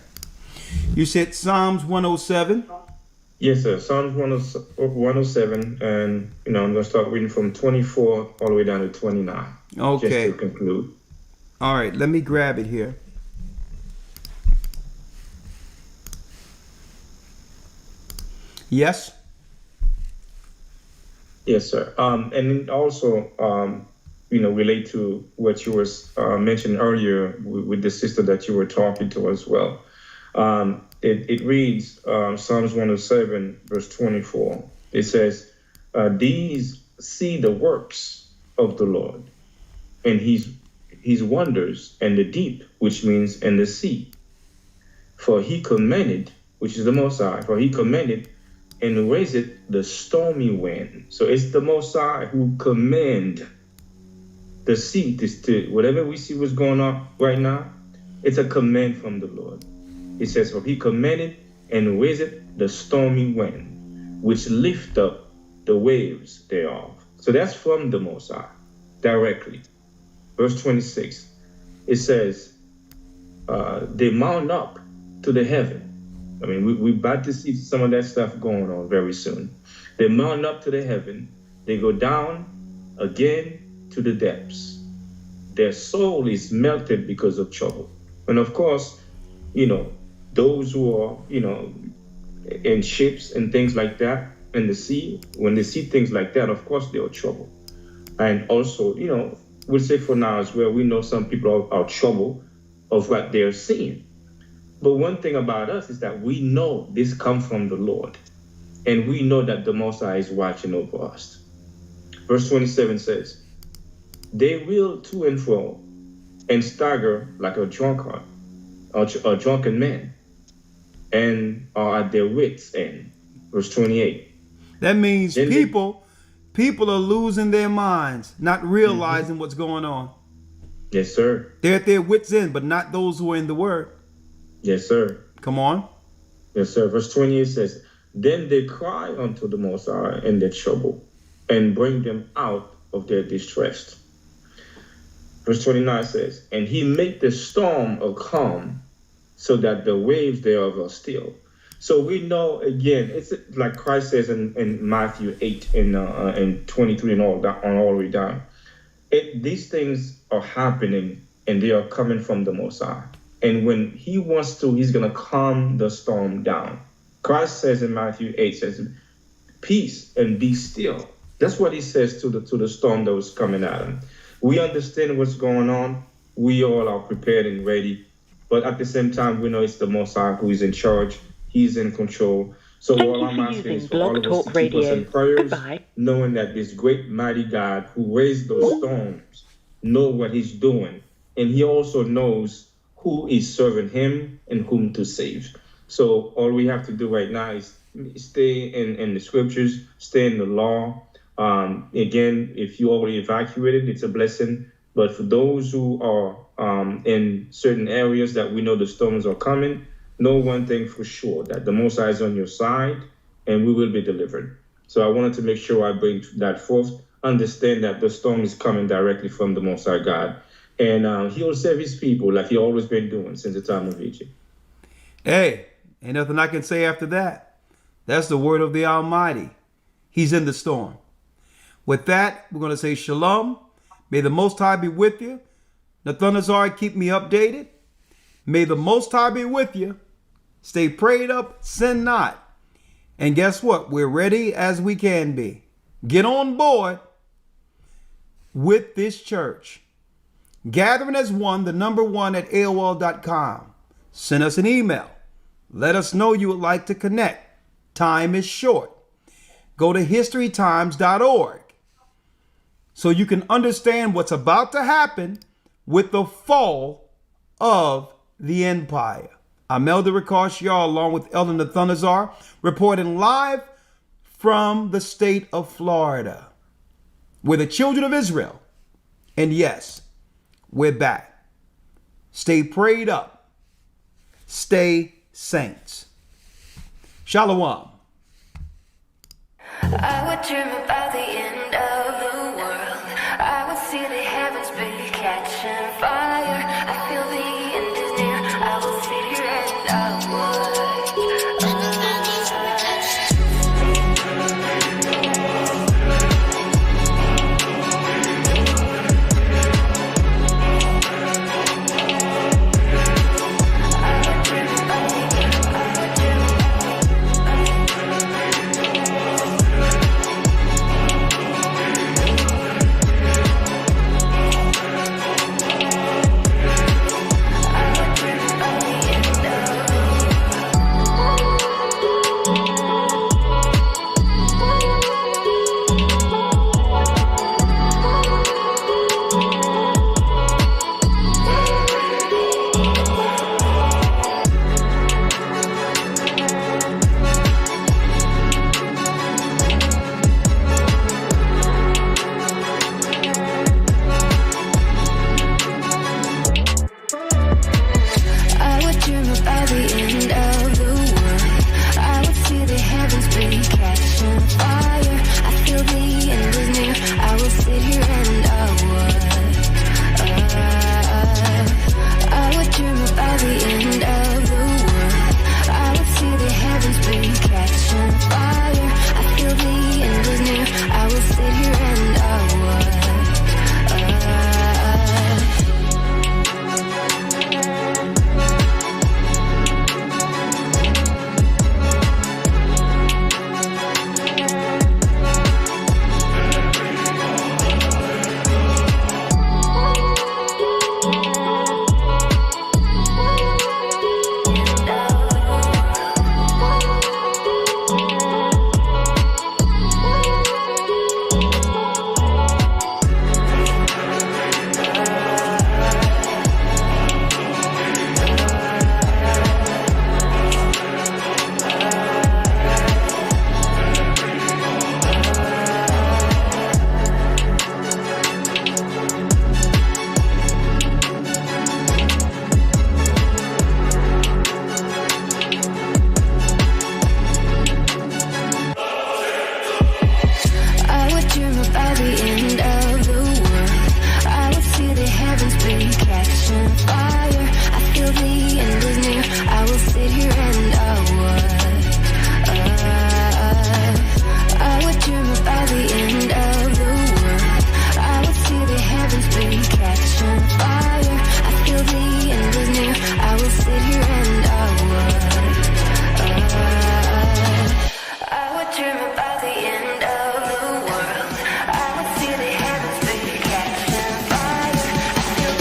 You said Psalms 107? Yes, sir. Psalms 107, and I'm going to start reading from 24 all the way down to 29. Okay. Just to conclude. All right, let me grab it here. Yes? Yes, sir. And also, relate to what you were mentioning earlier with the sister that you were talking to as well. It reads, Psalms 107, verse 24. It says, these see the works of the Lord and his wonders and the deep, which means and the sea. For he commanded, which is the Most High, for he commanded and raised the stormy wind. So it's the Most High who command the sea, whatever we see what's going on right now, it's a command from the Lord. It says, for he commanded and raised the stormy wind, which lift up the waves thereof. So that's from the Most High, directly. Verse 26, it says, they mount up to the heaven. I mean, we're about to see some of that stuff going on very soon. They mount up to the heaven. They go down again to the depths. Their soul is melted because of trouble. And of course, those who are, in ships and things like that in the sea, when they see things like that, of course, they're in trouble. And also, we'll say for now as well, we know some people are troubled of what they're seeing. But one thing about us is that we know this comes from the Lord. And we know that the Most High is watching over us. Verse 27 says, they will to and fro and stagger like a drunkard, a drunken man, and are at their wits' end. Verse 28. That means people are losing their minds, not realizing what's going on. Yes, sir. They're at their wits' end, but not those who are in the word. Yes, sir. Come on. Yes, sir. Verse 28 says, then they cry unto the Most High in their trouble, and bring them out of their distress. Verse 29 says, and he made the storm a calm, so that the waves thereof are still. So we know, again, it's like Christ says in Matthew 8 and 23 and all the way down. These things are happening and they are coming from the Most High. And when he wants to, he's going to calm the storm down. Christ says in Matthew 8, says, peace and be still. That's what he says to the storm that was coming at him. We understand what's going on. We all are prepared and ready. But at the same time, we know it's the Most High who is in charge. He's in control. So all I'm asking is for all of us to keep us in prayers, knowing that this great, mighty God who raised those storms know what he's doing. And he also knows who is serving him and whom to save. So all we have to do right now is stay in the scriptures, stay in the law. Again, if you already evacuated, it's a blessing. But for those who are in certain areas that we know the storms are coming, know one thing for sure, that the Most High is on your side and we will be delivered. So I wanted to make sure I bring that forth. Understand that the storm is coming directly from the Most High God. And he will save his people like he always been doing since the time of Egypt. Hey, ain't nothing I can say after that. That's the word of the Almighty. He's in the storm. With that, we're going to say shalom. May the Most High be with you. Nathanael, keep me updated. May the Most High be with you. Stay prayed up, sin not. And guess what? We're ready as we can be. Get on board with this church. Gathering as one, the number one at AOL.com. Send us an email. Let us know you would like to connect. Time is short. Go to historytimes.org so you can understand what's about to happen with the fall of the empire. I'm Elder Rikash Yar along with Elder Nathanael reporting live from the state of Florida. We're the children of Israel. And yes, we're back. Stay prayed up. Stay saints. Shalom. I would dream about the end of the world. I would see the heavens be catching fire. I feel the end is near. I will sit here and I would. dream about the end of the world. I would see the heavens be catching fire. I feel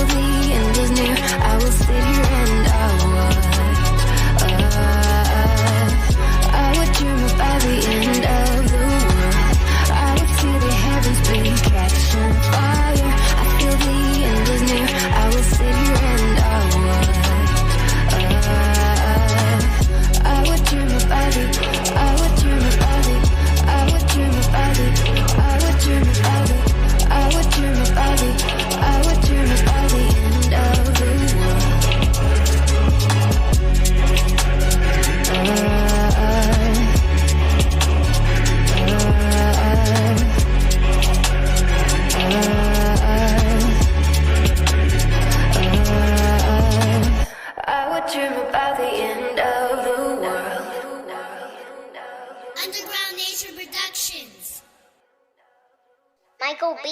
the end is near. I will see your end of Underground Nation Productions. Michael B.